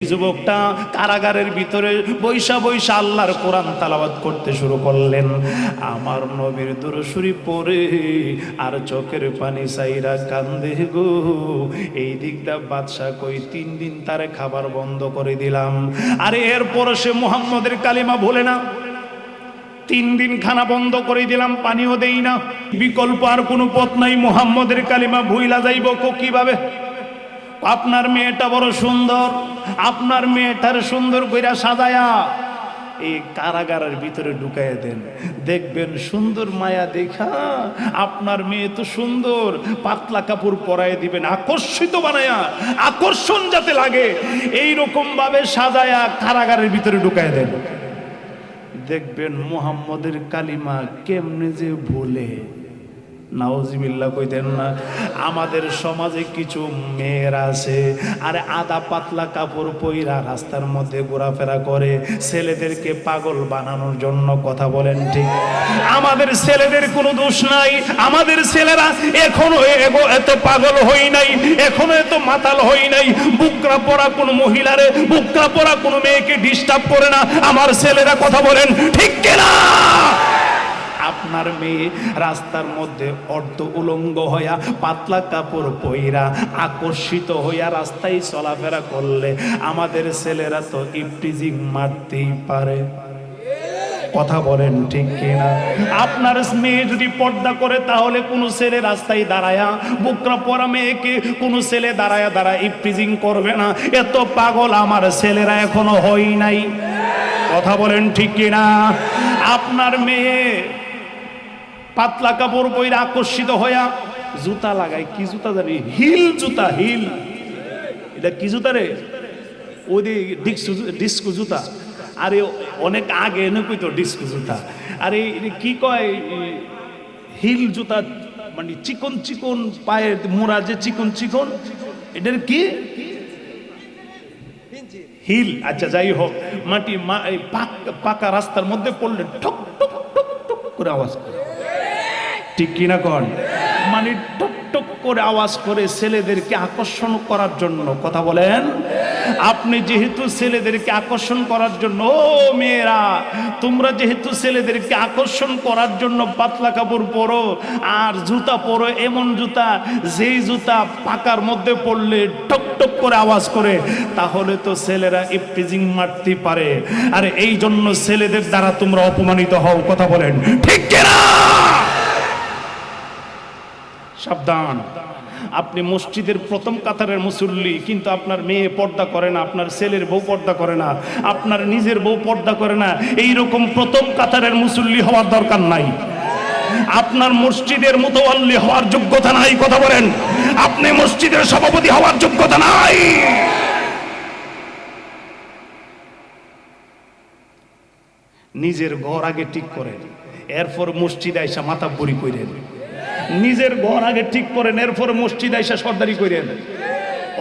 যুবকটা কারাগারের ভিতরে বৈশা বৈশা আল্লাহর কোরআন তেলাওয়াত করতে শুরু করলেন। আমার নবীর দুরূদ শরীফ পড়ে আর চোখের পানি চাইরা কান্দে গো। এই দিকটা বাদশা কই 3 দিন তারে খাবার বন্ধ করে দিলাম। আরে এরপর সে মুহাম্মদের কালিমা ভুলে না। 3 দিন খানা বন্ধ করে দিলাম, পানিও দেই না। বিকল্প আর কোনো পথ নাই, মুহাম্মদের কালিমা ভুইলা যাইব কিভাবে? আপনার মেয়েটা বড় সুন্দর, আপনার মেয়েটার সুন্দর কইরা সাজায়া এই কারাগারের ভিতরে ঢুকাইয়া দেন, দেখবেন সুন্দর মায়া দেখা আপনার মেয়ে তো সুন্দর, পাতলা কাপড় পরাই দিবেন, আকর্ষিত বানায়া, আকর্ষণ যাতে লাগে এই রকম ভাবে সাজায়া কারাগারের ভিতরে ঢুকাইয়া দেন। দেখবেন মুহাম্মদের কালিমা কেমনে যে ভুলে। নাউজুবিল্লাহ কইতেন না। আমাদের সমাজে কিছু মেয়েরা আছে আর আদা পাতলা কাপড় পইরা রাস্তার মধ্যে ঘোরাফেরা করে ছেলেদেরকে পাগল বানানোর জন্য। কথা বলেন ঠিক? আমাদের ছেলেদের কোনো দোষ নাই, আমাদের ছেলেরা এখনো এত পাগল হই নাই, এখনো এত মাতাল হই নাই। বুকরা পরা কোনো মহিলারে, বুকরা পরা কোনো মেয়েকে ডিস্টার্ব করে না আমার ছেলেরা। কথা বলেন ঠিক কিনা? আপনার মেয়ে রাস্তার মধ্যে অর্ধ উলঙ্গ হইয়া পাতলা কাপড় পইরা আকর্ষিত হইয়া রাস্তায় চলাফেরা করলে আমাদের ছেলেরা তো ইফটিজিং মারতেই পারে। কথা বলেন ঠিক কিনা? আপনার মেয়ে যদি পর্দা করে তাহলে কোনো ছেলে রাস্তায় দাঁড়ায়া, বুকরা পরা মেয়েকে কোনো ছেলে দাঁড়ায়া ইফটিজিং করবে না। এত পাগল আমার ছেলেরা এখনো হই নাই। কথা বলেন ঠিক কিনা? আপনার মেয়ে পাতলা কাপড় পরে আকর্ষিত হইয়া জুতা লাগায়, কি জুতা জানি, হিল জুতা। হিল এটা কি জুতা রে? ওই ডিস্কো জুতা। আরে অনেক আগে এনে কইতো ডিস্কো জুতা। আরে কি কয় হিল জুতা, মানে চিকন চিকন পায়ের মোড়া যে চিকন চিকন, এটার কি হিল? আচ্ছা যাই হোক, মাটি পাকা রাস্তার মধ্যে পড়লে ঠক ঠক ঠক ঠক করে আওয়াজ করে, ঠিক কিনা কন? মানে টক টক করে আওয়াজ করে ছেলেদেরকে আকর্ষণ করার জন্য। কথা বলেন। আপনি যেহেতু ছেলেদেরকে আকর্ষণ করার জন্য, ও মেয়েরা তোমরা যেহেতু ছেলেদেরকে আকর্ষণ করার জন্য পাতলা কাপড় পরো আর জুতা পরো, এমন জুতা যেই জুতা পাকার মধ্যে পড়লে টক টক করে আওয়াজ করে, তাহলে তো ছেলেরা ইফটিজিং মারতে পারে। আর এই জন্য ছেলেদের দ্বারা তোমরা অপমানিত হও। কথা বলেন ঠিক কিনা? সাবধান। আপনি মসজিদের প্রথম কাতারের মুসল্লি, কিন্তু আপনার মেয়ে পর্দা করে না, আপনার ছেলের বউ পর্দা করে না, আপনার নিজের বউ পর্দা করে না। এই রকম প্রথম কাতারের মুসল্লি হওয়ার দরকার নাই। আপনার মসজিদের মুতাওয়াল্লি হওয়ার যোগ্যতা নাই। কথা বলেন। আপনি মসজিদের সভাপতি হওয়ার যোগ্যতা নাই। নিজের ঘর আগে ঠিক করেন, এরপর মসজিদ আইসা মাতাব্বরি কইরেন। নিজের ঘর আগে ঠিক করেন, এরপর মসজিদ আইসা সর্দারি করেন।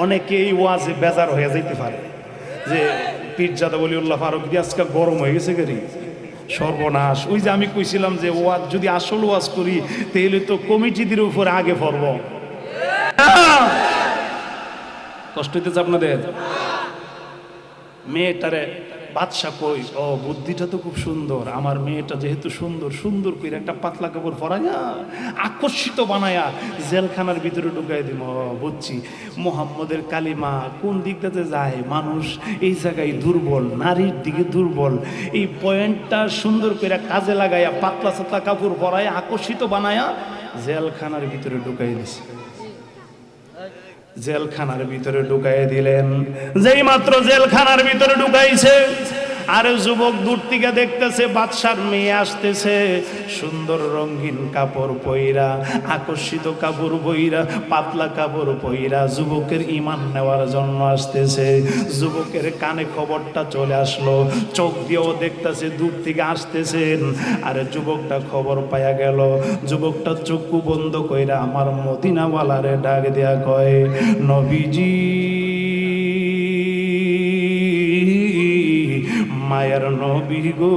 অনেকে এই ওয়াজে বেজার হয়ে যাইতে পারে যে পীরজাদা ওলিউল্লাহ ফারুক আজকে গরম হয়ে গেছে গেরি, সর্বনাশ। ওই যে আমি কইছিলাম যে ওয়াজ যদি আসল ওয়াজ করি তাহলে তো কমিটিদের উপর আগে পড়ব। কষ্ট হইতেছে আপনাদের? মেয়েটারে বাদশা কই, ও বুদ্ধিটা তো খুব সুন্দর। আমার মেয়েটা যেহেতু সুন্দর, সুন্দর করে একটা পাতলা কাপড় পরাইয়া আকর্ষিত বানায়া জেলখানার ভিতরে ঢুকাই দিব। বুঝছি মুহাম্মদের কালিমা কোন দিকটাতে যায়। মানুষ এই জায়গায় দুর্বল, নারীর দিকে দুর্বল। এই পয়েন্টটা সুন্দর করে কাজে লাগাইয়া পাতলা সাতলা কাপড় পরাইয়া আকর্ষিত বানায়া জেলখানার ভিতরে ঢুকাই দিছে। জেলখানার ভিতরে ঢুকাই দিলেন। যেই মাত্র জেলখানার ভিতরে ঢুকাইছে, আর যুবক দূর থেকে দেখতেছে বাদশার মেয়ে আসতেছে, সুন্দর রঙিন কাপড় পইরা, আকর্ষিত কাপড় পইরা, পাতলা কাপড় পইরা যুবকের ঈমান নেওয়ার জন্য আসতেছে। যুবকের কানে খবরটা চলে আসলো, চোখ দিয়েও দেখতেছে দূর থেকে আসতেছেন। আর যুবকটা খবর পাইয়া গেল। যুবকটা চক্ষু বন্ধ কইরা আমার মদিনাওয়ালারে ডাক দেয়া কয়, নবীজি, মায়ের নবী গো,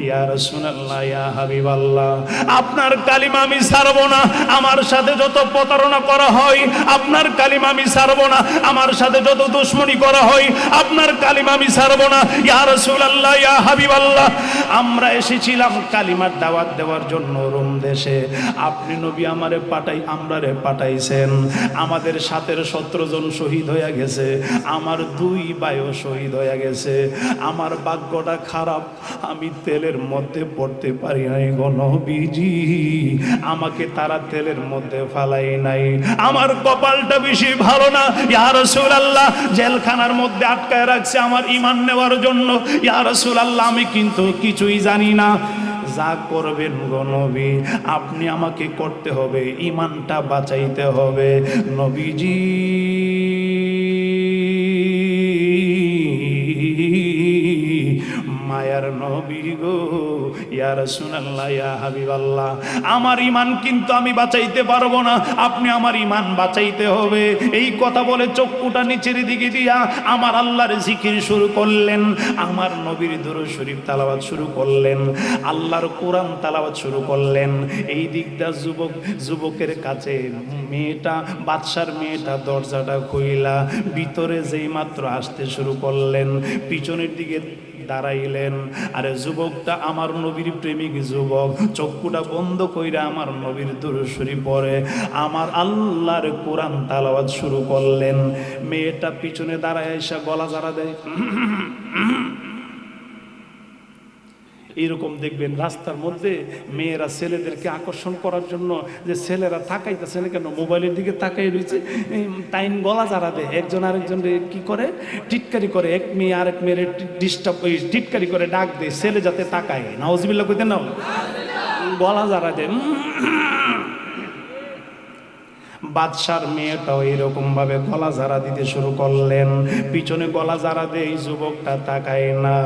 ইয়া রাসূলুল্লাহ, ইয়া হাবিবাল্লাহ, আপনার কালিমা আমি ছাড়বো না। আমার সাথে যত প্রতারণা করা হয় আপনার কালিমা আমি ছাড়বো না। আমার সাথে যত দুশমনি করা হয় আপনার কালিমা আমি ছাড়বো না। ইয়া রাসূলুল্লাহ, ইয়া হাবিবাল্লাহ, আমরা এসেছিলাম কালিমার দাওয়াত দেওয়ার জন্য রোম দেশে। আপনি নবী আমরারে পাঠাইছেন। আমাদের 17 জন শহীদ হয়ে গেছে, আমার 2 ভাইও শহীদ হয়ে গেছে। আমার ভাগ্যটা খারাপ, আমি তেলের মধ্যে পড়তে পারি নাই গো নবীজি, আমাকে তারা তেলের মধ্যে ফালাই নাই। আমার কপালটা বেশি ভালো না। ইয়া রাসূলুল্লাহ, জেলখানার মধ্যে আটকায় রাখছে আমার ঈমান নেওয়ার জন্য। ইয়া রাসূলুল্লাহ, আমি কিন্তু কিছুই জানি না। যা করবেন গো নবী, আপনি আমাকে করতে হবে, ঈমানটা বাঁচাইতে হবে নবীজি। মায়ার নবী গো, ইয়া রাসূলুল্লাহ, ইয়া হাবিবাল্লাহ, আমার ঈমান কিন্তু আমি বাঁচাইতে পারবো না, আপনি আমার ঈমান বাঁচাইতে হবে। এই কথা বলে চক্ষুটা নিচের দিকে দিয়া আমার আল্লাহর জিকির শুরু করলেন, আমার নবীর দুরূদ শরীফ তেলাওয়াত শুরু করলেন, আল্লাহর কোরআন তেলাওয়াত শুরু করলেন। এই দিকটা যুবকের কাছে মেয়েটা, বাদশার মেয়েটা দরজাটা খুইলা ভিতরে যেই মাত্র আসতে শুরু করলেন, পিছনের দিকে দাঁড়াইলেন। আরে যুবকটা আমার নবীর প্রেমিক যুবক, চক্ষুটা বন্ধ কইরা আমার নবীর দুরূদ শরীফ পড়ে, আমার আল্লাহর কোরআন তেলাওয়াত শুরু করলেন। মেয়েটা পিছনে দাঁড়ায় এসে গলা জাড়া দেয়। এইরকম দেখবেন রাস্তার মধ্যে মেয়েরা ছেলেদেরকে আকর্ষণ করার জন্য, যে ছেলেরা তাকাইতেছে না কেন, মোবাইলের দিকে তাকাই রয়েছে, টাইম গলা জাড়া দেয়, একজন আরেকজন কি করে, টিটকারি করে, এক মেয়ে আরেক মেয়ের ডিস্টার্ব, টিটকারি করে ডাক দেয়, ছেলে যাতে তাকায়। নাউজুবিল্লাহ কইতে নাও, গলা জাড়া দেয়। বাদশার মেয়েটাও এরকম ভাবে গলা জারা দিতে শুরু করলেন, পিছনে গলা জারা দিয়ে এই যুবকটা তাকায় না,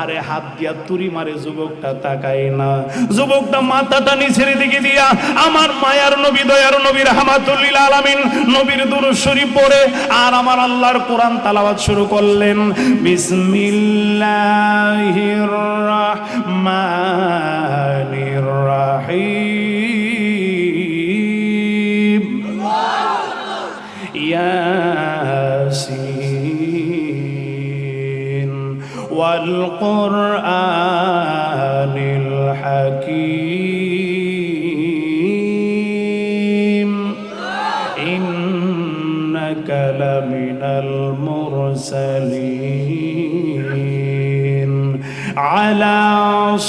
আরে হাত দিয়া তুরি মারে, যুবকটা তাকায় না। যুবকটা মাথাটা নিচের দিকে দিয়া আমার মায়ার নবী, দয়ার নবী, রাহমাতুল লিল আলামিন নবীর দুরূদ শরীফ পড়ে আর আমার আল্লাহর কোরআন তেলাওয়াত শুরু করলেন। বিসমিল্লাহির রাহমানির রাহিম, ইয়াসিন ওয়াল কুরআনিল হাকীম, ইন্নাকা লামিনাল মুরসালিন আলা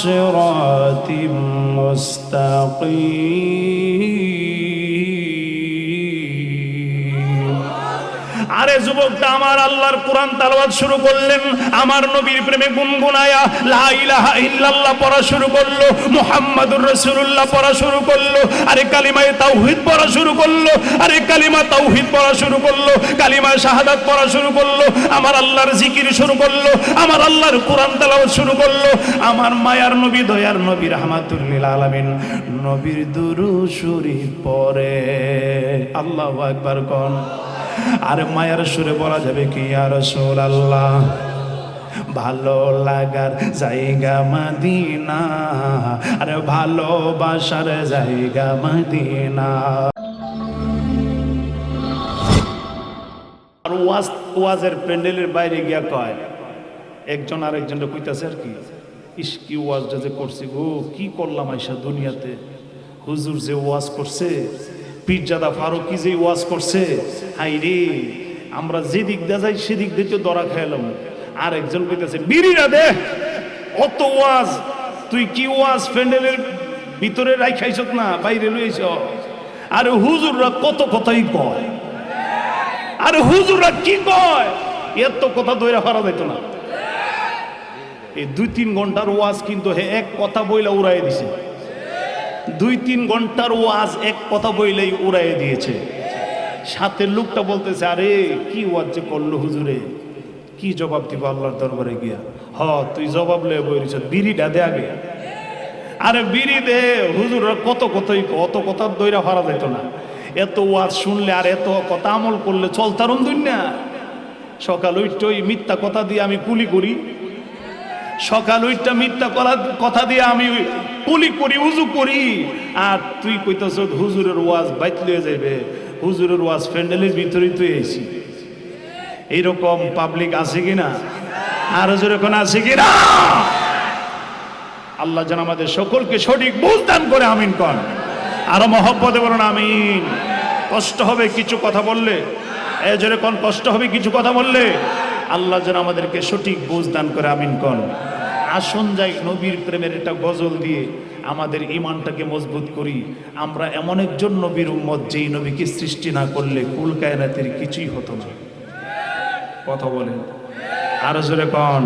সিরাতিম মুস্তাকিম। আরে যুবকটা আমার আল্লাহর কোরআন তেলাওয়াত শুরু করলেন, আমার নবীর প্রেমে গুনগুনায়া লা ইলাহা ইল্লাল্লাহ পড়া শুরু করলো, মুহাম্মাদুর রাসূলুল্লাহ পড়া শুরু করলো, আরে কালিমায়ে তাওহীদ পড়া শুরু করলো, আরে কালিমা তাওহীদ পড়া শুরু করলো, কালিমা শাহাদাত পড়া শুরু করলো, আমার আল্লাহর জিকির শুরু করলো, আমার আল্লাহর কোরআন তেলাওয়াত শুরু করলো। আমার মায়ার নবী, দয়ার নবী, রাহমাতুল লিল আলামিন নবীর দুরূদ শরীফ পড়ে। আল্লাহু আকবার কোন। আর মায়ার সুরে বলা যাবে কি, ইয়া রাসূলুল্লাহ, ভালো লাগার জায়গা মদিনা, আরে ভালোবাসার জায়গা মদিনা। আর ওয়াজের প্যান্ডেলের বাইরে গিয়া কয়, একজন আরেকজনকে কইতাছে আর কি, ইস কি ওয়াজটা যে করছি গো, কি করলাম আইসা দুনিয়াতে, হুজুর যে ওয়াজ করছে, পীরজাদা ফারুকী যে ওয়াজ করছে, হাই রে আমরা যেদিক দিয়ে যাই সেদিক দিয়ে তো দরা খাইলাম। আর একজন কইতেছে, বিড়িরা দে, অত ওয়াজ, তুই কি ওয়াজ প্যান্ডেলের ভিতরে রাখাইছ না বাইরে লইছ? আরে হুজুররা কত কথাই কয়, আরে হুজুররা কি কয়, এত কথা দইরা ফারা যাইত না। এই 2-3 ঘন্টার ওয়াজ কিন্তু হে এক কথা বইলা উড়াই দিছে, 2-3 ঘন্টার ওয়াজ এক কথা বইলেই উড়াই দিয়েছে। সাথে লোকটা বলতেছে, আরে কি ওয়াজ যে করলো হুজুরে, কি জবাব দিব আল্লাহর দরবারে গিয়া? হ তুই জবাব লয়ে বইরিছ, বিড়িটা দে আগে। আরে বিড়ি দে, হুজুররা কত কথাই, কত কথা দইরা ফারা যাইত না। এত ওয়াজ শুনলে আর এত কথা আমল করলে চলতারম দুনিয়া। সকাল ওই মিথ্যা কথা দিয়ে আমি কুলি করি, সকাল ওইটা মিথ্যা কথা দিয়ে আমি কুলি করি, উজু করি, আর তুই কইতাছ হুজুরের ওয়াজ বাইত লয়ে যাইবে, হুজুরের ওয়াজ প্যান্ডেলের ভিতরেই তুই এসি। এইরকম পাবলিক আছে কিনা? আরো জোরে কোন আছে কিনা? আল্লাহ যেন আমাদের সকলকে সঠিক বুঝ দান করে, আমিন কন। আরো মহব্বতে বলুন আমিন। কষ্ট হবে কিছু কথা বললে, জোরে কোন কষ্ট হবে কিছু কথা বললে। আল্লাহ যেন আমাদেরকে সঠিক বুঝ দান করে, আমিন কন। আসুন যাই নবীর প্রেমের একটা গজল দিয়ে আমাদের ইমানটাকে মজবুত করি। আমরা এমন একজন নবীর উম্মত, যেই নবীকে সৃষ্টি না করলে কুল কায়নাতের কিছুই হতো না। কথা বলেন আরো জোরে কন।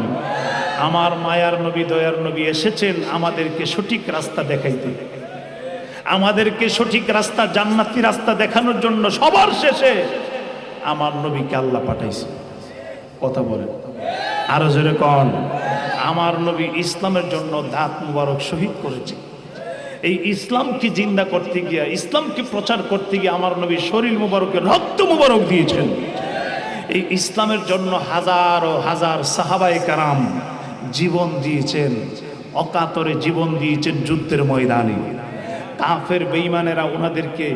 আমার মায়ার নবী, দয়ার নবী এসেছেন আমাদেরকে সঠিক রাস্তা দেখাইতে, আমাদেরকে সঠিক রাস্তা, জান্নাতি রাস্তা দেখানোর জন্য। সবার শেষে আমার নবীকে আল্লাহ পাঠাইছে। কথা বলেন আরো জোরে কন। আমার নবী ইসলামের জন্য দাঁত মুবারক শহীদ করেছে। এই ইসলামকে জিন্দা করতে গিয়া, ইসলামকে প্রচার করতে গিয়ে আমার নবী শরীর মুবারকের রক্ত মুবারক দিয়েছেন। এই ইসলামের জন্য হাজার ও হাজার সাহাবায়ে কারাম জীবন দিয়েছেন, অকাতরে জীবন দিয়েছেন যুদ্ধের ময়দানে। কাফের বেঈমানেরা ওনাদেরকে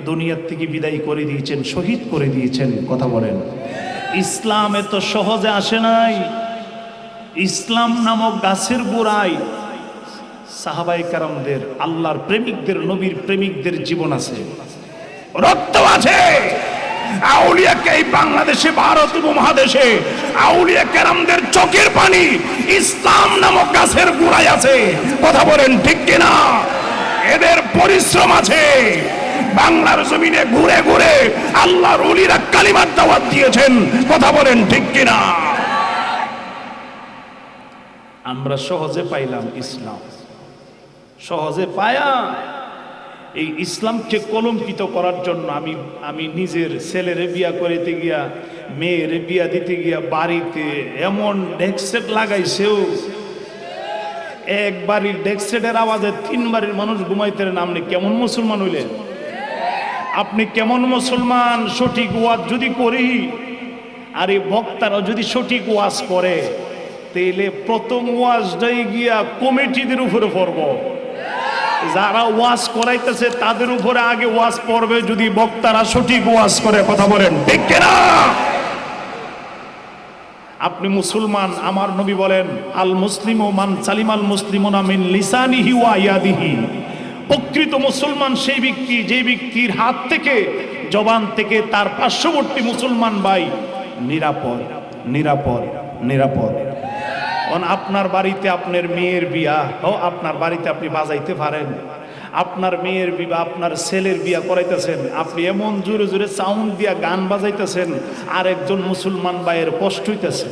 দুনিয়ার থেকে বিদায় করে দিয়েছেন, শহীদ করে দিয়েছেন। কথা বলেন ইসলাম এত সহজে আসে নাই। ইসলাম নামক গাছের গোড়ায় সাহাবায়ে কারামদের, আল্লাহর প্রেমিকদের, নবীর প্রেমিকদের জীবন আছে, রক্ত আছে। আউলিয়াকে এই বাংলাদেশে, ভারত উপমহাদেশে আউলিয়া কেরামদের চোখের পানি ইসলাম নামক গাছের গোড়ায় আছে। কথা বলেন ঠিক কিনা? এদের পরিশ্রম আছে। বাংলার জমিনে ঘুরে ঘুরে আল্লাহর ওলিরা কালিমার দাওয়াত দিয়েছেন। কথা বলেন ঠিক কিনা? আমরা সহজে পাইলাম ইসলাম, সহজে পায়া এই ইসলামকে কলঙ্কিত করার জন্য আমি নিজের ছেলেরে বিয়া করিতে গিয়া, মেয়েরে বিয়া দিতে গিয়া বাড়িতে এমন ডেকসেট লাগাইছেও, এক বাড়ির ডেকসেটের আওয়াজে 3 বাড়ির মানুষ ঘুমাইতে। আপনি কেমন মুসলমান হইলেন? আপনি কেমন মুসলমান? সঠিক ওয়াজ যদি করি, আর এই বক্তারা যদি সঠিক ওয়াজ করে, তাইলে প্রথম ওয়াজটাই গিয়া কমিটিদের উপরে পড়ব। যারা ওয়াজ করাইতেছে তাদের উপরে আগে ওয়াজ পড়বে, যদি বক্তারা সঠিক ওয়াজ করে। কথা বলেন ঠিক কিনা? আপনি মুসলমান, আমার নবী বলেন আল মুসলিমু মান সালিমাল মুসলিমুনা মিন লিসানিহি ওয়া ইয়াদিহি। প্রকৃত মুসলমান সেই ব্যক্তি, যে ব্যক্তির হাত থেকে, জবান থেকে তার পার্শ্ববর্তী মুসলমান ভাই নিরাপদ, নিরাপদ, নিরাপদ। আপনার বাড়িতে আপনার মেয়ের বিয়া, আপনার বাড়িতে আপনি বাজাইতে পারেন, আপনার মেয়ের বিবাহ, আপনার ছেলের বিয়া করাইতেছেন, আপনি এমন জোরে জোরে সাউন্ড দিয়া গান বাজাইতেছেন, আরেকজন মুসলমান ভাইয়ের কষ্ট হইতেছে,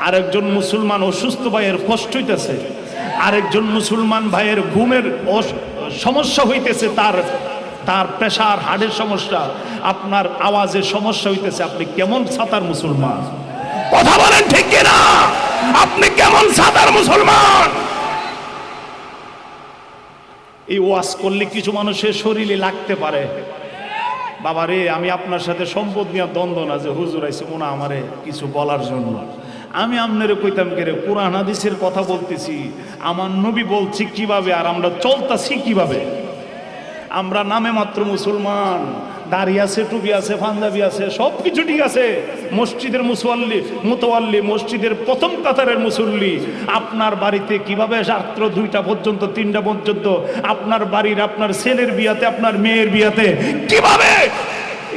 আরেকজন মুসলমান অসুস্থ ভাইয়ের কষ্ট হইতেছে, আরেকজন মুসলমান ভাইয়ের ঘুমের সমস্যা হইতেছে, তার প্রেসার, হার্টের সমস্যা, আপনার আওয়াজের সমস্যা হইতেছে। আপনি কেমন সাতার মুসলমান? কথা বলেন ঠিক কিনা? আপনি কেমন সাদার মুসলমান? এই ওয়াজ করলে কিছু মানুষের শরীরে লাগতে পারে, বাবারে আমি আপনার সাথে সম্পদ নিয়ে দ্বন্দ্ব না, যে হুজুর আইছে ওনা আমারে কিছু বলার জন্য। আমি আপনারে কইতাম কে রে, কোরআন হাদিসের কথা বলতেছি, আমার নবী বলছি কিভাবে, আর আমরা চলতাছি কিভাবে। আমরা নামে মাত্র মুসলমান, দাড়ি আছে, টুপি আছে, পাঞ্জাবি আছে, সব কিছু ঠিক আছে, মসজিদের মুতাওয়াল্লি, মসজিদের প্রথম কাতারের মুসল্লি। আপনার বাড়িতে কিভাবে রাত্র 2টা পর্যন্ত, 3টা পর্যন্ত আপনার বাড়ির, আপনার ছেলের বিয়াতে, আপনার মেয়ের বিয়াতে কিভাবে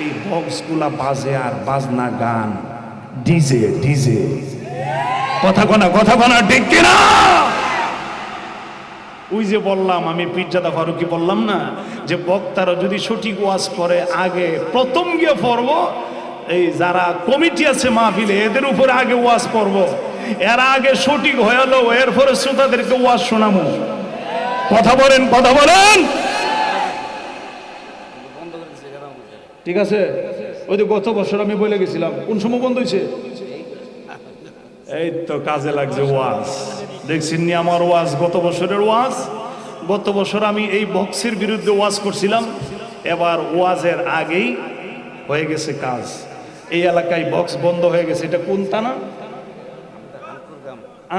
এই বক্সগুলা বাজে, আর বাজনা গান, ডিজে ডিজে। কথা কনা ঠিক কিনা? ওই যে বললাম, আমি পীরজাদা ফারুকী বললাম না, যে বক্তারা যদি সঠিক ওয়াজ করে, আগে প্রথম গিয়ে পড়ব এই যারা কমিটি আছে মাহফিলে, এদের উপরে আগে ওয়াজ পড়ব, এরা আগে সঠিক হয়ে হলো, এরপরে শ্রোতাদেরকে ওয়াজ শোনাবো। কথা বলেন ঠিক আছে? ওই যে গত বছর আমি বলে গেছিলাম, কোন সময় বন্ধ হয়েছে? এই তো কাজে লাগছে ওয়াজ। দেখছেন আমার ওয়াজ, গত বছরের ওয়াজ। গত বছর আমি এই বক্সের বিরুদ্ধে ওয়াজ করছিলাম, এবার ওয়াজের আগেই হয়ে গেছে কাজ। এই এলাকায় বক্স বন্ধ হয়ে গেছে। এটা কোন থানা?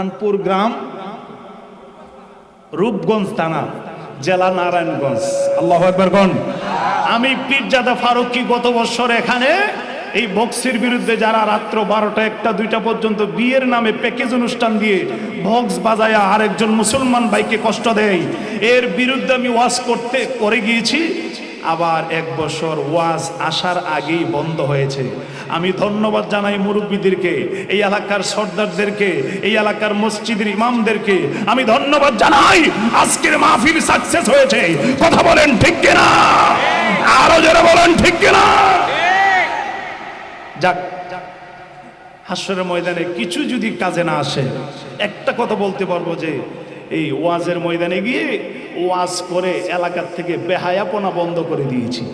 আনপুর গ্রাম, রূপগঞ্জ থানা, জেলা নারায়ণগঞ্জ। আল্লাহু আকবার কোন। আমি পীরজাদা ফারুকী গত বছর এখানে এই বক্সের বিরুদ্ধে যারা রাত্র 12টা 1টা 2টা পর্যন্ত বিয়ের নামে প্যাকেজ অনুষ্ঠান দিয়ে বক্স বাজায়া আরেকজন মুসলমান ভাইকে কষ্ট দেয়, এর বিরুদ্ধে আমি ওয়াজ করে গিয়েছি। আবার 1 বছর ওয়াজ আসার আগেই বন্ধ হয়েছে। আমি ধন্যবাদ জানাই মুরব্বীদেরকে, এই এলাকার সর্দারদেরকে, এই এলাকার মসজিদের ইমামদেরকে আমি ধন্যবাদ জানাই। আজকের মাহফিল সাকসেস হয়েছে। কথা বলেন ঠিক কিনা? আরো যারা বলেন ঠিক কিনা? যাক, হাসরের ময়দানে কিছু যদি কাজে না আসে, একটা কথা বলতে পারবো যে এই ওয়াজের ময়দানে গিয়ে ওয়াজ করে এলাকার থেকে বেহায়াপনা বন্ধ করে দিয়েছি।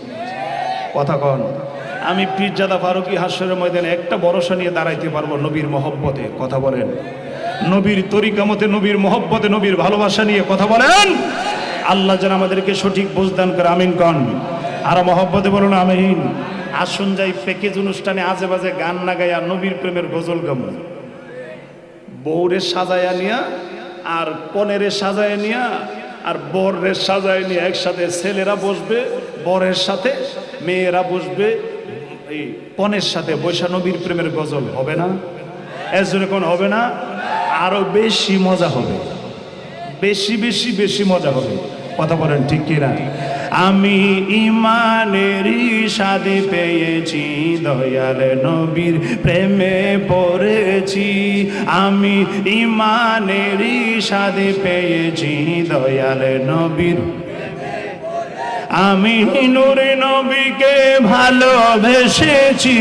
কথা কন। আমি পীরজাদা ফারুকী হাসরের ময়দানে একটা ভরসা নিয়ে দাঁড়াইতে পারবো, নবীর মহব্বতে। কথা বলেন। নবীর তরিকা মতে, নবীর মহব্বতে, নবীর ভালোবাসা নিয়ে। কথা বলেন। আল্লাহ যেন আমাদেরকে সঠিক বুঝদান করে। আমিন কন। আর মহব্বতে বলুন আমিন। আসুন যাই প্যাকেজ অনুষ্ঠানে আজে বাজে গান না গাইয়া নবীর প্রেমের গজল গামু। বউরে সাজায়া নিয়া আর কনেরে সাজায় নিয়া আর বরের সাজায় নিয়ে একসাথে ছেলেরা বসবে বরের সাথে, মেয়েরা বসবে এই কনের সাথে, বৈশা নবীর প্রেমের গজল হবে না? এজন্য কোন হবে না? আরো বেশি মজা হবে, বেশি বেশি বেশি মজা হবে। কথা বলেন ঠিক কিনা? আমি ইমানেরই স্বাদে পেয়েছি, দয়াল নবীর প্রেমে পড়েছি। আমি ইমানেরই স্বাদে পেয়েছি, দয়াল নবীর। আমি নূরে নবীকে ভালোবেসেছি,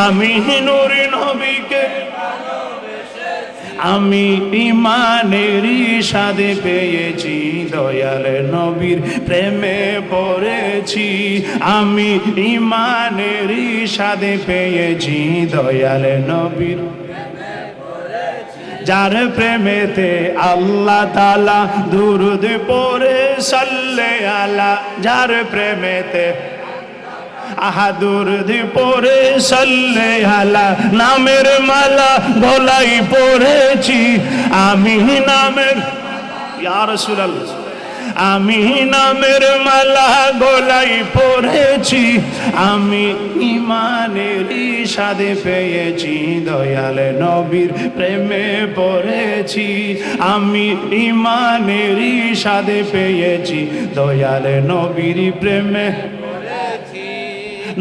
আমি নূরে নবীকে, আমি ইমানেরই স্বাদে পেয়েছি, দয়াল নবীর প্রেমে পড়েছি। আমি ইমানেরই স্বাদে পেয়েছি, দয়াল নবীর। যার প্রেমেতে আল্লাহ তাআলা দুরূদ পড়ে সাল্লে আলা, যার প্রেমেতে আহাদুর পরে সাল্লে আলা, নামের মালা গলাই পড়েছি। আমি নামের, ইয়া রাসূলুল্লাহ, আমি নামের মালা গলাই পড়েছি। আমি ইমানের স্বাদে পেয়েছি, দয়াল নবীর প্রেমে পড়েছি। আমি ইমানের স্বাদে পেয়েছি, দয়াল নবীর প্রেমে।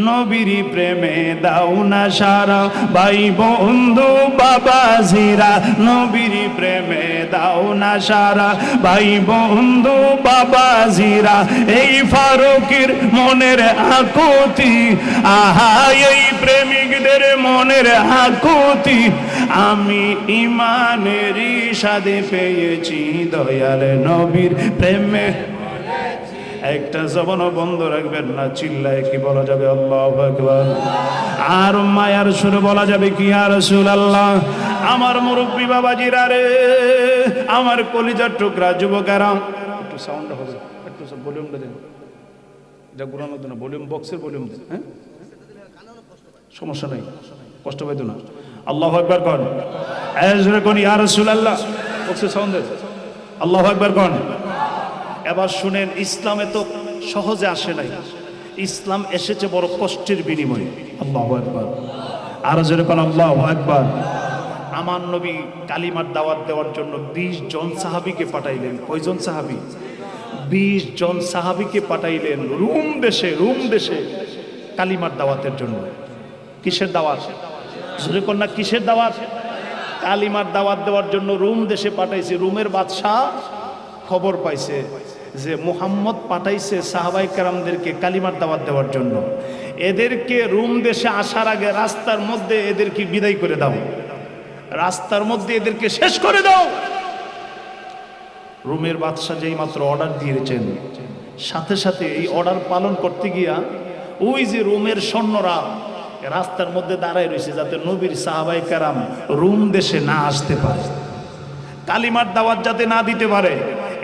নবীর প্রেমে দাও না সারা ভাই বন্ধু বাবা জিরা, নবীর প্রেমে দাও না সারা ভাই বন্ধু বাবা জিরা। এই ফারুকের মনের আকুতি, আহা এই প্রেমিকদের মনের আকুতি। আমি ইমানের স্বাদে পেয়েছি, দয়াল নবীর প্রেমে। একটা জবানও বন্ধ রাখবেন না, চিল্লায় কি বলা যাবে আল্লাহু আকবার। আর মায়ার সুরে বলা যাবে কি ইয়া রাসূলুল্লাহ। আমার মুরব্বী বাবাজিরা রে, আমার কলিজার টুকরা যুবকেরা, একটু সাউন্ড হবে, একটু ভলিউমটা দেন, এটা ঘুরানো দেন, ভলিউম বক্সের ভলিউম দেন। হ্যাঁ, সমস্যা নেই, কষ্ট পাইতো না। আল্লাহু আকবার কোন, আজরে কোন ইয়া রাসূলুল্লাহ, বক্সের সাউন্ড দেন। আল্লাহু আকবার কোন। এবার শুনেন, ইসলামে তো সহজে আসে নাই, ইসলাম এসেছে বড় কষ্টের বিনিময়ে। আল্লাহু আকবার। আর যেরকম আল্লাহু আকবার। আমার নবী কালিমার দাওয়াত দেওয়ার জন্য 20 জন সাহাবীকে পাঠাইলেন। কয়জন সাহাবী? 20 জন সাহাবীকে পাঠাইলেন রোম দেশে কালিমার দাওয়াতের জন্য। কিসের দাওয়াত? যেরকম না কিসের দাওয়াত? কালিমার দাওয়াত দেওয়ার জন্য রোম দেশে পাঠাইছে। রোমের বাদশাহ খবর পাইছে যে মুহাম্মদ পাঠাইছে সাহাবায়ে কেরামদেরকে কালিমার দাওয়াত দেওয়ার জন্য। এদেরকে রোম দেশে আসার আগে রাস্তার মধ্যে এদেরকে বিদায় করে দাও, রাস্তার মধ্যে এদেরকে শেষ করে দাও। রোমের বাদশাহ যেই মাত্র অর্ডার দিয়েছেন, সাথে সাথে এই অর্ডার পালন করতে গিয়া ওই যে রোমের সৈন্যরা রাস্তার মধ্যে দাঁড়ায় রয়েছে, যাতে নবীর সাহাবায়ে কেরাম রোম দেশে না আসতে পারে, কালিমার দাওয়াত যাতে না দিতে পারে।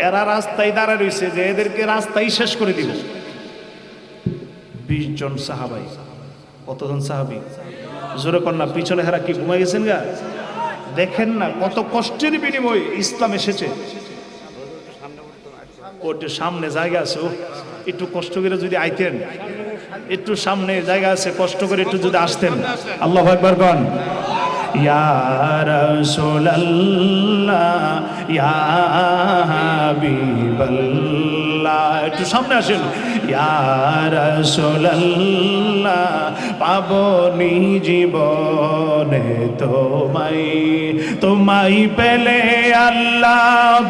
এরা রাস্তায় দাঁড়ায় রয়েছে যে এদেরকে রাস্তায় শেষ করে দিব। 20 জন সাহাবাই। কতজন সাহাবী? জোরে কন্যা, পিছনে হেরা কি ঘুমাই গেছেন গা? দেখেন না কত কষ্টের বিনিময়ে ইসলাম এসেছে। ওটা সামনে জায়গা আছে, একটু কষ্ট করে যদি আইতেন, একটু সামনে জায়গা আছে, কষ্ট করে একটু যদি আসতেন। আল্লাহু আকবার কোন। ইয়া রাসূলুল্লাহ ইয়া হাবিবাল্লাহ, একটু সামনে আসেন। ইয়া রাসূলুল্লাহ পাবনি জীবনে তোমায় পেলে আল্লাহ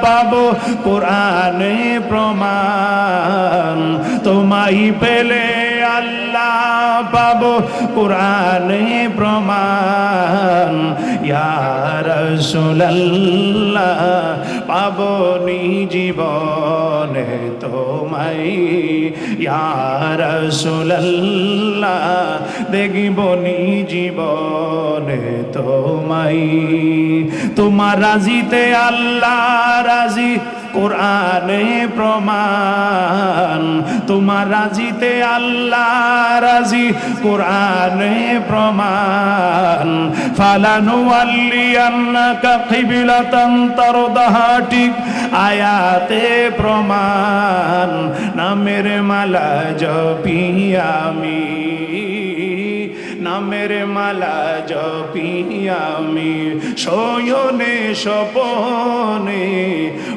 পাবো কোরআনে প্রমাণ, তোমায় পেলে আল্লাহ পাবো কোরআনে প্রমাণ। ইয়া রাসূলুল্লাহ পাবনি জীবনে তোমায়, ইয়া রাসূলুল্লাহ দেখিবনি জীবনে তোমায়। তোমার রাজিতে আল্লাহ রাজি কোরআনে প্রমাণ, তোমার রাজিতে আল্লাহ রাজি কোরআনে প্রমাণ। ফালানুওয়াল্লিয়ান্নাকা কিবলাতান তারদাহা, ঠিক আয়াতে প্রমাণ। নামের মালা জপি আমি, নামের মালা জপি আমি, শয়নে স্বপনে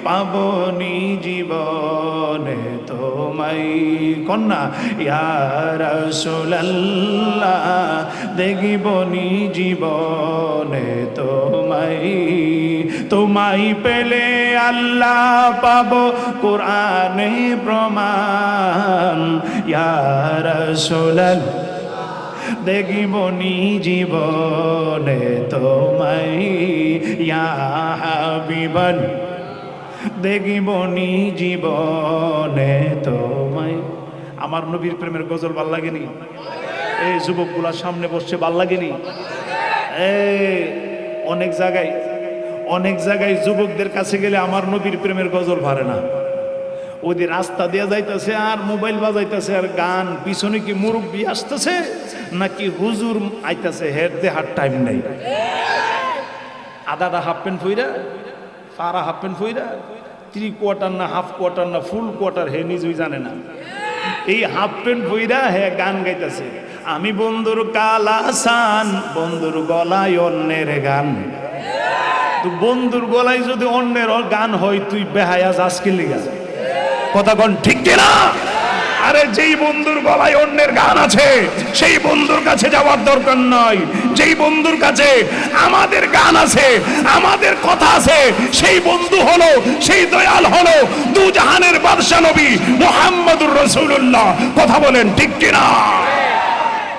পাবনি জীবনে তোমায়। কন্যা ইয়া রাসূলুল্লাহ দেখিবনি জীবনে তোমায়, তোমায় পেলে আল্লাহ পাবো কোরআনে প্রমাণ। ইয়া রাসূলুল্লাহ দেখিবনি জীবনে তোমায়, ইয়া হাবিবান দেখিবনি জীবনে তোমায়। আমার নবীর প্রেমের গজল ভাল লাগেনি? এই যুবকগুলা সামনে বসছে, ভাল লাগেনি? অনেক জায়গায় যুবকদের কাছে গেলে আমার নবীর প্রেমের গজল পারে না। ওদের রাস্তা দিয়ে যাইতেছে আর মোবাইল বাজাইতেছে আর গান, পিছনে কি মুরব্বি আসতেছে নাকি হুজুর আইতেছে, হেড দেহার টাইম নাই। আদাটা হাফ প্যান্ট ফইরা, ফারা হাফ প্যান্ট ফইরা, 3/4 না হাফ কোয়ার্টার না ফুল কোয়ার্টার হে নিজেই জানে না, এই হাফ প্যান্ট ফইরা হে গান গাইতেছে। আমি বন্ধুর কালাসান, বন্ধুর গলায় অন্যের গান। তো বন্ধুর গলায় যদি অন্যের গান হয় তুই বেহায়া যাস কি লিগা? কথা কোন ঠিক কিনা? আরে যেই বন্ধুর গলায় অন্যের গান আছে সেই বন্ধুর কাছে যাওয়ার দরকার নয়। যেই বন্ধুর কাছে আমাদের গান আছে, আমাদের কথা আছে, সেই বন্ধু হলো, সেই দয়াল হলো দু জাহানের বাদশা নবী মুহাম্মদুর রাসূলুল্লাহ। কথা বলেন ঠিক কিনা?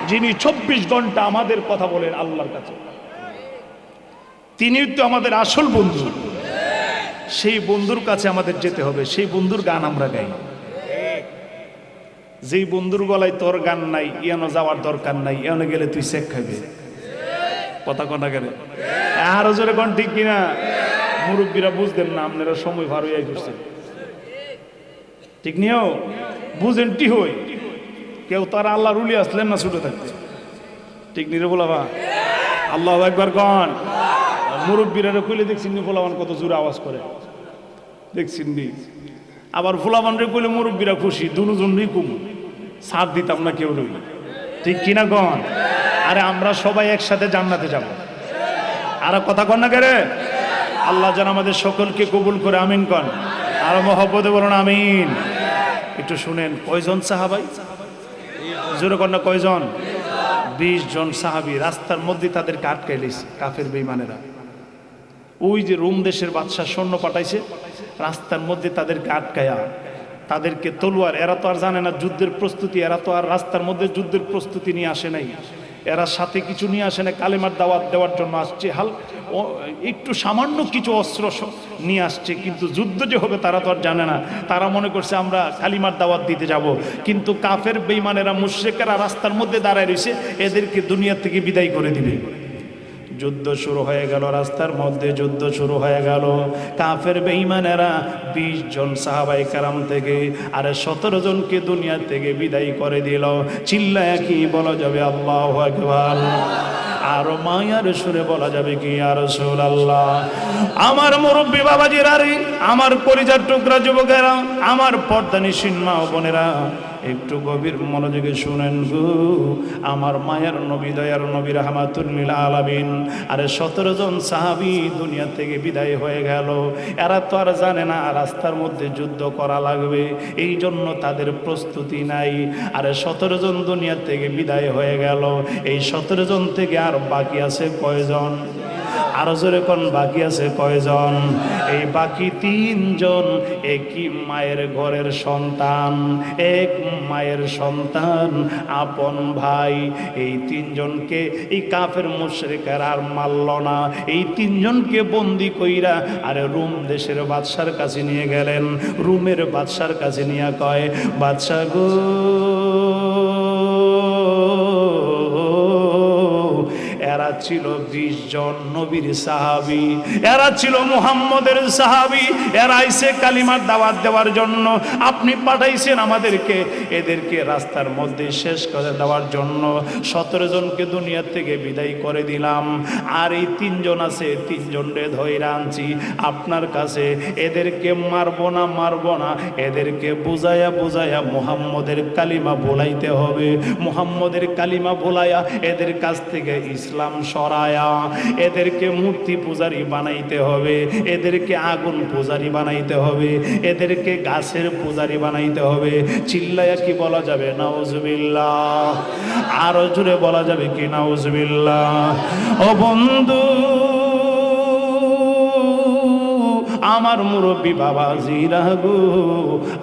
যিনি 24 ঘন্টা আমাদের কথা বলেন আল্লাহর কাছে, তিনি তো আমাদের আসল বন্ধু। সেই বন্ধুর কাছে আমাদের যেতে হবে, সেই বন্ধুর গান আমরা গাই। যেই বন্ধুর গলায় তোর গান নাই, ইয়ানো যাওয়ার দরকার নাই, ইয়ানো গেলে তুই চেক খাইবে। কথা কনা গেলে আরো জোরে কোন ঠিক কিনা? মুরব্বীরা বুঝতেন না, আপনারা সময় ভার হইয়া করছেন, ঠিক নিও বুঝেন টি হই। কেউ তারা আল্লাহর উলি আসলেন না ছোট থাকতে, ঠিক নিরে বলাবা আল্লাহু আকবার কোন। মুরব্বীরা কইলে দেখছেন নি ফুলাবান কত জোরে আওয়াজ করে, দেখছেন নি? আবার ফুলাবান রে কইলে মুরব্বীরা খুশি, দুজনই কম সাথ দিতাম না কেউ রইল, ঠিক কিনা কোন? আরে আমরা সবাই একসাথে জান্নাতে যাব। আর কথা কন না কেরে? আল্লাহ যেন আমাদের সকলকে কবুল করে, আমিন কন। আর মহব্বতে বলুন আমিন। একটু শুনেন, কয়জন সাহাবাই? জোরে কন না, কয়জন? 20 জন সাহাবী রাস্তার মধ্যে তাদেরকে আটকাইলিস কাফের বেঈমানেরা। ওই যে রোম দেশের বাদশাহ সৈন্য পাঠাইছে, রাস্তার মধ্যে তাদেরকে আটকায়া তাদেরকে তলোয়ার, এরা তো আর জানে না যুদ্ধের প্রস্তুতি, এরা তো আর রাস্তার মধ্যে যুদ্ধের প্রস্তুতি নিয়ে আসে নাই, এরা সাথে কিছু নিয়ে আসে না, কালেমার দাওয়াত দেওয়ার জন্য আসছে, একটু সামান্য কিছু অস্ত্র নিয়ে আসছে, কিন্তু যুদ্ধ যে হবে তারা তো আর জানে না। তারা মনে করছে আমরা কালিমার দাওয়াত দিতে যাব, কিন্তু কাফের বেঈমানেরা মুশরিকেরা রাস্তার মধ্যে দাঁড়ায় রয়েছে, এদেরকে দুনিয়া থেকে বিদায় করে দিবে। যুদ্ধ শুরু হয়ে গেল, রাস্তার মধ্যে যুদ্ধ শুরু হয়ে গেল। কাফের বেঈমানেরা 20 জন সাহাবায়ে কেরাম থেকে আর 17 জনকে দুনিয়া থেকে বিদায় করে দিল। চিল্লায় কি বলা যাবে আল্লাহু আকবার? আর মায়ার সুরে বলা যাবে কি ইয়া রাসূলুল্লাহ। আমার মুরব্বী বাবাজিরা রে, আমার কলিজার টুকরা যুবকেরা, আমার পর্দানিশীন মা ও বোনেরা, একটু গভীর মনোযোগে শুনেন গো। আমার মায়ের নবী, দয়ার নবী, রাহমাতুল লিল আলামিন, আরে 17 জন সাহাবী দুনিয়া থেকে বিদায় হয়ে গেল। এরা তো আর জানে না রাস্তার মধ্যে যুদ্ধ করা লাগবে, এই জন্য তাদের প্রস্তুতি নাই। আরে 17 জন দুনিয়া থেকে বিদায় হয়ে গেল, এই 17 জন থেকে আর বাকি আছে কয়জন? আরো জোরে কোন বাকি আছে কয়জন? এই বাকি 3 জন একই মায়ের ঘরের সন্তান, এক মায়ের সন্তান, আপন ভাই। এই 3 জনকে এই কাফের মুশরিকরা আর মারল না। এই 3 জনকে বন্দি কইরা আরে রোম দেশের বাদশার কাছে নিয়ে গেলেন। রোমের বাদশার কাছে নিয়ে কয়, বাদশা গো, এরা ছিল 20 জন নবীর সাহাবী, এরা ছিল মুহাম্মদের সাহাবী, এরা আইছে কালিমার দাওয়াত দেওয়ার জন্য। আপনি পাঠাইছেন আমাদেরকে এদেরকে রাস্তার মধ্যে শেষ করে দেওয়ার জন্য। 17 জনকে দুনিয়া থেকে বিদায় করে দিলাম, আর এই 3 জন আছে, 3 জনরে ধইরা আনছি আপনার কাছে। এদেরকে মারবো না, এদেরকে বুঝায়া বুঝায়া মুহাম্মদের কালিমা ভুলাইতে হবে। মুহাম্মদের কালিমা ভুলায়া এদের কাছ থেকে ইসলাম সরায়া এদেরকে মূর্তি পূজারী বানাইতে হবে, এদেরকে আগুন পূজারী বানাইতে হবে, এদেরকে গাছের পূজারী বানাইতে হবে। চিল্লায়া কি বলা যাবে নাউজুবিল্লাহ? আরো জোরে বলা যাবে কি নাউজুবিল্লাহ? ও বন্ধু, আমার মুরব্বী বাবাজিরা গো,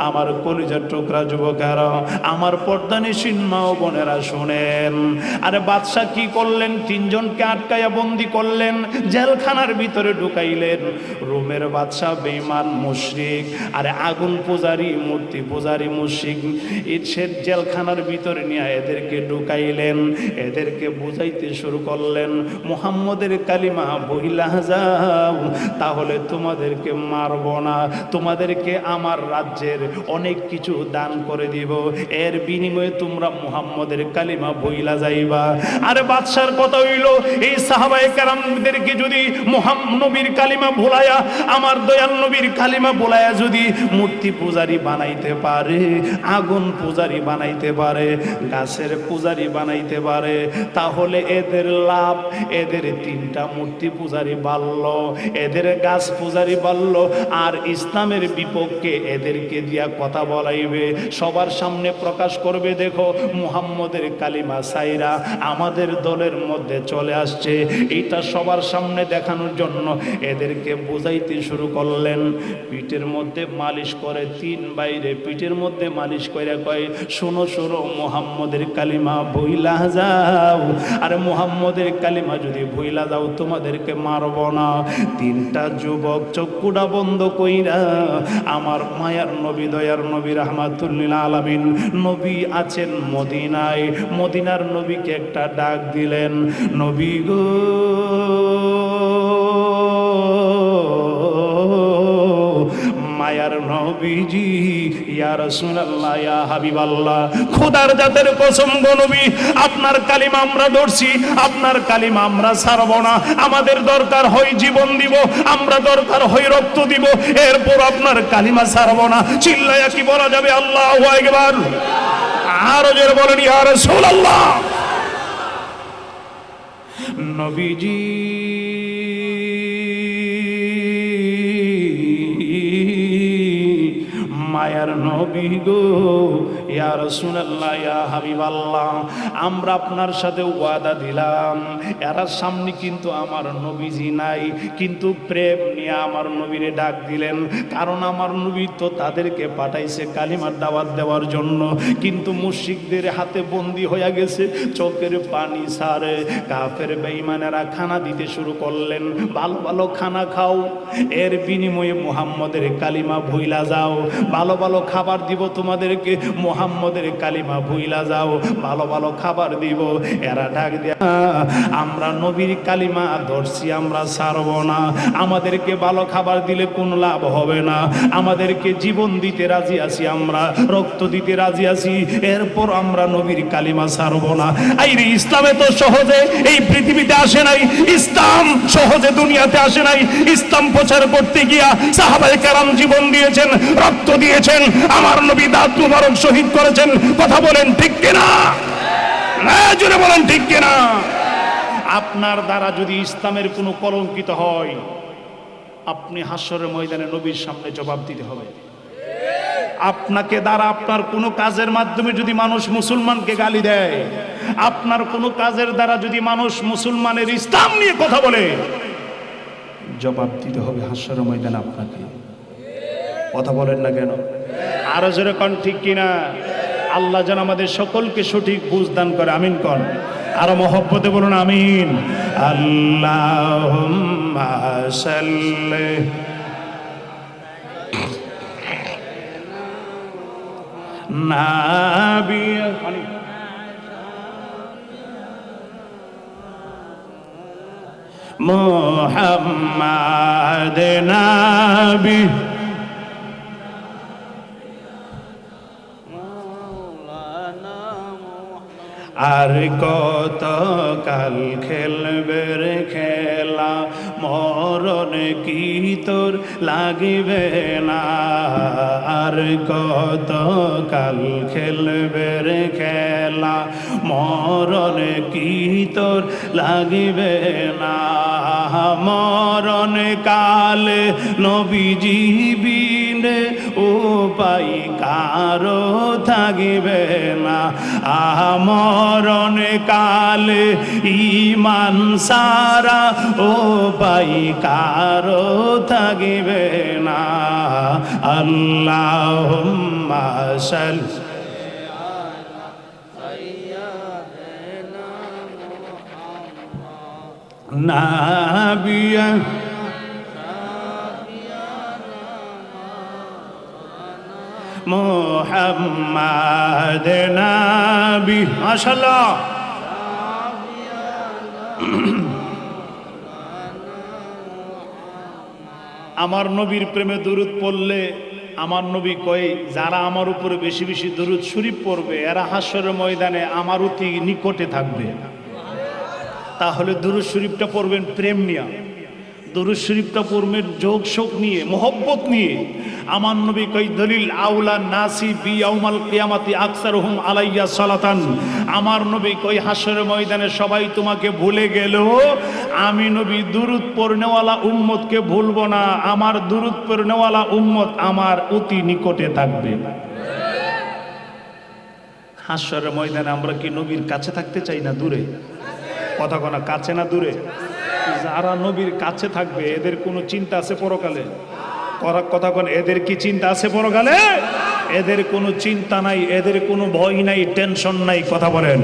আমার কলিজার টুকরা যুবকেরা, আমার পর্দানিশীন মা ও বোনেরা শোনেন। আরে বাদশা কি করলেন? 3 জনকে আটকায়া বন্দি করলেন, জেলখানার ভিতরে ঢুকাইলেন। রোমের বাদশা বেঈমান মুশরিক, আরে আগুন পূজারী, মূর্তি পূজারী মুশরিক, সে জেলখানার ভিতরে নিয়ে এদেরকে ঢুকাইলেন। এদেরকে বুঝাইতে শুরু করলেন, মুহাম্মদের কালিমা বইলা যাও, তাহলে তোমাদেরকে মারব না, তোমাদেরকে আমার রাজ্যের অনেক কিছু দান করে দিব, এর বিনিময়ে তোমরা মুহাম্মদের কালিমা বইলা যাইবা। আরে বাদশার কথা হইল, এই সাহাবায়ে কেরামদেরকে যদি নবীর কালিমা ভুলায়া, আমার দয়াল নবীর কালিমা ভুলায়া যদি মূর্তি পূজারী বানাইতে পারে, আগুন পূজারী বানাইতে পারে, গাছের পূজারী বানাইতে পারে, তাহলে এদের লাভ। এদের 3টা মূর্তি পূজারী বাড়ল, এদের গাছ পূজারী বাড়ল, আর ইসলামের বিপক্ষে এদেরকে দিয়া কথা বলাইবে, সবার সামনে প্রকাশ করবে, দেখো মুহাম্মদের কালিমা সাইরা আমাদের দলের মধ্যে চলে আসছে। এটা সবার সামনে দেখানোর জন্য এদেরকে বুঝাইতে শুরু করলেন। পিঠের মধ্যে মালিশ করে, 3 বাইরে পিঠের মধ্যে মালিশ করে কয়, শোনো শোনো, মুহাম্মদের কালিমা ভুইলা যাও, আর মুহাম্মদের কালিমা যদি ভুইলা যাও তোমাদেরকে মারব না। 3টা যুবক চক্ষুটা বন্ধ কইরা আমার মায়ার নবী, দয়ার নবী, রাহমাতুল লিল আলামিন নবী আছেন মদিনায়, মদিনার নবীকে একটা ডাক দিলেন, নবী গো, মায়ার নবীজি, ইয়া রাসূলুল্লাহ, ইয়া হাবিবাল্লাহ, খোদার জাতের কসম গো নবী, আপনার কালিমা আমরা ধরছি, আপনার কালিমা আমরা ছাড়ব না। আমাদের দরকার হয় জীবন দিব, আমরা দরকার হয় রক্ত দিব, এরপর আপনার কালিমা ছাড়ব না। চিল্লায়া কি বলা যাবে আল্লাহু আকবার? আরো জোরে বলেন ইয়া রাসূলুল্লাহ। নবীজি মায়ার নবী গো, ইয়া রাসূলুল্লাহ, ইয়া হাবিবাল্লাহ, আমরা আপনার সাথে ওয়াদা দিলাম, এরা সামনে কিন্তু আমার নবীজি নাই, কিন্তু প্রেম নিয়ে আমার নবীরে ডাক দিলেন, কারণ আমার নবী তো তাদেরকে পাঠাইছে কালিমার দাওয়াত দেওয়ার জন্য, কিন্তু মুশরিকদের হাতে বন্দী হয়ে গেছে, চোখের পানি ছাড়ে। কাফের বেঈমানেরা খানা দিতে শুরু করলেন, ভালো ভালো খানা খাও, এর বিনিময়ে মুহাম্মদের কালিমা ভুইলা যাও, ভালো ভালো খাবার দিব তোমাদেরকে, মুহাম্মদের কালিমা ভুইলা যাও, ভালো ভালো খাবার দিব। এরা ডাক দেয়া, আমরা নবীর কালিমা ধরছি, আমরা ছাড়ব না, আমাদেরকে আমাদেরকে ভালো খাবার দিলে কোনো লাভ হবে না, আমাদেরকে জীবন দিতে রাজি আছি, আমরা রক্ত দিতে রাজি আছি, এরপর আমরা নবীর কালিমা ছাড়বো না। আইরে ইসলামে তো সহজে এই পৃথিবীতে আসে নাই, ইসলাম সহজে দুনিয়াতে আসে নাই। ইসলাম প্রচার করতে গিয়া সাহাবায়ে কেরাম জীবন দিয়েছেন, রক্ত দিয়েছেন, আমার নবী দাঁত মুবারক শহীদ করেছেন। কথা বলেন ঠিক কিনা? হ্যাঁ, জোরে বলেন ঠিক কিনা? আপনার দ্বারা যদি ইসলামের কোনো কলঙ্কিত হয়, আপনি হাশরের ময়দানে নবীর সামনে জবাব দিতে হবে। আপনাকে দ্বারা আপনার কোনো কাজের মাধ্যমে যদি মানুষ মুসলমানকে গালি দেয়, আপনার কোনো কাজের দ্বারা যদি মানুষ মুসলমানের ইসলাম নিয়ে কথা বলে, জবাব দিতে হবে হাশরের ময়দানে আপনাকে। কথা বলেন না কেন? আরো জোরে কোন ঠিক কিনা? আল্লাহ যেন আমাদের সকলকে সঠিক বুঝ দান করে। আমিন কোন? আরো মহব্বতে বলুন আমিন। আল্লাহুম্মা সাল্লি নাবিয়া মুহাম্মাদ নাবি আর কত কাল খেলবে রে খেলা, মরণ কি তোর লাগিবে না। আর কত কাল খেলবে রে খেলা, মরণ কি তোর লাগিবে না। মরণ কালে নবীজি বিনে উপায় কারো থাকিবে না। মরণ কালে ঈমান সারা উপায় কারো থাকিবে না। আল্লাহুম্মা সাল্লি নাবিয়া মুহাম্মাদ নাবি। মাশাআল্লাহ। আমার নবীর প্রেমে দরুদ পড়লে আমার নবী কয়, যারা আমার উপরে বেশি বেশি দরুদ শরীফ পড়বে এরা হাশরের ময়দানে আমার অতি নিকটে থাকবে। তাহলে দরুদ শরীফটা পড়বেন প্রেম নিয়ে, দরুদ শরীফটা পড়বেন যোগ শোক নিয়ে, মোহব্বত নিয়ে। আমার নবী কই, দলিল আউলা নাসি বি ইয়াউমাল কিয়ামাতি আকসারুহুম আলাইয়া সালাতান। আমার নবী কই, হাশরের ময়দানে সবাই তোমাকে ভুলে গেল, আমি নবী দুরূদ পড়নেওয়ালা উম্মতকে ভুলবো না। আমার দুরূদ পড়নেওয়ালা উম্মত আমার অতি নিকটে থাকবে। হাশরের ময়দানে আমরা কি নবীর কাছে থাকতে চাই না দূরে? কথা কোনা, কাছে না দূরে? যারা নবীর কাছে থাকবে এদের কোনো চিন্তা আছে পরকালে? কথা কোন, এদের কি চিন্তা আছে পরকালে? এদের কোনো চিন্তা নাই, এদের কোনো ভয় নাই, টেনশন নাই। কথা বলেন।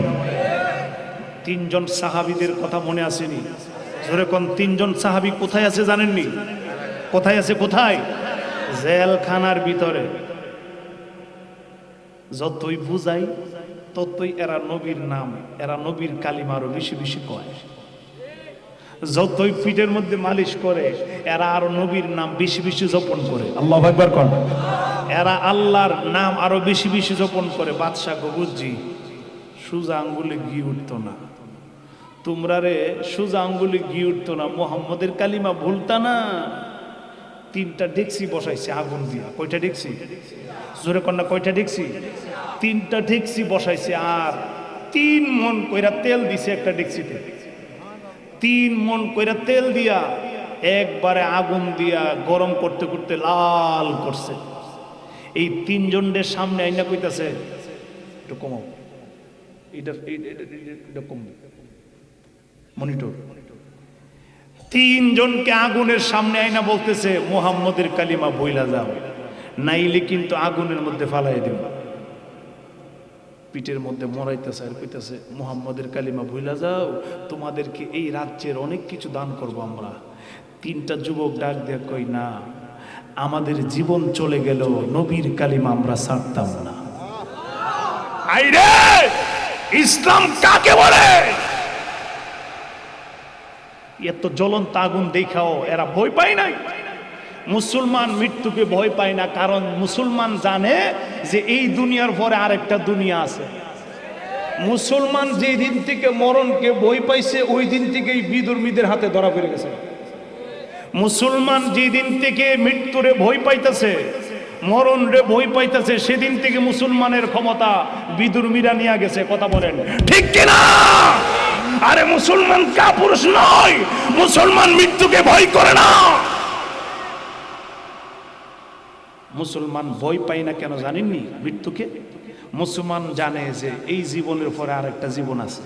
তিনজন সাহাবীদের কথা মনে আসেনি? যেরকম তিনজন সাহাবী কোথায় আছে জানেননি? কোথায় আছে? কোথায়? জেলখানার ভিতরে। যতই বুঝাই ততই এরা নবীর নাম, এরা নবীর কালিমা আরো বেশি বেশি কয়। যতই পিঠের মধ্যে মালিশ করে এরা আরো নবীর নাম বেশি বেশি জপন করে। আল্লাহু আকবার কোন। এরা আল্লাহর নাম আরো বেশি বেশি জপন করে। বাদশা গবুজি সুজা আঙ্গুলে ঘি উঠতো না, তোমরা রে সুজা আঙ্গুলে ঘি উঠতো না, মুহাম্মদের কালিমা ভুলতা না। তিনটা ডেকসি বসাইছে আগুন দিয়া। কয়টা ডেকসি? জোরে কন্যা, কয়টা ডেকসি? তিনটা ডেকসি বসাইছে, আর 3 মণ কইরা তেল দিছে একটা ডেকসিতে। 3 মণ কইরা তেল দিয়া একবারে আগুন দিয়া গরম করতে করতে লাল করছে। এই 3 জনের সামনে আইনা কইতাছে, একটু কমাও, এটা কম মনিটর। 3 জনকে আগুনের সামনে আইনা বলতেছে, মুহাম্মদের কালিমা বইলা যাও, নাইলে কিন্তু আগুনের মধ্যে ফালাই দিব। পিঠের মধ্যে মরাইতেছে আর কইতেছে, মুহাম্মদের কালিমা ভুলা যাও, তোমাদেরকে এই রাজ্যের অনেক কিছু দান করব আমরা। 3টা যুবক ডাক দিয়ে কই, না, আমাদের জীবন চলে গেল, নবীর কালিমা আমরা ছাড়তাম না। আইরে ইসলাম কাকে বলে? এত জ্বলন্ত আগুন দেখাও এরা ভয় পায় নাই। মুসলমান মৃত্যুকে ভয় পায় না, কারণ মুসলমান জানে যে এই দুনিয়ার পরে আরেকটা দুনিয়া আছে। মুসলমান যেই দিন থেকে মরণকে ভয় পাইছে ওই দিন থেকেই বিধর্মীদের হাতে ধরা পড়ে গেছে। মুসলমান যেই দিন থেকে মৃত্যুরে ভয় পাইতেছে, মরণ রে ভয় পাইতেছে, সেদিন থেকে মুসলমানের ক্ষমতা বিধর্মীরা নিয়ে গেছে। কথা বলেন ঠিক কিনা? আরে মুসলমান কাপুরুষ নয়, মুসলমান মৃত্যুকে ভয় করে না। মুসলমান ভয় পায় না কেন জানেননি? মৃত্যুকে মুসলমান জানে যে এই জীবনের পরে আরেকটা জীবন আছে।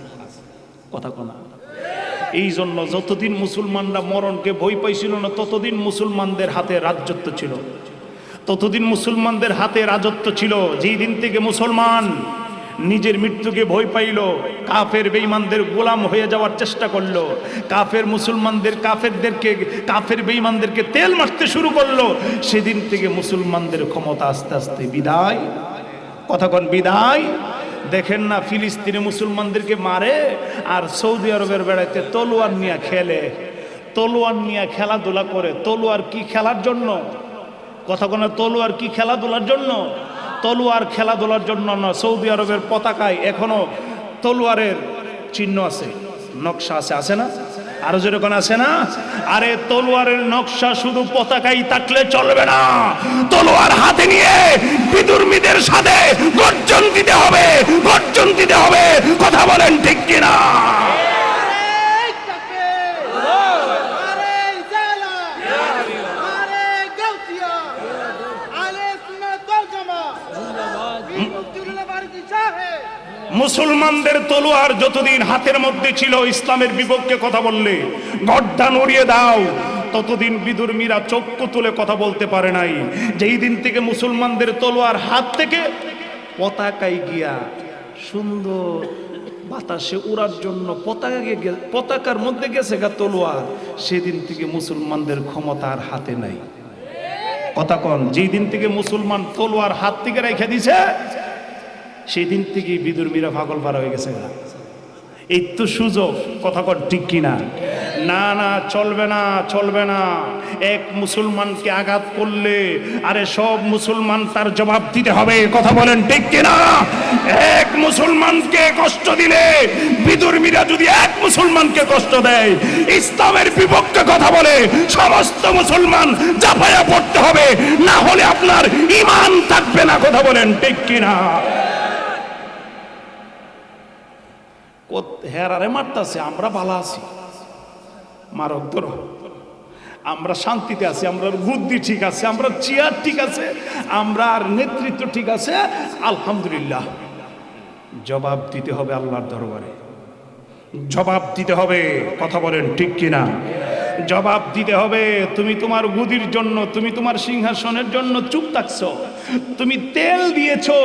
কথা কোনা? এই জন্য যতদিন মুসলমানরা মরণকে ভয় পাইছিল না ততদিন মুসলমানদের হাতে রাজত্ব ছিল, ততদিন মুসলমানদের হাতে রাজত্ব ছিল। যেই দিন থেকে মুসলমান নিজের মৃত্যুকে ভয় পাইল, কাফের বেঈমানদের গোলাম হয়ে যাওয়ার চেষ্টা করলো, কাফের মুসলমানদের কাফের বেঈমানদেরকে তেল মারতে শুরু করলো, সেদিন থেকে মুসলমানদের ক্ষমতা আস্তে আস্তে বিদায়। কথা কোন বিদায়? দেখেন না ফিলিস্তিনে মুসলমানদেরকে মারে, আর সৌদি আরবের বেড়াইতে তলোয়ার নিয়ে খেলে, তলোয়ার নিয়ে খেলাধুলা করে। তলোয়ার কি খেলার জন্য? কথা কোন? তলোয়ার কি খেলাধুলার জন্য? তলোয়ার খেলাধুলার জন্য না। সৌদি আরবের পতাকায় এখনো তলোয়ারের চিহ্ন আছে, নকশা আছে, আছে না? আরো যেরকম আছে না? আরে তলোয়ারের নকশা শুধু পতাকায় থাকলে চলবে না, তলোয়ার হাতে নিয়ে বিধর্মীদের সাথে গর্জন দিতে হবে, গর্জন দিতে হবে। কথা বলেন ঠিক কিনা? মুসলমানদের তলোয়ার যতদিন হাতের মধ্যে ছিল, ইসলামের বিপক্ষে কথা বললে গর্দান উড়িয়ে দাও, ততদিন বিধর্মীরা চক্ষু তুলে কথা বলতে পারে নাই। যেই দিন থেকে মুসলমানদের তলোয়ার হাত থেকে পতাকায় গিয়া সুন্দর বাতাসে উড়ার জন্য পতাকার মধ্যে গেছে গা তলোয়ার, সেদিন থেকে মুসলমানদের ক্ষমতার হাতে নাই। কথা কন? যেই দিন থেকে মুসলমান তলোয়ার হাত থেকে রেখে দিছে, সেই দিন থেকেই বিধর্মীরা পাগল পারা হয়ে গেছে। এই তো সুযোগ। কথা কর ঠিক কিনা? না না, চলবে না, চলবে না। এক মুসলমানকে আঘাত করলে আরে সব মুসলমান তার জবাব দিতে হবে। কথা বলেন ঠিক কিনা? এক মুসলমানকে কষ্ট দিলে, বিধর্মীরা যদি এক মুসলমানকে কষ্ট দেয়, ইসলামের বিপক্ষে কথা বলে, সমস্ত মুসলমান জাফায়া পড়তে হবে, না হলে আপনার ঈমান থাকবে না। কথা বলেন ঠিক কিনা? হেরারে মারতাছে, আমরা ভালো আছি, মারক ধরো, আমরা শান্তিতে আছি, আমরা বুদ্ধি ঠিক আছে, আমরা চেয়ার ঠিক আছে, আমরা আর নেতৃত্ব ঠিক আছে, আলহামদুলিল্লাহ। জবাব দিতে হবে আল্লাহর দরবারে, জবাব দিতে হবে। কথা বলেন ঠিক কিনা? জবাব দিতে হবে। তুমি তোমার গুদির জন্য, তুমি তোমার সিংহাসনের জন্য চুপ থাকছো, তুমি তেল দিয়েছো,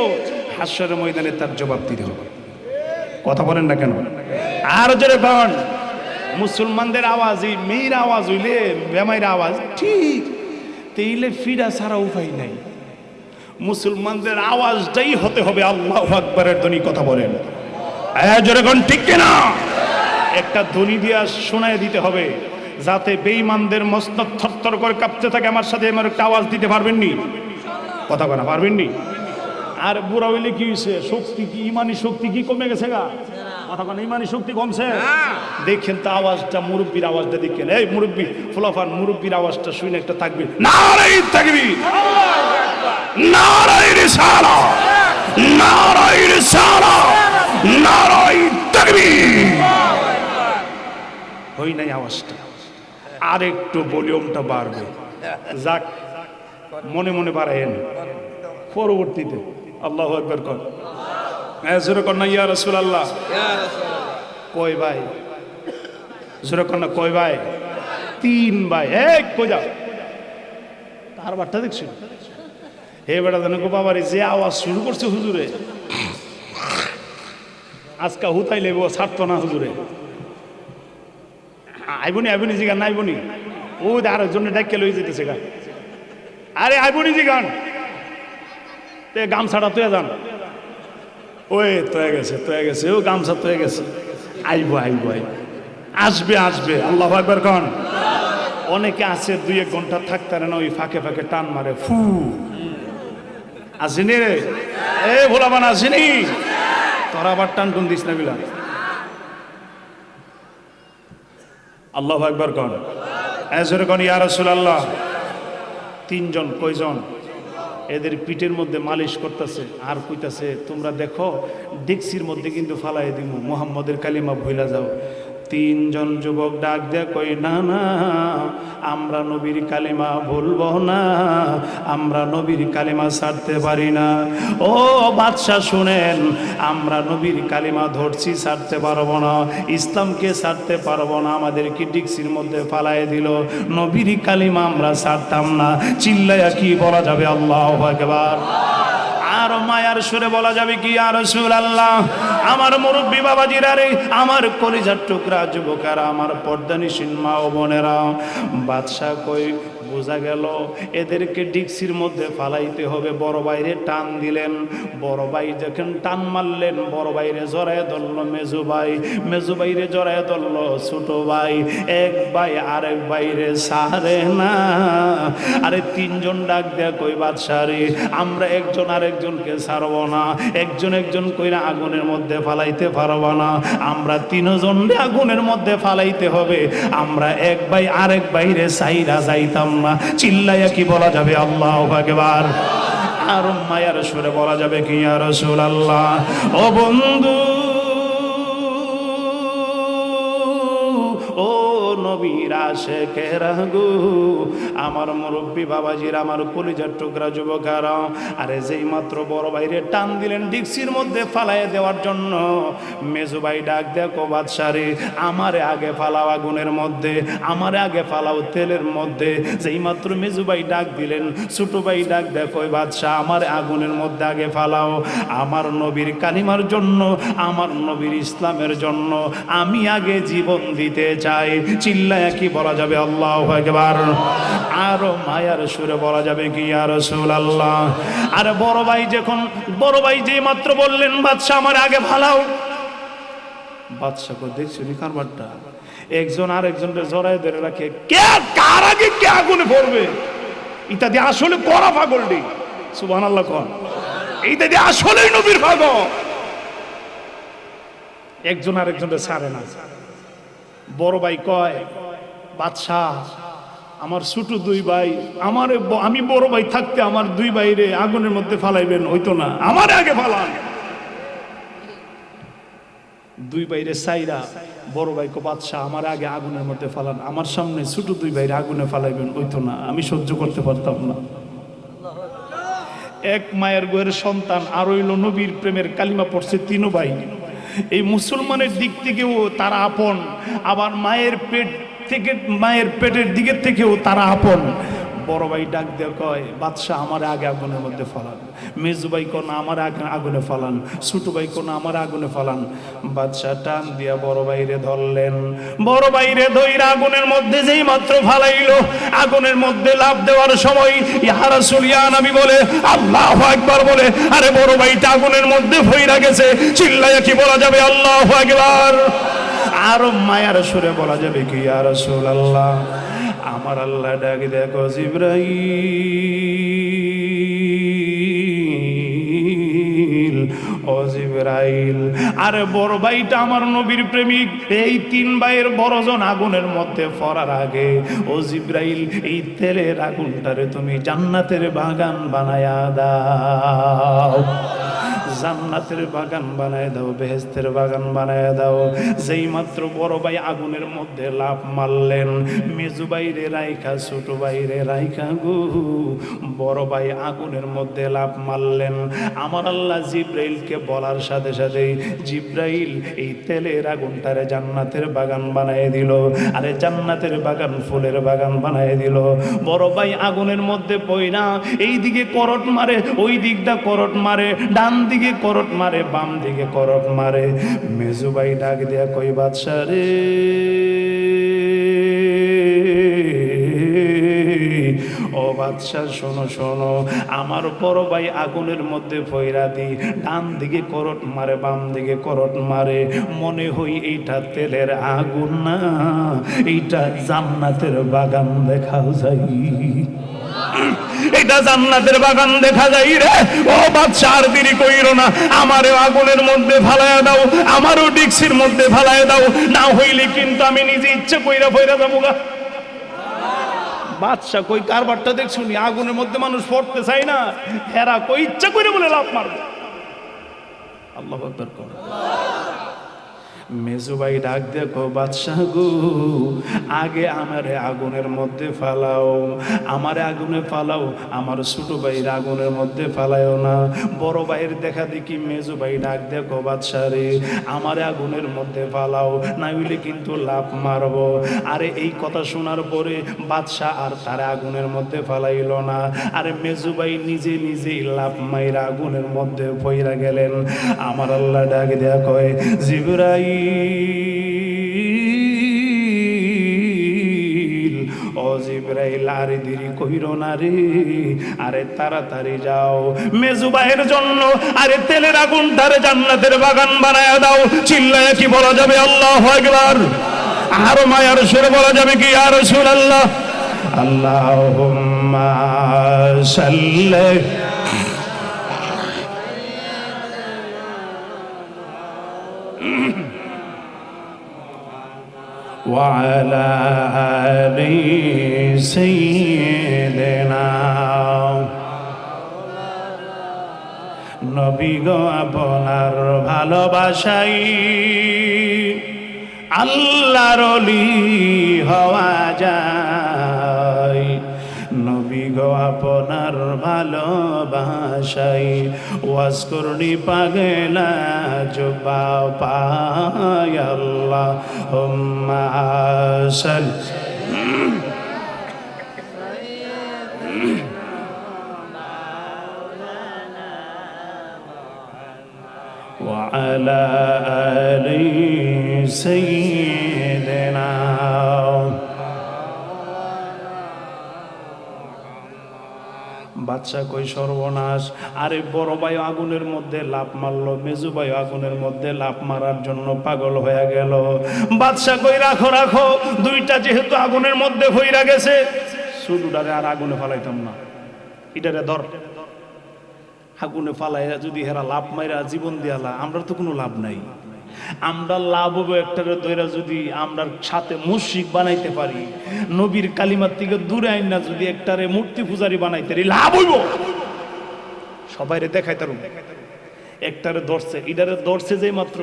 হাসরের ময়দানে তার জবাব দিতে হবে। কথা বলেন না কেন? আর জোরে বলেন। মুসলমানদের আওয়াজই মেয়ের আওয়াজ হইলে বেমাইর আওয়াজ ঠিক, তেইলে ফিরা ছাড়া উপায় নাই। মুসলমানদের আওয়াজটাই হতে হবে আল্লাহু আকবারের ধ্বনি। কথা বলেন জোরে কোন ঠিক কিনা? একটা ধ্বনি দিয়া শোনায় দিতে হবে, যাতে বেঈমানদের মস্তক থরথর করে কাঁপতে থাকে। আমার সাথে আমার একটা আওয়াজ দিতে পারবেননি? কথা বলা পারবেননি? আর বুড়া হইলে কি হয়েছে? শক্তি কি, ইমানি শক্তি কি কমে গেছে গা? কথা বলেন, ইমানি শক্তি কমছে? দেখেন তো আওয়াজটা, মুরব্বীর আওয়াজটা দেখেন। এই মুরব্বী ফুলাফান, মুরব্বীর আওয়াজটা শুনে একটা তাকবীর, নারায়ে তাকবীর, নারায়ে রিসালাহ, নারায়ে রিসালাহ, নারায়ে তাকবীর। হই নাই আওয়াজটা, আর একটু ভলিউমটা বাড়বে। যাক, মনে মনে বাড়ায়েন, পরবর্তীতে আল্লাহু আকবার কর। জোরে কর না ইয়া রাসূলুল্লাহ। কয় ভাই? জোরে কর না, কয় ভাই? 3 ভাই। এই কই যাও? কার বাট্টা দেখছো? হে বেটা জানো গো বাবারে, যে আওয়াজ শুরু করছে হুজুরে, আজকা হুতাই লেবো, ছাড়তো না হুজুরে। আইবনি আইবনি জি গান, আইবনি ও আর জন্য ডাক্কে লই যেতেছে গান। আরে আইবনি জি গান, তে গামছাটা তুই যান। ওই তয়ে গেছে, তয়ে গেছে, ও গামছা তয়ে গেছে। আইব আইব আইব আসবে আসবে, আল্লাহু আকবার কোন। অনেকে আছে 2-1 ঘন্টা থাকতে পারে না, ওই ফাঁকে ফাঁকে টান মারে, ফু। আসেনি রে, এ ভোলাবান আসেনি, তোরা আবার টান টুন দিস না বিলা। আল্লাহু আকবার কোন, এজরে কোন ইয়া রাসূলুল্লাহ। 3 জন, কয়জন? এদের পিঠের মধ্যে মালিশ করতেছে আর কইতাছে, তোমরা দেখো ডেক্সির মধ্যে কিন্তু ফালাই দিব, মুহাম্মদের কালিমা ভুইলা যাও। 3 জন যুবক ডাক দেয়া কই, না না, আমরা নবীর কালিমা ভুলবো না, আমরা নবীর কালিমা ছাড়তে পারি না। ও বাদশাহ শুনেন, আমরা নবীর কালিমা ধরছি, ছাড়তে পারবো না, ইসলামকে ছাড়তে পারবো না, আমাদেরকে ডিক্সির মধ্যে ফালাই দিল, নবীর কালিমা আমরা ছাড়তাম না। চিল্লায়া কি বলা যাবে আল্লাহু আকবার? আর মায়ার সুরে বলা যাবে কি, ইয়া রাসূলুল্লাহ। আমার মুরব্বী বাবাজিরা রে, আমার কলিজার টুকরা যুবকেরা, আমার পর্দানিসীন মা ও বোনেরা, বাদশা কই বোঝা গেল এদেরকে ডিক্সির মধ্যে ফালাইতে হবে। বড় বাইরে টান দিলেন, বড় ভাই যখন টান মারলেন, বড় বাইরে জড়ায় ধরল মেজু ভাই, মেজু বাইরে জড়ায় ধরল ছোট ভাই, এক ভাই আরেক বাইরে সারে না। আরে 3 জন ডাক দেয়া কই, বাদশা রে, আমরা একজন আরেকজনকে ছাড়ব না, একজন একজন কইরা আগুনের মধ্যে ফালাইতে পারবো না, আমরা 3 জন আগুনের মধ্যে ফালাইতে হবে, আমরা এক ভাই আরেক বাইরে সাইরা যাইতাম না। চিল্লাইয়া কি বলা যাবে আল্লাহু আকবার? আর মায়ার সুরে বলা যাবে কি, ইয়া রাসূলুল্লাহ। ও বন্ধু, ও নবীর আশিকেরা গো, আমার মুরব্বী বাবাজির, আমার কলিজার টুকরা যুবকেরা, আরে যেই মাত্র বড় ভাইরে টান দিলেন ডিক্সির মধ্যে ফালাই দেওয়ার জন্য, মেজু ভাই ডাক দেখো, বাদশা রে, আমারে আগে ফালাও আগুনের মধ্যে, আমারে আগে ফালাও তেলের মধ্যে। যেই মাত্র মেজু ভাই ডাক দিলেন, ছোট ভাই ডাক দেখো, বাদশা আমারে আগুনের মধ্যে আগে ফালাও, আমার নবীর কালিমার জন্য, আমার নবীর ইসলামের জন্য আমি আগে জীবন দিতে চাই। চিল্লায়া কি বলা যাবে আল্লাহু আকবার? আর মায়ার সুরে বলা যাবে কি, ইয়া রাসূলুল্লাহ। আরে বড় ভাই যখন, বড় ভাই যেই মাত্র বললেন, বাদশা আমার আগে ফালাও, বাদশা কো দেখছো নি কারবারটা, একজন আরেকজনকে জড়ায় ধরে রাখে, কে কার আগে কে আগুনে পড়বে, ইত্যাদি আসলে করা পাগলটি। সুবহানাল্লাহ কোন, ইত্যাদি আসলেই নবীর পাগল। একজন আরেকজনকে ছাড়ে না। বড় ভাই কয়, বাদশাহ আমার ছোট 2 ভাই, আমি বড় ভাই থাকতে আমার 2 ভাইরে আগুনের মধ্যে ফালাইবেন, হইতো না, আমার আগে ফালান। 2 ভাইরে সাইরা বড় ভাই কো, বাদশাহ আমার আগে আগুনের মধ্যে ফালান, আমার সামনে ছোট 2 ভাইরে আগুনে ফালাইবেন, হইতো না, আমি সহ্য করতে পারতাম না। এক মায়ের গোয়ের সন্তান, আর হইল নবীর প্রেমের কালিমা পড়ছে 3 ভাই। এই মুসলমানের দিক থেকেও তারা আপন, আবার মায়ের পেট থেকে, মায়ের পেটের দিকের থেকেও তারা আপন। বড় ভাই ডাক দিয়ে কয়, বাদশাহ আমার আগে আগুনের মধ্যে ফালান। মেজু ভাই কোন আমার আগুনে ফালান, ছোট ভাই কোন আমার আগুনে ফালান। বাদশাহ টান দিয়া বড় ভাইরে ধরলেন, বড় ভাইরে ধইরা আগুনের মধ্যে যেই মাত্র ফালাইলো, আগুনের মধ্যে লাফ দেওয়ার সময় ইয়া রাসূল ইয়া নবী বলে, আল্লাহু আকবার বলে, আরে বড় ভাইটা আগুনের মধ্যে ভইরা গেছে। চিল্লায়া কি বলা যাবে আল্লাহু আকবার? আর মায়ার সুরে বলা যাবে কি, ইয়া রাসূলুল্লাহ। আমার আল্লাহ ডাক দেখো, জিবরাইল, ও জিবরাইল। আরে বড় ভাইটা আমার নবীর প্রেমিক, এই 3 ভাইয়ের বড়জন আগুনের মধ্যে পড়ার আগে, ও জিবরাইল, এই তেলের আগুনটারে তুমি জান্নাতের বাগান বানায়া দাও, জান্নাতের বাগান বানায় দাও, বেহেশতের বাগান বানায় দাও। যেই মাত্র বড় ভাই আগুনের মধ্যে লাফ মারলেন, মেজু বাইরে রাইখা ছোট বাইরে রাইখা গো, বড় ভাই আগুনের মধ্যে লাফ মারলেন। আমার আল্লাহ জিব্রাইলকে বলার সাথে সাথেই জিব্রাইল এই তেলের আগুনটারে জান্নাতের বাগান বানায় দিল। আরে জান্নাতের বাগান, ফুলের বাগান বানায় দিল। বড় ভাই আগুনের মধ্যে পইরা এই দিকে করট মারে, ওই দিকটা করট মারে, ডান দিকে করট মারে, বাম দিকে করট মারে। মেজু ভাই ডাক দিয়া কই, বাদশা রে, ও বাদশা শোনো শোনো, আমার বড় ভাই আগুনের মধ্যে ফইরা দি, ডান দিকে করট মারে বাম দিকে করট মারে, মনে হই এইটা তেলের আগুন না, এইটা জান্নাতের বাগান দেখা যায়, এটা জান্নাতের বাগান দেখা যায় রে। ও বাদশা আর দেরি কইরো না, আমারও আগুনের মধ্যে ফালায়া দাও, আমারও ডিক্সির মধ্যে ফালায়া দাও, না হইলে কিন্তু আমি নিজে ইচ্ছা কইরা ফইরা যাবো গা। বাদশা কই কারবারটা দেখছুনি, আগুনের মধ্যে মানুষ পড়তে চায় না, হেরা কই ইচ্ছা করে বলে লাভ মারবে। আল্লাহু আকবার কর। মেজুবাই ডাক দেখো, বাদশাহ গো, আগে আমারে আগুনের মধ্যে ফালাও, আমারে আগুনে ফালাও, আমার ছোট ভাইয়ের আগুনের মধ্যে ফালাও না। বড় ভাইয়ের দেখা দেখি মেজুবাই ডাক দেখো, বাদশাহ রে, আমারে আগুনের মধ্যে ফালাও, না হইলে কিন্তু লাভ মারবো। আরে এই কথা শোনার পরে বাদশাহ আর তারে আগুনের মধ্যে ফালাইল না, আরে মেজুবাই নিজে নিজেই লাভ মাইরা আগুনের মধ্যে পইরা গেলেন। আমার আল্লাহ ডাক দেয়া কয়, জিবরাইল, ও জিবরাইল, আরে দেরি কইরো না রে, আরে তাড়াতাড়ি যাও, মেজুবাইয়ের জন্য আরে তেলের আগুন ধারে জান্নাতের বাগান বানায়া দাও। চিল্লায়া কি বলা যাবে আল্লাহু আকবার? আরো মায়ার সুরে বলা যাবে কি ইয়া রাসূলুল্লাহ? আল্লাহুম্মা সাল্লি وعلى آل سيدنا। নবী গো আপনার ভালোবাসাই আল্লাহর ওলি হওয়া যায়, নবী গো আপনার ভালোবাসাই ওয়াজ করনি পাগলা জুবা পায়। আল্লাহুম্মা সাল্লি ওয়া আলা আলি সাইয়্যিদিনা। বাদশা কই সর্বনাশ, আরে বড় ভাই আগুনের মধ্যে লাফ মারলো, মেজু ভাই আগুনের মধ্যে লাফ মারার জন্য পাগল হয়ে গেল। বাদশা কই রাখো রাখো, দুইটা যেহেতু আগুনের মধ্যে ফইরা গেছে, শুধুটারে আর আগুনে ফালাইতাম না, এটারে ধর। আগুনে ফালাইয়া যদি হেরা লাভ মাইরা জীবন দিয়ালা, আমরা তো কোনো লাভ নাই। আমরা লাভ হবো একটারে দইরা যদি আমরা সাথে মুশরিক বানাইতে পারি, নবীর কালিমার থেকে দূরে আইন না যদি একটারে মূর্তি পূজারি বানাইতে পারি, লাভ হইব। সবাইরে দেখাইতার একটারে ধরছে, ইডারে ধরছে যে মাত্র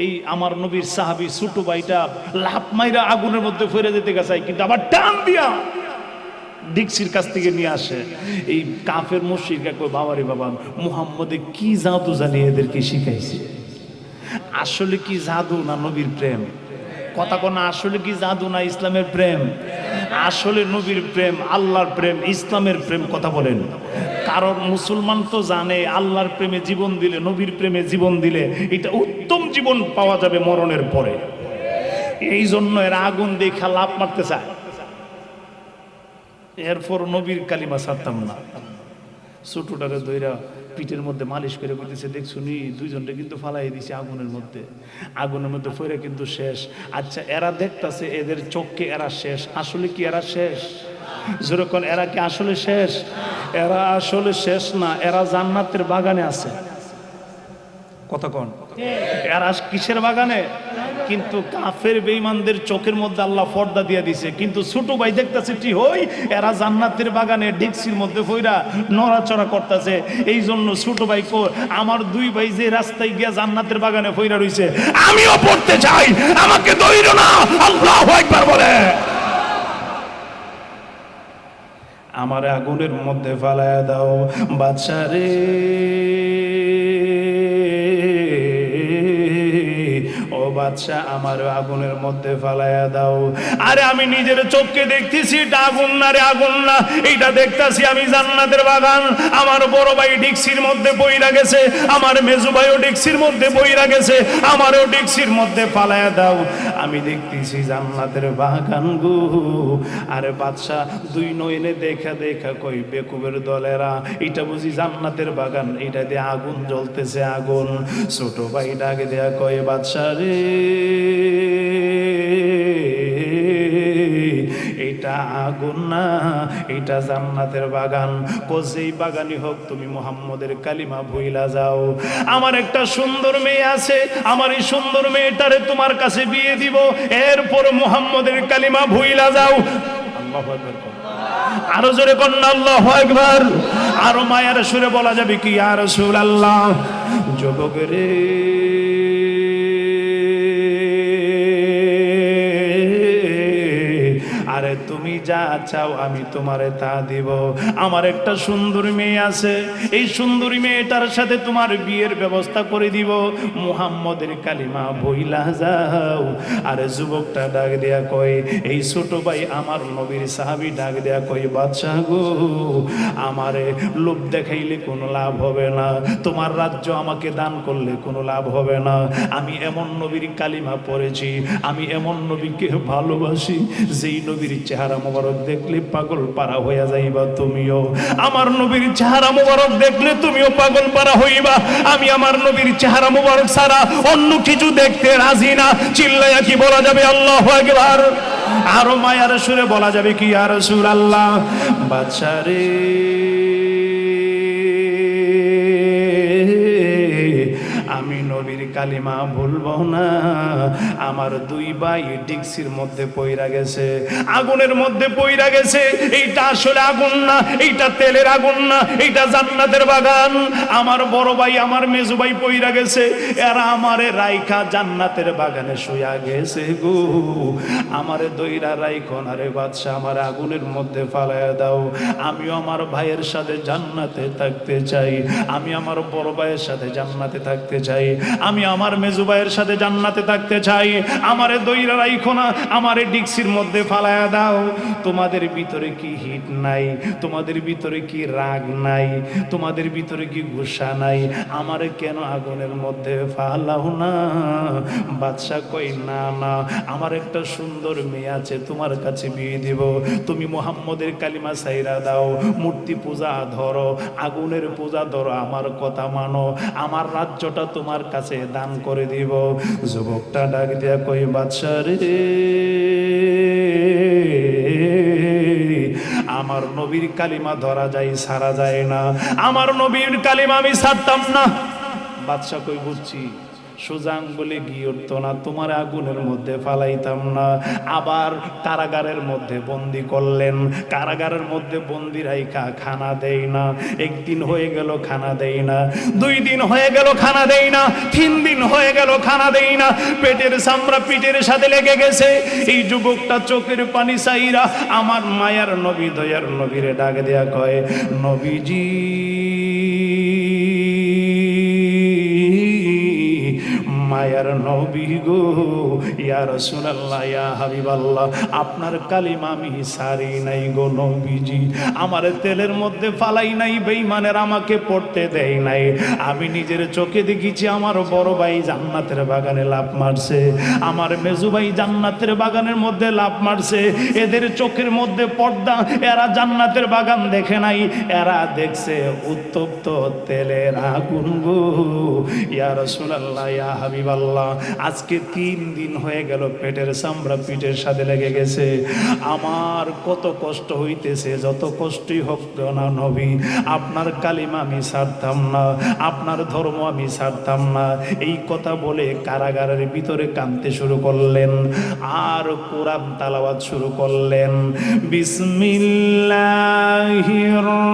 এই আমার নবীর সাহাবী ছোট ভাইটা লাভ মাইরা আগুনের মধ্যে ফেরে যেতে গেছে, কিন্তু আবার টান দিয়া ডিক্সির কাছ থেকে নিয়ে আসে। এই কাফের মুশরিকরা কই, বাবারে বাবা, মুহাম্মদে কি জাদু জানি এদেরকে শিখাইছে। আসলে কি জাদু না নবীর প্রেম? কথা কোনা, আসলে কি জাদু না ইসলামের প্রেম? আসলে নবীর প্রেম, আল্লাহর প্রেম, ইসলামের প্রেম। কথা বলেন। কারণ মুসলমান তো জানে আল্লাহর প্রেমে জীবন দিলে, নবীর প্রেমে জীবন দিলে এটা উত্তম জীবন পাওয়া যাবে মরণের পরে। এই জন্য এরা আগুন দেখা লাভ মারতে চায়। এরপর নবীর কালিমা ছাড়তাম না। ছোটটারে দইরা পিঠের মধ্যে মালিশ করে বলতেছে, দেখছুনি দুইজনটা কিন্তু ফালাই দিছে আগুনের মধ্যে, আগুনের মধ্যে ফেরে কিন্তু শেষ। আচ্ছা, এরা দেখতেছে এদের চোখকে এরা শেষ, আসলে কি এরা শেষ? যেরকম এরা কি আসলে শেষ? এরা আসলে শেষ না, এরা জান্নাতের বাগানে আছে। কথা কোন? এরা কিসের বাগানে? কিন্তু কাফের বেঈমানদের চোখের মধ্যে আল্লাহ পর্দা দিয়ে দিছে। কিন্তু ছোট ভাই দেখতেছে ঠিক হই এরা জান্নাতের বাগানে ডিক্সির মধ্যে ফইরা নড়াচড়া করতেছে। এই জন্য ছোট ভাই কো, আমার দুই ভাই যে রাস্তায় গিয়া জান্নাতের বাগানে ফইরা রইছে, আমিও পড়তে চাই, আমাকে দইরো না। আল্লাহু আকবার বলে। আমার আগুনের মধ্যে ফালায়া দাও বাদশা রে। ও বাদশা আমার আগুনের মধ্যে ফালাইয়া দাও। আরে আমি নিজের চোখকে দেখতেছি এটা আগুন না রে, আগুন না, এইটা দেখতাছি আমি জান্নাতের বাগান। আমার বড় ভাই ডিক্সির মধ্যে বইরা গেছে, আমার মেজু ভাইও ডিক্সির মধ্যে বইরা গেছে, আমারও ডিক্সির মধ্যে ফালাইয়া দাও। আমি দেখতেছি জান্নাতের বাগান গো। আরে বাদশা দুই নয়নে দেখা দেখা কই বেকুবের দলেরা, এটা বুঝি জান্নাতের বাগান, এটা দিয়ে আগুন জ্বলতেছে আগুন। ছোট ভাই ডাকে দেয়া কয় বাদশা রে এটা আগুন না, এটা জান্নাতের বাগান। কোজেই বাগানই হোক তুমি মুহাম্মদের কালিমা ভুইলা যাও। আমার একটা সুন্দর মেয়ে আছে, আমার এই সুন্দর মেয়েটারে তোমার কাছে বিয়ে দিব, এরপর মুহাম্মদের কালিমা ভুইলা যাও। আল্লাহু আকবার, আরো জোরে কন্যা আল্লাহু আকবার। আরো মায়ার সুরে বলা যাবে কি ইয়া রাসূলুল্লাহ। যুবক রে আরে তুমি যা চাও আমি তোমারে তা দিব। আমার একটা সুন্দরী মেয়ে আছে, এই সুন্দরী মেয়েটার সাথে তোমার বিয়ের ব্যবস্থা করে দিব, মুহাম্মদের কালিমা বইলা যাও। আরে যুবকটা ডাক দেয়া কয়, এই ছোট ভাই আমার নবীর সাহাবী ডাক দেয়া কয় বাদশা গো আমারে লোভ দেখাইলে কোনো লাভ হবে না, তোমার রাজ্য আমাকে দান করলে কোনো লাভ হবে না। আমি এমন নবীর কালিমা পড়েছি, আমি এমন নবীকে ভালোবাসি যেই নবীর চেহারা মোবারক দেখলে পাগল পারা হইয়া যাইবা তুমিও। আমার নবীর চেহারা মোবারক দেখলে তুমিও পাগল পারা হইবা। আমি আমার নবীর চেহারা মোবারক ছাড়া অন্য কিছু দেখতে রাজি না। চিল্লায়া কি বলা যাবে আল্লাহু আকবার? আরো মায়ার সুরে বলা যাবে কি ইয়া রাসূলুল্লাহ। বাদশা রে আমি নবীর কালিমা ভুলবো না। আমার দুই ভাই ডিক্সির মধ্যে পইরা গেছে, আগুনের মধ্যে পইরা গেছে। এইটা আসলে আগুন না, এইটা তেলের আগুন না, এইটা জান্নাতের বাগান। আমার বড় ভাই আমার মেজু ভাই পইরা গেছে, এরা আমারে রাইখা জান্নাতের বাগানে শুয়া গেছে গো। আমারে দইরা রাইখো না রে বাদশা, আমার আগুনের মধ্যে ফালাইয়া দাও। আমিও আমার ভাইয়ের সাথে জান্নাতে থাকতে চাই, আমি আমার বড় ভাইয়ের সাথে জান্নাতে থাকতে চাই, আমি আমার মেজু ভাইয়ের সাথে জান্নাতে থাকতে চাই। আমারে দইরা রাইখো না, আমারে ডিক্সির মধ্যে ফালাইয়া দাও। তোমাদের ভিতরে কি হিট নাই? তোমাদের ভিতরে কি রাগ নাই? তোমাদের ভিতরে কি গুসা নাই? আমারে কেন আগুনের মধ্যে ফালাও না? বাদশা কই না না, আমার একটা সুন্দর মেয়ে আছে, তোমার কাছে বিয়ে দিব। তুমি মুহাম্মদের কালিমা ছাইরা দাও, মূর্তি পূজা ধরো, আগুনের পূজা ধরো, আমার কথা মানো, আমার রাজ্যটা তোমার কাছে দান করে দিব। যুবকটা ডাক দিয়া কই বাদশা রে আমার নবীর কালিমা ধরা যায় ছাড়া যায় না, আমার নবীর কালিমা আমি ছাড়তাম না। বাদশা কই বুঝছি, সুজাং বলে গিয়ে উঠতো না, তোমার আগুনের মধ্যে ফালাইতাম না। আবার কারাগারের মধ্যে বন্দি করলেন, কারাগারের মধ্যে বন্দি রাইখা খানা দেই না। একদিন হয়ে গেল খানা দেই না, 2 দিন হয়ে গেল খানা দেই না, 3 দিন হয়ে গেল খানা দেই না। পেটের চামড়া পিঠের সাথে লেগে গেছে। এই যুবকটা চোখের পানি চাইরা আমার মায়ার নবী দয়ার নবীরে ডাক দেয়া কয়, নবীজি মায়ার নবী গো, ইয়া রাসূলুল্লাহ ইয়া হাবিবাল্লাহ, আপনার কালিমা আমি সারি নাই গো নবীজি। আমার তেলের মধ্যে ফালাই নাই, বেঈমানের আমাকে পড়তে দেয় নাই। আমি নিজের চোখে দেখেছি আমার বড় ভাই জান্নাতের বাগানে লাফ মারছে, আমার মেজু ভাই জান্নাতের বাগানের মধ্যে লাফ মারছে। এদের চোখের মধ্যে পর্দা, এরা জান্নাতের বাগান দেখে নাই, এরা দেখছে উত্তপ্ত তেলের আগুন গো। ইয়া রাসূলুল্লাহ ইয়া হাবিবাল্লাহ, আজকে 3 দিন হয়ে গেল পেটের চামড়া পিঠের সাথে লেগে গেছে। আমার কত কষ্ট হইতেছে, যত কষ্টই হোক না নবী, আপনার কালিমা আমি ছাড়তাম না, আপনার ধর্ম আমি ছাড়তাম না। এই কথা বলে কারাগারের ভিতরে কাঁদতে শুরু করলেন আর কোরআন তেলাওয়াত শুরু করলেন। বিসমিল্লাহির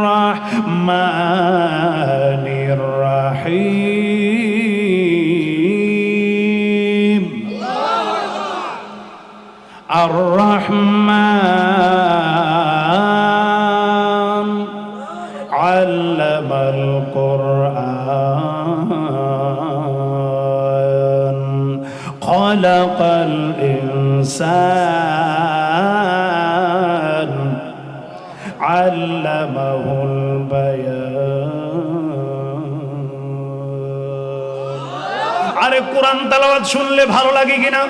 রাহমানির রাহিম। আর-রহমান আল্লামাল কোরআন খালাকাল ইনসান আল্লামাহুল বায়ান। আরে কোরআন তেলাওয়াত শুনলে ভালো লাগে কিনা?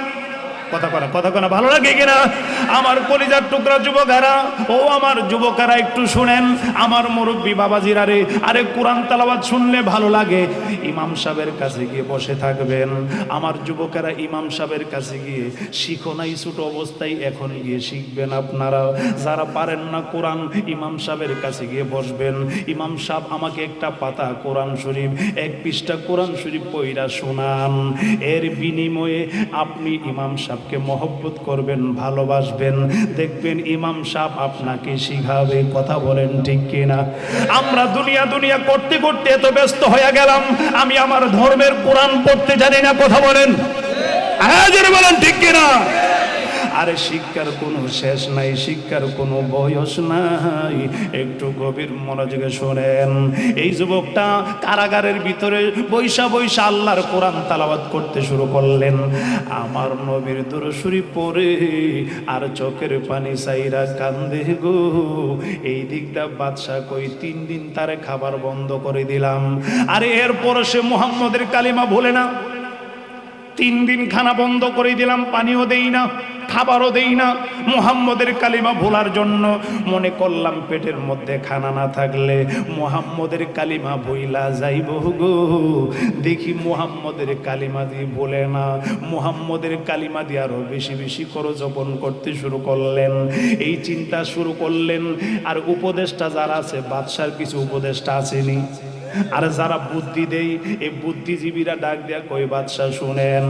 কথা কোনা ভালো লাগে কিনা? আমার কলিজার টুকরা যুবকেরা, ও আমার যুবকেরা একটু শুনেন, আমার মুরব্বী বাবাজিরা রে, আরে কোরআন তেলাওয়াত শুনলে ভালো লাগে। ইমাম সাহেবের কাছে গিয়ে বসে থাকবেন। আমার যুবকেরা ইমাম সাহেবের কাছে গিয়ে শিখো নাই ছোট অবস্থায়, এখন গিয়ে শিখবেন আপনারা। যারা পারেন না কোরআন, ইমাম সাহেবের কাছে গিয়ে বসবেন। ইমাম সাহেব আমাকে একটা পাতা কোরআন শরীফ, এক পৃষ্ঠা কোরআন শরীফ পড়া শোনান। এর বিনিময়ে আপনি ইমাম সাহেব কে মহব্বত করবেন, ভালোবাসবেন, দেখবেন ইমাম সাহেব আপনাকে শিখাবে। কথা বলেন ঠিক কিনা? আমরা দুনিয়া করতে করতে এত ব্যস্ত হয়ে গেলাম, আমি আমার ধর্মের কোরআন পড়তে জানি না। কথা বলেন, হ্যাঁ জোরে বলেন ঠিক কিনা? আরে শিক্ষার কোনো শেষ নাই, শিক্ষার কোনো বয়স নাই। একটু গভীর মনোযোগে শোনেন। এই যুবকটা কারাগারের ভিতরে বৈশা আল্লাহর কোরআন তেলাওয়াত করতে শুরু করলেন। আমার নবীর দুরূদ শরীফ পড়ে আর চোখের পানি চাইরা কান্দে গো। এই দিকটা বাদশা কই 3 দিন তারে খাবার বন্ধ করে দিলাম। আরে এরপর সে মুহাম্মদের কালিমা ভুলে না। 3 দিন খানা বন্ধ করে দিলাম, পানিও দেই না, খাবারও দেই না। মুহাম্মদের কালিমা ভোলার জন্য মনে করলাম পেটের মধ্যে খানা না থাকলে মুহাম্মদের কালিমা ভুইলা যাইব গো। দেখি মুহাম্মদের কালিমা দিয়ে বলে না, মুহাম্মদের কালিমা দিয়ে আরো বেশি করে জপন করতে শুরু করলেন। এই চিন্তা শুরু করলেন। আর উপদেষ্টা যারা আছে, বাদশার কিছু উপদেষ্টা আসেনি, আর যারা বুদ্ধি দেই, এই বুদ্ধিজীবীরা ডাক দেয়া কই বাদশা শুনেন,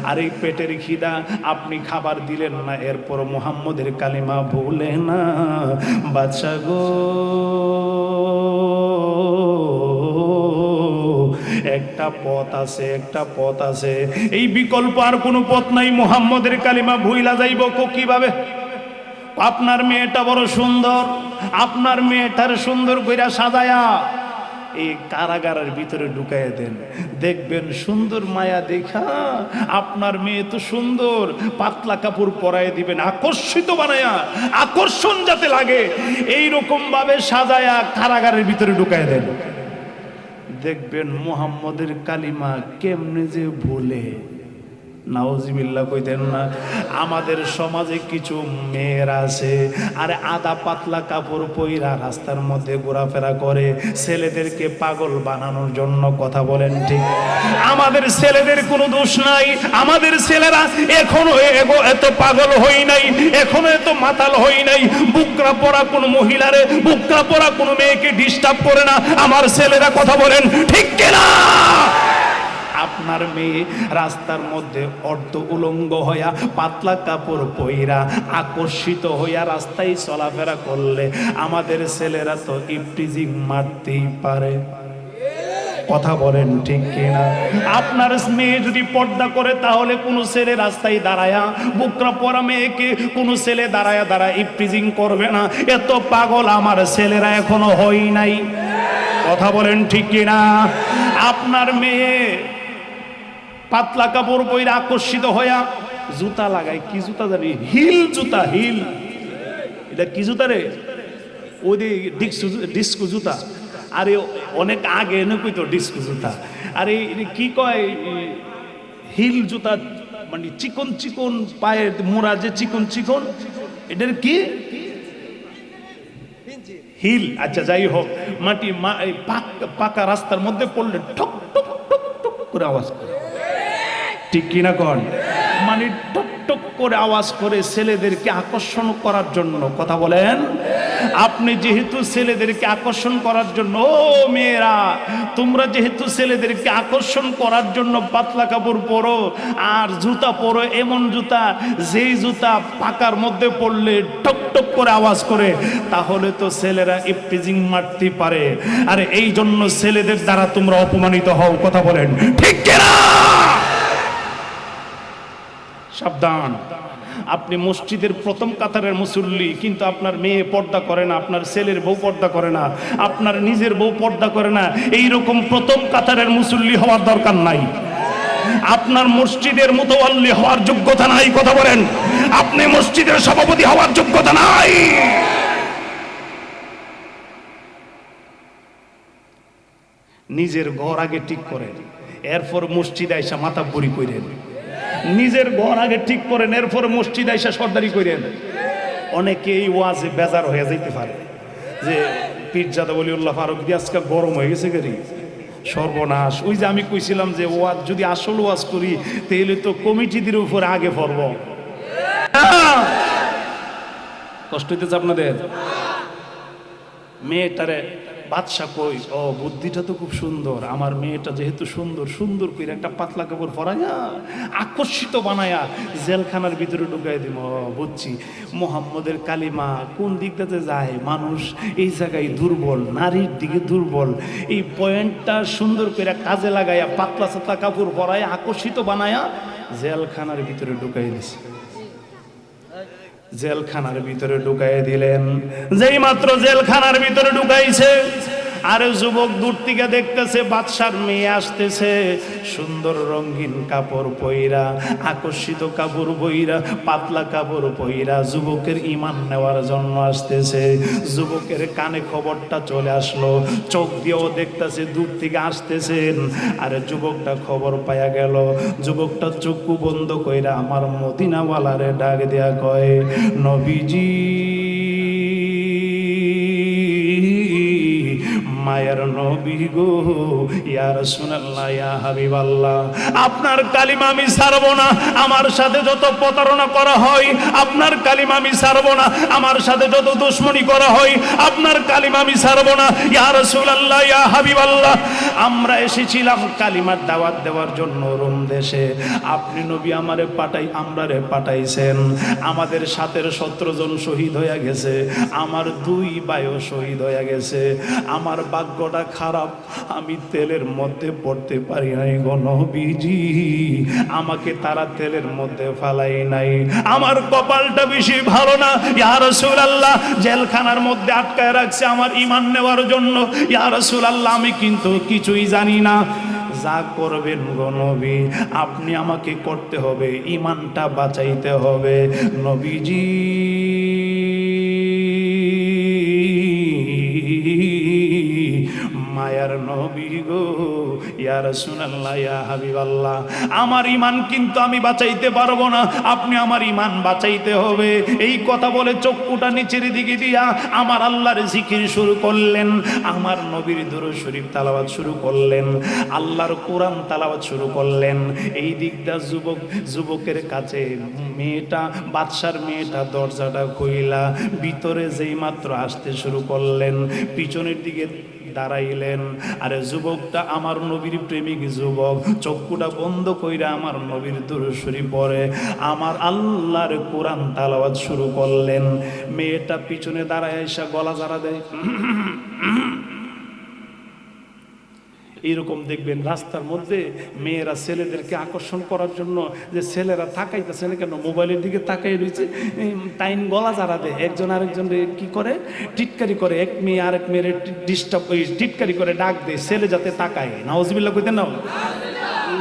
আর এই পেটের খিদা, আপনি খাবার দিলেন না, এরপর মুহাম্মদের কালিমা ভুলে না। বাদশা গো, একটা পথ আছে, এই বিকল্প আর কোনো পথ নাই। মুহাম্মদের কালিমা ভুইলা যাইব কিভাবে? আপনার মেয়েটা বড় সুন্দর, আপনার মেয়েটার সুন্দর কইরা সাজায়া এই কারাগারের ভিতরে ঢুকাইয়া দেন, দেখবেন সুন্দর মায়া দেখা আপনার মেয়ে তো সুন্দর, পাতলা কাপড় পরাইয়া দিবেন, আকর্ষিত বানায়া, আকর্ষণ যাতে লাগে এই রকম ভাবে সাজায়া কারাগারের ভিতরে ঢুকাইয়া দেন। দেখবেন মুহাম্মদের কালিমা কেমনে যে ভুলে। নাউজিবিল্লাহ কইতেন না। আমাদের সমাজে কিছু মেয়েরা আছে, আরে আদা পাতলা কাপড় পইরা রাস্তার মধ্যে ঘোরাফেরা করে ছেলেদেরকে পাগল বানানোর জন্য। কথা বলেন ঠিক? আমাদের ছেলেদের কোনো দোষ নাই, আমাদের ছেলেরা এখনো এত পাগল হই নাই, এখনো এত মাতাল হই নাই। বুকরা পরা কোনো মহিলারে, বুকরা পরা কোনো মেয়েকে ডিস্টার্ব করে না আমার ছেলেরা। কথা বলেন ঠিক কিনা? আপনার মেয়ে রাস্তার মধ্যে অর্ধ উলঙ্গ হইয়া পাতলা কাপড় পইরা আকর্ষিত হইয়া রাস্তায় চলাফেরা করলে আমাদের ছেলেরা তো ইফটিজিং মারতেই পারে। কথা বলেন ঠিক কিনা? আপনার মেয়ে যদি পর্দা করে তাহলে কোনো ছেলে রাস্তায় দাঁড়ায়া, বুকরা পরা মেয়েকে কোনো ছেলে দাঁড়ায়া ইফটিজিং করবে না। এত পাগল আমার ছেলেরা এখনো হই নাই। কথা বলেন ঠিক কিনা? আপনার মেয়ে পাতলা কাপড় পরে আকর্ষিত হইয়া জুতা লাগায়, কি জুতা জানি, হিল জুতা, হিল। এটা কি জুতা রে? ওই ডিস্কো জুতা। আরে অনেক আগে এনে কইতো ডিস্কো জুতা। আরে কি কয়, হিল জুতা, মানে চিকন চিকন পায়ে মোড়া যে চিকন চিকন, এটার কি হিল। আচ্ছা যাই হোক, মাটি পাকা রাস্তার মধ্যে পড়লে ঠক ঠক ঠক ঠক করে আওয়াজ করে, ঠিক কিনা কন? মানে টক টক করে আওয়াজ করে ছেলেদেরকে আকর্ষণ করার জন্য। কথা বলেন। আপনি যেহেতু ছেলেদেরকে আকর্ষণ করার জন্য, ও মেয়েরা তোমরা যেহেতু ছেলেদেরকে আকর্ষণ করার জন্য পাতলা কাপড় পরো আর জুতা পরো, এমন জুতা যেই জুতা পাকার মধ্যে পড়লে টক টক করে আওয়াজ করে, তাহলে তো ছেলেরা ইফটিজিং মারতে পারে। আর এই জন্য ছেলেদের দ্বারা তোমরা অপমানিত হও। কথা বলেন ঠিক কিনা? সাবধান। আপনি মসজিদের প্রথম কাতারের মুসল্লি, কিন্তু আপনার মেয়ে পর্দা করে না, আপনার ছেলের বউ পর্দা করে না, আপনার নিজের বউ পর্দা করে না, এইরকম প্রথম কাতারের মুসল্লি হওয়ার দরকার নাই। আপনার মসজিদের মুতাওয়াল্লি হওয়ার যোগ্যতা নাই, কথা বলেন। আপনি মসজিদের সভাপতি হওয়ার যোগ্যতা নাই। নিজের ঘর আগে ঠিক করেন, এরপর মসজিদ আইসা মাতাব্বরি করেন। নিজের ঘর আগে ঠিক করেন, এরপর মসজিদ আইসা সর্দারি করেন। অনেকে এই ওয়াজে বেজার হয়ে যাইতে পারে যে পীরজাদা ওলিউল্লাহ ফারুক দিয়ে আজকে গরম হয়ে গেছে গেরি, সর্বনাশ। ওই যে আমি কইছিলাম যে ওয়াজ যদি আসল ওয়াজ করি তাহলে তো কমিটিদের উপরে আগে পড়ব। কষ্ট হইতেছে আপনাদের? মেয়েটারে বাদশা কই, ও বুদ্ধিটা তো খুব সুন্দর, আমার মেয়েটা যেহেতু সুন্দর, সুন্দর করে একটা পাতলা কাপড় পরাইয়া আকর্ষিত বানায়া জেলখানার ভিতরে ঢুকাই দিব। বুঝছি মোহাম্মদের কালিমা কোন দিকটাতে যায়, মানুষ এই জায়গায় দুর্বল, নারীর দিকে দুর্বল। এই পয়েন্টটা সুন্দর করে কাজে লাগাইয়া পাতলা সাতলা কাপড় পরাইয়া আকর্ষিত বানায়া জেলখানার ভিতরে ঢুকাই দিছে। জেলখানার ভিতরে ঢুকাই দিলেন। যেই মাত্র জেলখানার ভিতরে ঢুকাইছে, আরে যুবক দূর থেকে দেখতেছে বাদশার মেয়ে আসতেছে, সুন্দর রঙিন কাপড় পইরা, আকর্ষিত কাপড় পইরা, পাতলা কাপড় পইরা যুবকের ঈমান নেওয়ার জন্য আসতেছে। যুবকের কানে খবরটা চলে আসলো, চোখ দিয়েও দেখতেছে দূর থেকে আসতেছেন। আরে যুবকটা খবর পায়া গেল, যুবকটা চক্ষু বন্ধ কইরা আমার মদিনাওয়ালারে ডাক দেয়া কয়, নবীজি, মায়ের নবী গো, ইয়া রাসূলুল্লাহ, ইয়া হাবিবাল্লাহ, আপনার কালিমা আমি ছাড়ব না। আমার সাথে যত প্রতারণা করা হয় আপনার কালিমা আমি ছাড়ব না। আমার সাথে যত দুশমনি করা হয় আপনার কালিমা আমি ছাড়ব না। ইয়া রাসূলুল্লাহ, ইয়া হাবিবাল্লাহ, আমরা এসেছিলাম কালিমার দাওয়াত দেওয়ার জন্য রোম দেশে। আপনি নবী আমারে আমরারে পাঠাইছেন। আমাদের সাথের 17 জন শহীদ হয়ে গেছে, আমার 2 ভাইও শহীদ হয়ে গেছে। আমার ভাগ্যটা খারাপ, আমি তেলের মধ্যে পড়তে পারি নাই গো নবীজি, আমাকে তারা তেলের মধ্যে ফালাই নাই। আমার কপালটা বেশি ভালো না। ইয়া রাসূলুল্লাহ, জেলখানার মধ্যে আটকায় রাখছে আমার ঈমান নেওয়ার জন্য। ইয়া রাসূলুল্লাহ, আমি কিন্তু কিছুই জানি না। যা করবেন গো নবী, আপনি আমাকে করতে হবে, ঈমানটা বাঁচাইতে হবে নবীজি। মায়ার নবী গো, ইয়া রাসূলুল্লাহ, ইয়া হাবিবাল্লাহ, আমার ঈমান কিন্তু আমি বাঁচাইতে পারবো না, আপনি আমার ঈমান বাঁচাইতে হবে। এই কথা বলে চক্ষুটা নিচের দিকে দিয়া আমার আল্লাহর জিকির শুরু করলেন, আমার নবীর দুরূদ শরীফ তেলাওয়াত শুরু করলেন, আল্লাহর কোরআন তেলাওয়াত শুরু করলেন। এই দিকটা যুবকের কাছে মেয়েটা, বাদশার মেয়েটা দরজাটা খুইলা ভিতরে যেই মাত্র আসতে শুরু করলেন, পিছনের দিকে দাঁড়াইলেন। আরে যুবকটা আমার নবীর প্রেমিক যুবক, চক্ষুটা বন্ধ কইরা আমার নবীর দুরূদ শরীফ পড়ে, আমার আল্লাহর কোরআন তেলাওয়াত শুরু করলেন। মেয়েটা পিছনে দাঁড়ায় এসে গলা জারা দেয়। এইরকম দেখবেন রাস্তার মধ্যে মেয়েরা ছেলেদেরকে আকর্ষণ করার জন্য, যে ছেলেরা তাকাইতেছে না কেন, মোবাইলের দিকে তাকাই রয়েছে, টাইম গলা জারা দেয়, একজন আরেকজনের কি করে, টিটকারি করে, এক মেয়ে আরেক মেয়ের ডিস্টার্ব, টিটকারি করে ডাক দেয়, ছেলে যাতে তাকায়। নাউজুবিল্লাহ কইতেন না,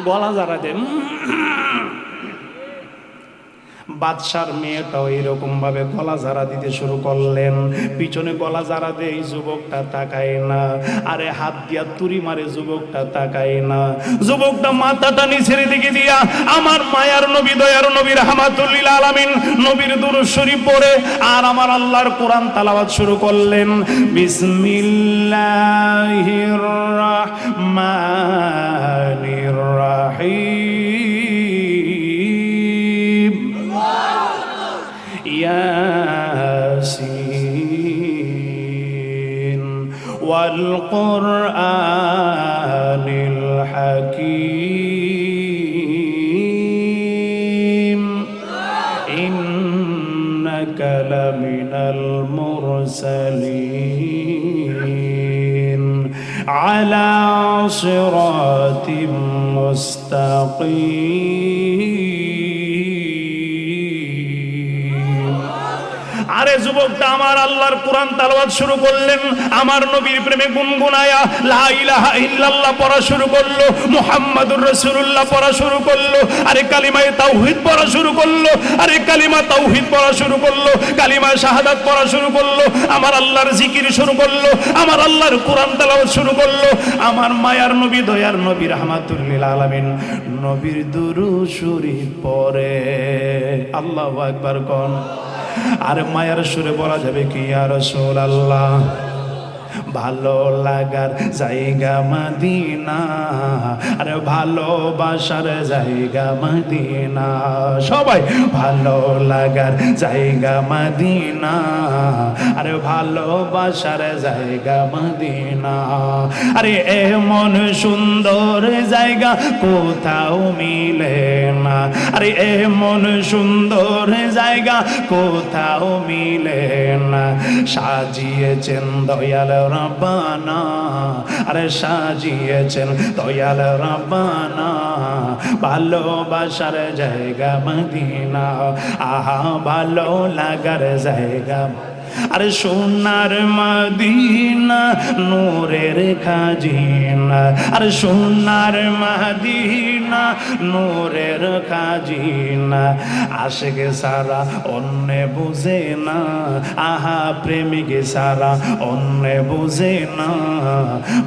গলা জারা দেয়। বাদশার মেয়েটাও এইরকম ভাবে গলা ঝাড়া দিতে শুরু করলেন, পিছনে গলা ঝাড়া দেয়, যুবকটা তাকায় না। আরে হাত দিয়া তুড়ি মারে, যুবকটা তাকায় না। যুবকটা মাথাটা নিচের দিকে দিয়া আমার মায়ার নবী, দয়ার নবী, রাহমাতুল লিল আলামিন নবীর দুরূদ শরীফ পড়ে আর আমার আল্লাহর কোরআন তেলাওয়াত শুরু করলেন। বিসমিল্লাহির রাহমানির রাহিম, ইয়াসিন ওয়াল কুরআনিল হাকীম, ইন্নাকা লামিনাল মুরসালিন আলা সিরাতিম মুস্তাকিম। আরে যুবক যুবকটা আমার আল্লাহর কোরআন তেলাওয়াত শুরু করলেন, আমার নবীর প্রেমে গুনগুনায়া লা ইলাহা ইল্লাল্লাহ পড়া শুরু করলো, মুহাম্মাদুর রাসূলুল্লাহ পড়া শুরু করলো, আরে কালিমায়ে তাওহীদ পড়া শুরু করলো, আরে কালিমা তাওহীদ পড়া শুরু করলো, কালিমা শাহাদাত পড়া শুরু করলো, আমার আল্লাহর জিকির শুরু করলো, আমার আল্লাহর কোরআন তেলাওয়াত শুরু করলো। আমার মায়ার নবী, দয়ার নবী, রাহমাতুল লিল আলামিন নবীর দুরূদ শরীফ পড়ে। আল্লাহু আকবার কোন। আর মায়ার সুরে বলা যাবে কি ইয়া রাসূলুল্লাহ, ভালো লাগার জায়গা মদিনা, আরে ভালোবাসার জায়গা মদিনা, সবাই ভালো লাগার জায়গা মদিনা, আরে ভালোবাসার জায়গা মদিনা। আরে এমন সুন্দর জায়গা কোথাও মিলে না, আরে এমন সুন্দর জায়গা কোথাও মিলে না, সাজিয়েছেন দয়াল রব্বানা, আরে সাজিয়েছেন দয়াল রব্বানা, ভালোবাসার জায়গা মদিনা, আহা ভালো লাগার জায়গা, আরে সোনার মদিনা নূরের খাজিনা, আরে সোনার মদিনা নূরের খাজিনা, আশিক সারা অন্য বুঝে না, আহা প্রেমিক সারা অন্য বুঝে না,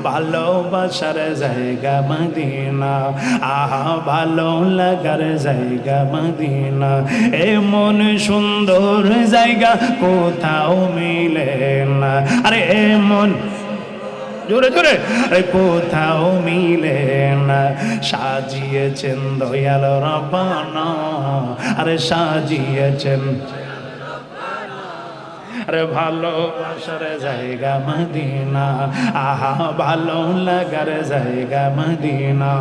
ভালোবাসার জায়গা মদিনা, আহা ভালো লাগার জায়গা মদিনা, এমন সুন্দর জায়গা কোথাও মিলে না, আরে এমন জোরে জোরে, আরে কোথাও মিলে না, সাজিয়েছেন দয়াল রব্বানা, আরে সাজিয়েছেন, আরে ভালোবাসার জায়গা মদিনা, আহা ভালো লাগার জায়গা মদিনা।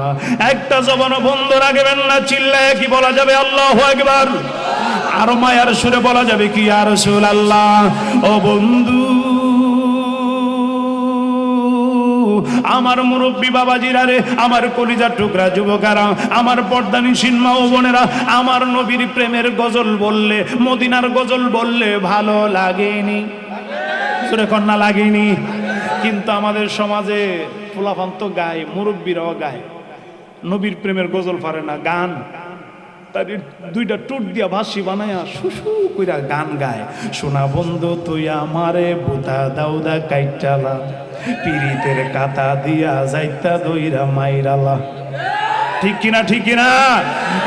একটা জবান বন্ধ রাখবেন না, চিল্লায় কি বলা যাবে আল্লাহু আকবার? আর মায়ার সুরে বলা যাবে কি ইয়া রাসূলুল্লাহ, ও বন্ধু আমার মুরব্বী বাবাজিরা রে, আমার কলিজার টুকরা যুবকেরা, আমার পর্দানিসীন মা ও বোনেরা, আমার নবীর প্রেমের গজল বললে, মদিনার গজল বললে ভালো লাগেনি? সুরে কন্যা লাগেনি? কিন্তু আমাদের সমাজে ফুলাফান তো গায়, মুরব্বীরাও গায়, নবীর প্রেমের গজল পারে না, গান তার দুইটা টুট দিয়া ভাসি বানায়া শুশু কইরা গান গায়, শোনা বন্ধু তুই আমারে বুতা দাউদা কাইটালা, পিরিতের কাতা দিয়া যাইতা দইরা মাইরালা। ঠিক কিনা, ঠিক কিনা?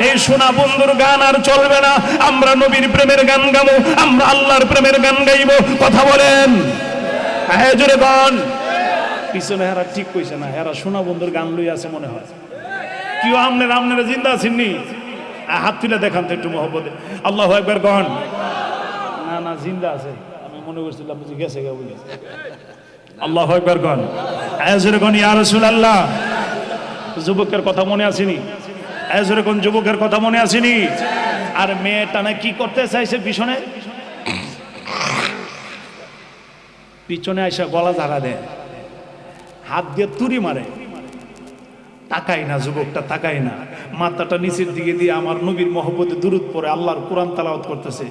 এই সোনা বন্ধুর গান আর চলবে না, আমরা নবীর প্রেমের গান গাবো, আমরা আল্লাহর প্রেমের গান গাইবো। কথা বলেন, হ্যাঁ জোরে গান। পিছনে হেরা ঠিক কইছে না, হেরা সোনা বন্ধুর গান লই আছে মনে হয়। কেউ আপনারা জিন্দা আছেননি? হাত তুলে দেখান তো একটু মহব্বতে, আল্লাহু আকবার গান। না না জিন্দা আছে, আমি মনে করছিলাম বুঝি গেছে গা বুঝে। আল্লাহু আকবার গান, আয়াজের গান ইয়া রাসূলুল্লাহ। যুবকের কথা মনে আসেনি? আয়াজের গান যুবকের কথা মনে আসেনি? আর মেয়েটা না কি করতে চাইছে, পিছনে পিছনে আইসা গলা ঝাড়া দেয়, হাত দিয়ে তুড়ি মারে, তাকাই না যুবকটা, তাকাই না, মাথাটা নিচের দিকে দিয়ে আমার নবীর মহব্বতে দুরূদ পড়ে আল্লাহর কোরআন তেলাওয়াত করতেছে।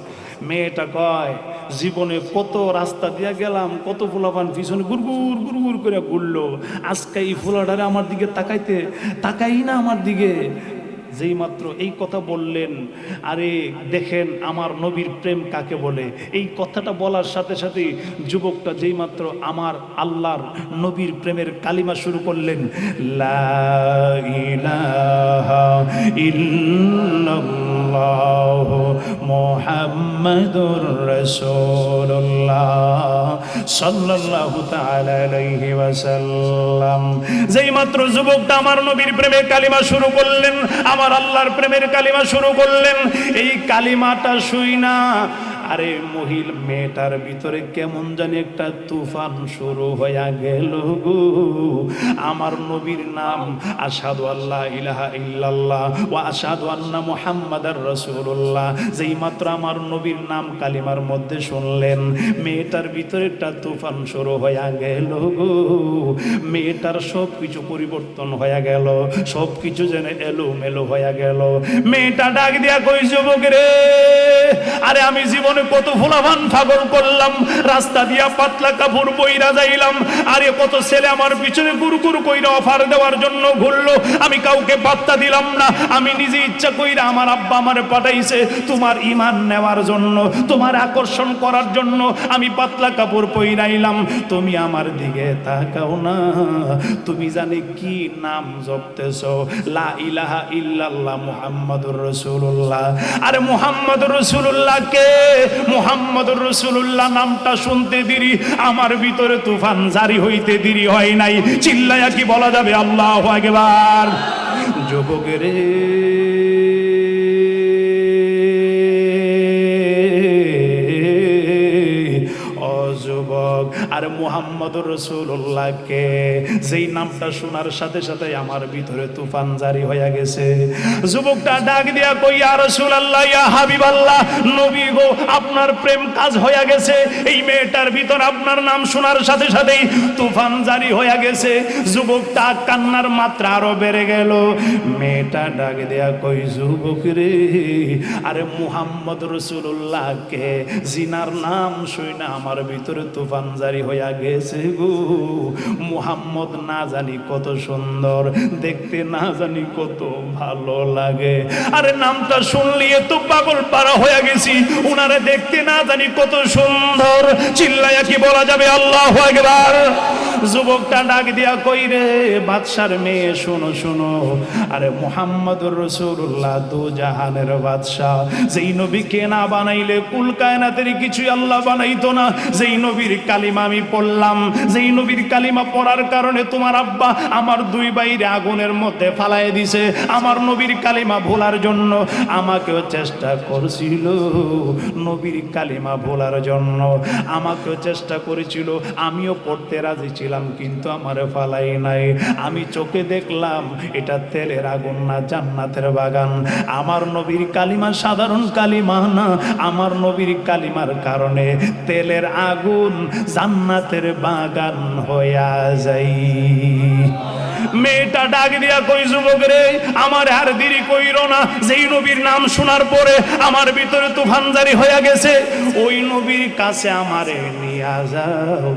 মেয়েটা কয় জীবনে কত রাস্তা দিয়া গেলাম, কত ফুলাপান পিছনে গুড়গুড় গুড়গুড় করে ঘুরলো, আজকে এই ফুলাটারে আমার দিকে তাকাই না আমার দিকে। যেই মাত্র এই কথা বললেন, আরে দেখেন আমার নবীর প্রেম কাকে বলে, এই কথাটা বলার সাথে সাথে যুবকটা যেই মাত্র আমার আল্লাহর নবীর প্রেমের কালিমা শুরু করলেন, লা ইলাহা ইল্লাল্লাহু মুহাম্মাদুর রাসূলুল্লাহ সাল্লাল্লাহু তাআলা আলাইহি ওয়াসাল্লাম। যেই মাত্র যুবকটা আমার নবীর প্রেমের কালিমা শুরু করলেন, আমার আল্লাহর প্রেমের কালিমা শুরু করলেন, এই কালিমাটা শুই না আরে মেয়েটার ভিতরে কেমন জানি একটা তুফান শুরু হয়ে গেল গো। আমার নবীর নাম আশহাদু আল্লা ইলাহা ইল্লাল্লাহ ওয়া আশহাদু আন্না মুহাম্মাদার রাসূলুল্লাহ যেই মাত্র আমার নবীর নাম কালিমার মধ্যে শুনলেন, মেয়েটার ভিতরে একটা তুফান শুরু হয়ে গেল গো। মেয়েটার সব কিছু পরিবর্তন হয়ে গেল, সব কিছু যেন এলোমেলো হয়ে গেল। মেয়েটা ডাক দিয়া কই, যুবক রে আরে আমি জীবনে কত ফুলাভান পাগল করলাম, রাস্তা দিয়া পাতলা কাপড় বইরা যাইলাম, আরে কত ছেলে আমার পিছনে গুরু কইরা অফার দেওয়ার জন্য ঘুরলো, আমি কাউকে পাত্তা দিলাম না। আমি নিজে ইচ্ছা কইরা আমার আব্বা আমার পাঠাইছে তোমার ঈমান নেওয়ার জন্য, তোমার আকর্ষণ করার জন্য আমি পাতলা কাপড় পইরাইলাম। তুমি আমার দিকে তাকাও না, তুমি জানি কি নাম জপতেছো, লা ইলাহা ইল্লাল্লাহ মুহাম্মাদুর রাসূলুল্লাহ। আরে মুহাম্মাদুর রাসূলুল্লাহ কে? মুহাম্মাদুর রাসূলুল্লাহ নামটা শুনতে দেরি, আমার ভিতরে তুফান জারি হইতে দেরি হয় নাই। চিল্লায়া কি বলা যাবে আল্লাহু আকবার? যুবকের যুবক, আর মুহাম্মদুর রাসূলুল্লাহকে যেই নামটা শোনার সাথে সাথে আমার ভিতরে তুফান জারি হয়ে গেছে। যুবকটা ডাক দিয়া কই, ইয়া রাসূলুল্লাহ, ইয়া হাবিবাল্লাহ, নবী গো, আপনার প্রেম কাজ হয়ে গেছে। এই মেয়েটার ভিতর আপনার নাম শোনার সাথে সাথেই তুফান জারি হয়ে গেছে। যুবকটা কান্নার মাত্রা আরো বেড়ে গেল। মেয়েটা ডাক দিয়া কই, যুবক রে, আরে মুহাম্মদ রাসূলুল্লাহকে জিনার নাম শুনে আমার ভিতরে তুফান জারি হইয়া গেছে গো। মুহাম্মদ না জানি কত সুন্দর দেখতে, না জানি কত ভালো লাগে। আরে নামটা শুনলিয়ে তো পাগল পারা হয়ে গেছি, উনারে দেখতে না জানি কত সুন্দর। চিল্লায়া কি বলা যাবে আল্লাহু আকবার? যুবকটা ডাক দিয়া কই, রে বাদশার মেয়ে, শোনো শোনো, আরে মুহাম্মদুর রাসূলুল্লাহ দু জাহানের বাদশা। যেই নবীকে না বানাইলে কুল কায়নাতের কিছুই আল্লাহ বানাইতো না। যেই নবীর কালিমা আমি পড়লাম, যেই নবীর কালিমা পড়ার কারণে তোমার আব্বা আমার দুই ভাইরে আগুনের মধ্যে ফালায় দিছে। আমার নবীর কালিমা ভোলার জন্য আমাকেও চেষ্টা করছিল, নবীর কালিমা ভোলার জন্য আমাকেও চেষ্টা করেছিল, আমিও পড়তে রাজি ছিলাম, কিন্তু আমারে ফালাই নাই। আমি চোখে দেখলাম এটা তেলের আগুন না, জান্নাতের বাগান। আমার নবীর কালিমা সাধারণ কালিমা না, আমার নবীর কালিমার কারণে তেলের আগুন জান্নাতের বাগান হইয়া যাই। মেয়েটা ডাক দিয়া কই, যুবক রে, আমার আর দেরি কইরো না। যেই নবীর নাম শোনার পরে আমার ভিতরে তুফান জারি হয়ে গেছে, ওই নবীর কাছে আমারে নিয়া যাও,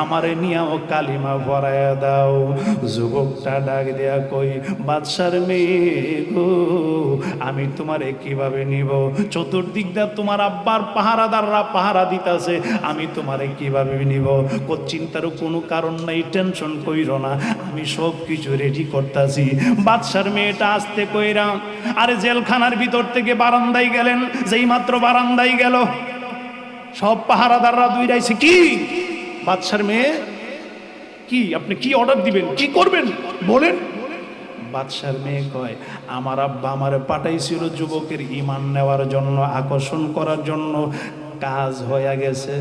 আমারে নিয়াও কালিমা পড়ায়া দাও। যুবকটা ডাক দিয়া কই, বাদশার মেয়ে গো, আমি তোমারে কিভাবে নিব? চতুর্দিক দিয়ে তোমার আব্বার পাহারাদাররা পাহারা দিতেছে, আমি তোমারে কিভাবে নিব? চিন্তারও কোনো কারণ নাই, টেনশন কইরো না, আমি সব কিছু রেডি করতেছি। বাদশার মেয়েটা আসতে কইরা আরে জেলখানার ভিতর থেকে বারান্দায় গেলেন। যেই মাত্র বারান্দায় গেল, সব পাহারাদাররা দৌড়াইছে। কি বাদশার মেয়ে, কি আপনি কি অর্ডার দিবেন, কি করবেন বলেন? বাদশার মেয়ে কয়, আমার আব্বা আমারে পাঠাইছিল যুবকের ঈমান নেওয়ার জন্য, আকর্ষণ করার জন্য। কাজ হয়ে গেছে,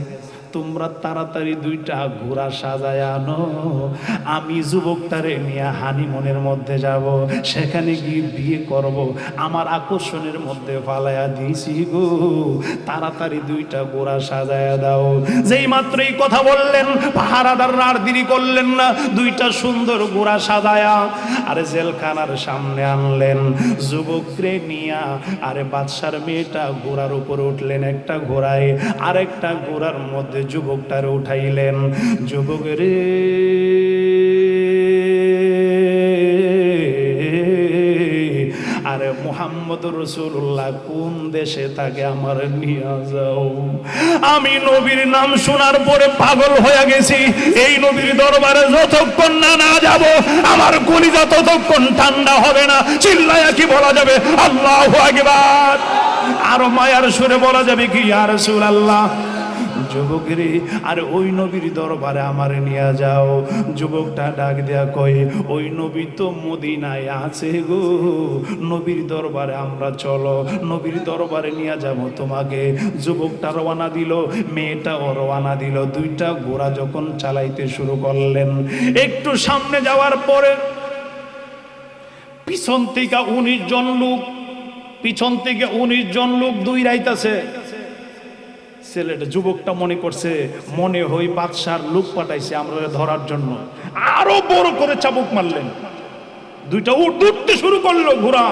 তোমরা তাড়াতাড়ি দুইটা ঘোড়া সাজায় আনো, আমি যুবকটারে নিয়ে হানিমুনের মধ্যে যাব, সেখানে গিয়ে বিয়ে করব। আমার আকর্ষণের মধ্যে ফালাইয়া দিয়েছি গো, তাড়াতাড়ি দুইটা ঘোড়া সাজায় দাও। যেই মাত্র এই কথা বললেন, পাহারাদাররা আর দেরি করলেন না, দুইটা সুন্দর ঘোড়া সাজায়া আরে জেলখানার সামনে আনলেন। যুবকরে নিয়া আরে বাদশার মেয়েটা ঘোড়ার উপর উঠলেন, একটা ঘোড়ায়, আরেকটা ঘোড়ার মধ্যে যুবকটারে উঠাইলেন। যুবকের আরে মুহাম্মদুর রাসূলুল্লাহ কোন দেশে থাকে, আমার নিয়ে যাও। আমি নবীর নাম শোনার পরে পাগল হয়ে গেছি। এই নবীর দরবারে যতক্ষণ না যাব, আমার কলিজা ততক্ষণ ঠান্ডা হবে না। চিল্লায়া কি বলা যাবে আল্লাহু আকবার? আরো মায়ার সুরে বলা যাবে কি, ইয়া রাসূলুল্লাহ? যুবকেরে আর ওই নবীর দরবারে আমারে নিয়ে যাও। যুবকটা ডাক দেয়া কই, ওই নবী তো মদিনায় আছে গো, নবীর দরবারে আমরা চলো, নবীর দরবারে নিয়ে যাব তোমাকে। যুবকটা রওনা দিল, মেয়েটাও রওনা দিল। দুইটা ঘোড়া যখন চালাইতে শুরু করলেন, একটু সামনে যাওয়ার পরে পিছন থেকে 19 জন লোক, পিছন থেকে 19 জন লোক দুই রাইতাছে। ছেলেটা যুবকটা মনে করছে মনে হয় বাদশার লোক পাঠাইছে আমরা ধরার জন্য, আরো বড় করে চাবুক মারলেন। দুইটা উঠতে শুরু করলো ঘোড়া।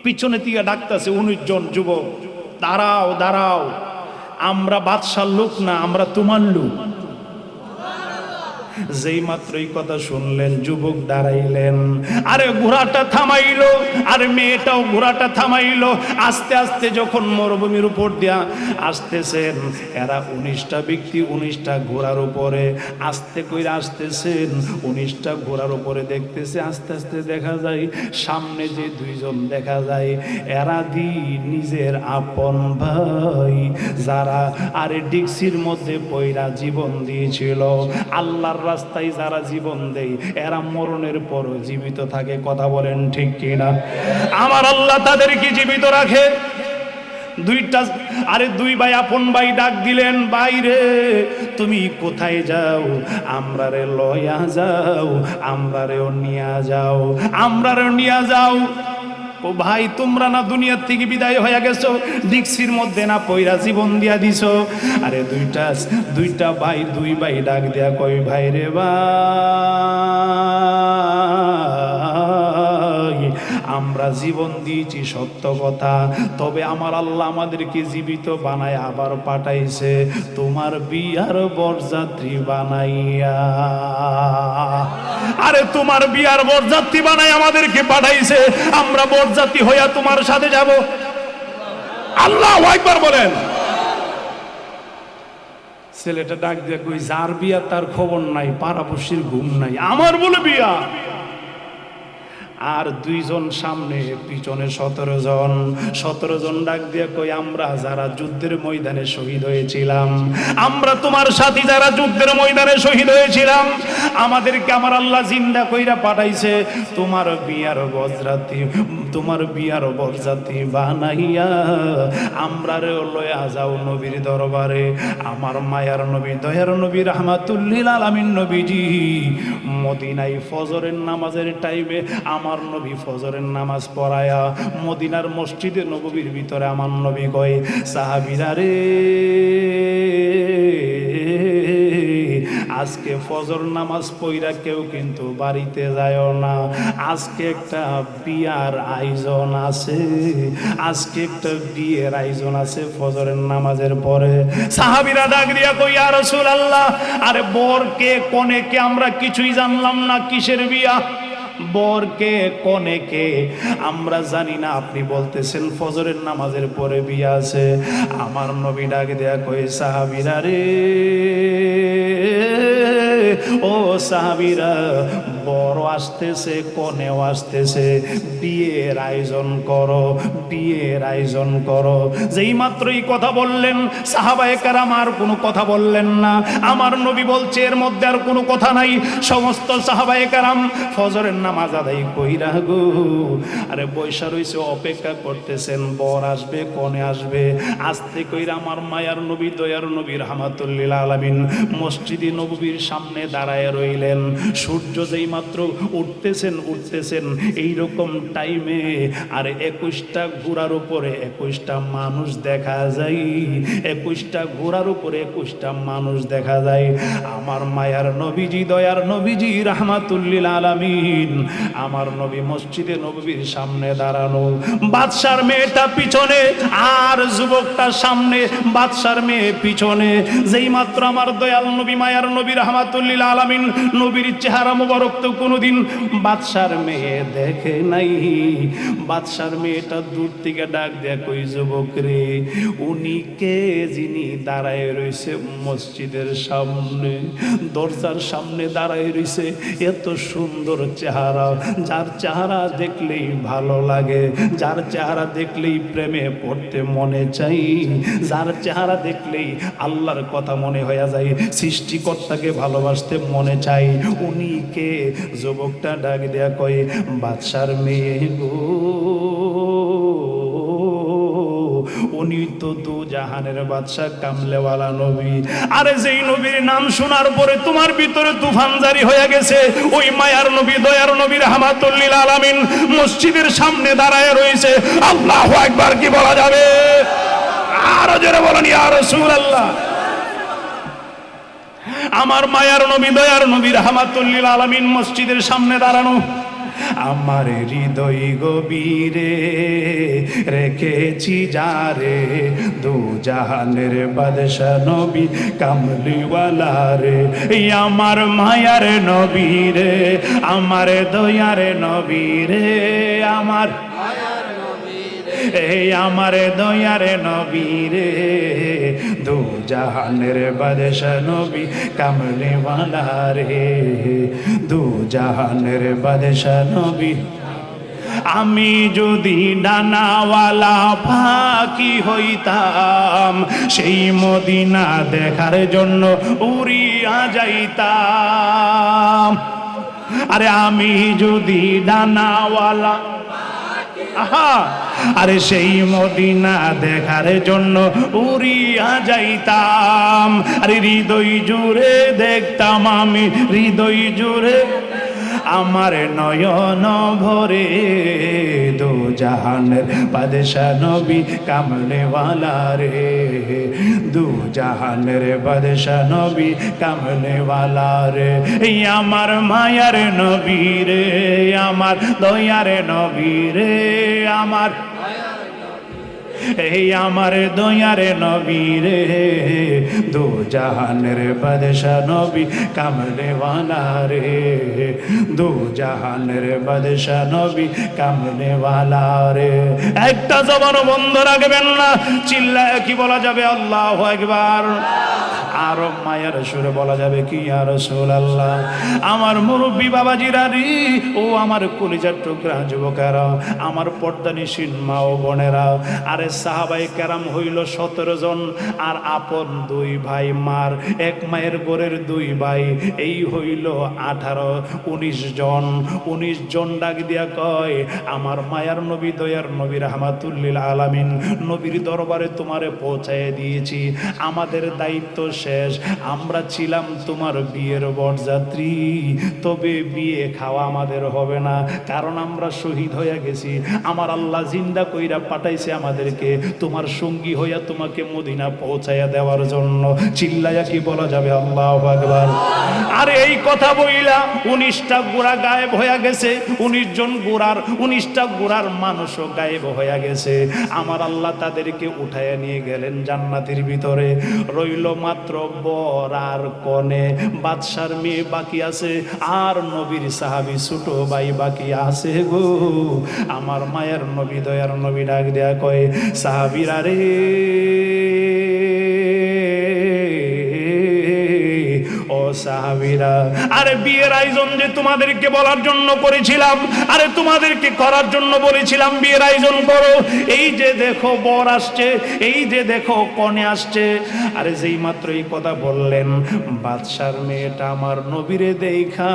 পিছনে থেকে ডাকতেছে 19 জন যুবক, দাঁড়াও দাঁড়াও, আমরা বাদশার লোক না, আমরা তোমার লোক। যেই মাত্র এই কথা শুনলেন যুবক দাঁড়াইলেন, আরে ঘোড়াটা থামাইলো, আর মেয়েটাও ঘোড়াটা থামাইলো। আস্তে আস্তে যখন মরুভূমির উপর দিয়া আসতেছেন, এরা 19টা ব্যক্তি 19টা ঘোড়ার উপরে আস্তে কইরা আসতেছেন। 19টা ঘোড়ার উপরে দেখতেছে, আস্তে আস্তে দেখা যায় সামনে যে 2 জন দেখা যায়, এরা নিজের আপন ভাই, যারা আরে ডিক্সির মধ্যে পয়রা জীবন দিয়েছিল। আল্লাহর রাস্তায় যারা জীবন দেয় এরা মরণের পর জীবিত থাকে। কথা বলেন ঠিক কিনা? আমার আল্লাহ তাদেরকে জীবিত রাখে। দুই ভাই আপন ভাই ডাক দিলেন, বাইরে তুমি কোথায় যাও? আমরারে লয়া যাও, আমরারেও নিয়া যাও, আমরারেও নিয়া যাও। ও ভাই, তোমরা না দুনিয়ার থেকে বিদায় হয়ে গেছো, ডিক্সির মধ্যে না পয়রা জীবন দিয়া দিছো। আরে দুইটা ভাই, 2 ভাই ডাক দেয়া কই, ভাই রে ভাই, আমরা জীবন দিয়েছি সত্য কথা, তবে আমার আল্লাহ আমাদেরকে জীবিত বানায় আবার পাঠাইছে তোমার বিয়ার বরযাত্রী বানাইয়া। আরে তোমার বিয়ার বরযাত্রী বানাই আমাদেরকে পাঠাইছে, আমরা বরযাত্রী হইয়া তোমার সাথে যাব। আল্লাহু আকবার বলেন। ছেলেটা ডাক দিয়ে কই, যার বিয়া তার খবর নাই, পাড়াপড়শির ঘুম নাই, আমার বলে বিয়া। আর 2 জন সামনে, পিছনে 17 জন ডাক দিয়ে কই, আমরা যারা যুদ্ধের ময়দানে শহীদ হয়েছিলাম, আমরা তোমার সাথী যারা যুদ্ধের ময়দানে শহীদ হয়েছিলাম, আমাদেরকে আমার আল্লাহ জিন্দা কইরা পাঠাইছে তোমার বিয়ার বরযাত্রী বানাইয়া আমরারে লয়া যাও নবীর দরবারে। আমার মায়ার নবী, দয়ার নবী, রাহমাতুল লিল আলামিন নবীজি মদিনায় ফজরের নামাজের টাইমে আমার নবী ফজরের নামাজ পড়ায়া মদিনার মসজিদে নববীর ভিতরে আমার নবী কয়, সাহাবীরা রে, আজকে ফজর নামাজ পড়া কেউ কিন্তু বাড়িতে যায় না, আজকে একটা বিয়ার আয়োজন আছে, আজকে একটা বিয়ের আয়োজন আছে ফজরের নামাজের পরে। সাহাবীরা ডাক দিয়া কই, ইয়া রাসূলুল্লাহ, আরে বরকে কনেকে আমরা কিছুই জানলাম না, কিসের বিয়া? বরকে কনেকে আমরা জানি না, আপনি বলতেছেন ফজরের নামাজের পরে বিয়া আছে। আমার নবী ডাক দেয়া কই, সাহাবীরা রে, ও সাহাবীরা, বড় আসতেছে, কনেও আসতেছে, বিয়ের আয়োজন করো, বিয়ের আয়োজন করো। যেই মাত্রই কথা বললেন সাহাবায়ে কেরাম আর কোনো কথা বললেন না। আমার নবী বলছে এর মধ্যে আর কোনো কথা নাই। সমস্ত সাহাবায়ে কেরাম ফজরের নামাজ আদায় কইরা গো আরে বৈশা রইছে, অপেক্ষা করতেছেন বর আসবে, কনে আসবে। আস্তে কইরা আমার মায়ার নবী, দয়ার নবী, রাহমাতুল লিল আলামিন মসজিদে নববীর সামনে দাঁড়ায় রইলেন। সূর্য যেই মাত্র উঠতেছেন এইরকম টাইমে আর 21টা ঘোড়ার উপরে 21টা মানুষ দেখা যায়, 21টা ঘোড়ার উপরে 21টা মানুষ দেখা যায়। আমার মায়ার নবীজি, দয়ার নবীজি, রাহমাতুল লিল আলামিন আমার নবী মসজিদে নববীর সামনে দাঁড়ানো। বাদশার মেয়েটা পিছনে আর যুবকটা সামনে, বাদশার মেয়ে পিছনে। যেই মাত্র আমার দয়াল নবী, মায়ার নবী, রাহমাতুল লিল আলামিন নবীর চেহারা মোবারক তো কোনোদিন বাদশার মেয়ে দেখে নাই। বাদশার মেয়েটা দূর থেকে ডাক দেয়া কই, যুবক রে, উনি কে যিনি দাঁড়ায় রয়েছে মসজিদের সামনে, দরজার সামনে দাঁড়ায় রয়েছে? এত সুন্দর চেহারা, যার চেহারা দেখলেই ভালো লাগে, যার চেহারা দেখলেই প্রেমে পড়তে মনে চাই, যার চেহারা দেখলেই আল্লাহর কথা মনে হয়ে যায়, সৃষ্টিকর্তাকে ভালোবাসতে মনে চাই। উনি কে? যুবকটা ডাক দেয়া কয়, বাদশার মেয়ে গো, উনি তো দু জাহানের বাদশা, কামলেওয়ালা নবী। আরে যেই নবীর নাম শোনার পরে তোমার ভিতরে তুফান জারি হয়ে গেছে, ওই মায়ার নবী, দয়ার নবী, রাহমাতুল লিল আলামিন মসজিদের সামনে দাঁড়ায় রয়েছে। আল্লাহু আকবার কি বলা যাবে? আরো জোরে বলেন ইয়া রাসূলুল্লাহ। আমার মায়ার নবী, দয়ার নবী, রাহমাতুল লিল আলামিন মসজিদের সামনে দাঁড়ানো। আমার হৃদয় গভীরে রেখেছি যারে, দু জাহানের বাদশা নবী কামলিওয়ালা রে। আমার মায়ার নবী রে, আমার দয়ার নবী রে, আমার আমার দয়ার নবী রে, দু জাহানের বাদশা নবী কামলিওয়ালা রে, দু জাহানের বাদশা নবী। আমি যদি ডানাওয়ালা পাখি হইতাম, সেই মদিনা দেখার জন্য উড়িয়া যাইতাম। আরে আমি যদি ডানাওয়ালা, আহা, আরে সেই মদিনা দেখার জন্য উড়িয়া যাইতাম। আরে হৃদয় জুড়ে দেখতাম আমি, হৃদয় জুড়ে আমার নয়ন ভরে, দু জাহানের বাদশা নবী কামলেওয়ালা রে, দু জাহানের বাদশা নবী কামলেওয়ালা রে। এই আমার মায়ার নবী রে, আমার দয়ার নবী রে, আমার এই আমার দয়ার নবী রে, দু জাহানের বাদশা নবী কামলেওয়ালা রে, দু জাহানের বাদশা নবী কামলেওয়ালা রে। একটা জবান বন্ধ রাখবেন না, চিল্লায় কি বলা যাবে আল্লাহু আকবার। আর মায়ের সুরে বলা যাবে কি ইয়া রাসূলুল্লাহ। আমার মুরব্বী বাবাজিরা রে, ও আমার কলিজার টুকরা যুবকেরা, আমার পর্দানিশীন মা ও বোনেরা, আরে সাহাবায়ে কেরাম হইল 17 জন, আর আপন দুই ভাই মার এক মায়ের গোরের দুই ভাই, এই হইল 18 19 জন। 19 জন ডাক দিয়া কয়, আমার মায়ার নবী দয়ার নবী রাহমাতুল্লিল আলামিন নবীর দরবারে তোমারে পৌঁছায় দিয়েছি, আমাদের দায়িত্ব শেষ। আমরা ছিলাম তোমার বিয়ের বরযাত্রী, তবে বিয়ে খাওয়া আমাদের হবে না, কারণ আমরা শহীদ হয়ে গেছি। আমার আল্লাহ জিন্দা কইরা পাঠাইছে আমাদেরকে তোমার সঙ্গী হইয়া তোমাকে মদিনা পৌঁছাইয়া দেওয়ার জন্য। চিল্লাইয়া কি বলা যাবে আল্লাহু আকবার। আরে এই কথা বইলা 19টা গোড়া গায়েব হয়ে গেছে, 19 জন গোড়ার 19টা গোড়ার মানুষও গায়েব হয়ে গেছে। আমার আল্লাহ তাদেরকে উঠাইয়া নিয়ে গেলেন জান্নাতের ভিতরে। রইল মাত্র বর আর কনে, বাদশার মেয়ে বাকি আছে, আর নবীর সাহাবী ছোট ভাই বাকি আছে গো। আমার মায়ের নবী দয়ার নবী ডাক দেয়া কয়, সাহাবীরা রে, ও সাহাবীরা, আরে বিয়ের আয়োজন যে তোমাদেরকে বলার জন্য করেছিলাম, আরে তোমাদেরকে করার জন্য বলেছিলাম বিয়ের আয়োজন করো। এই যে দেখো বর আসছে, এই যে দেখো কনে আসছে। আরে যেই মাত্র এই কথা বললেন, বাদশার মেয়েটা আমার নবীরে দেখা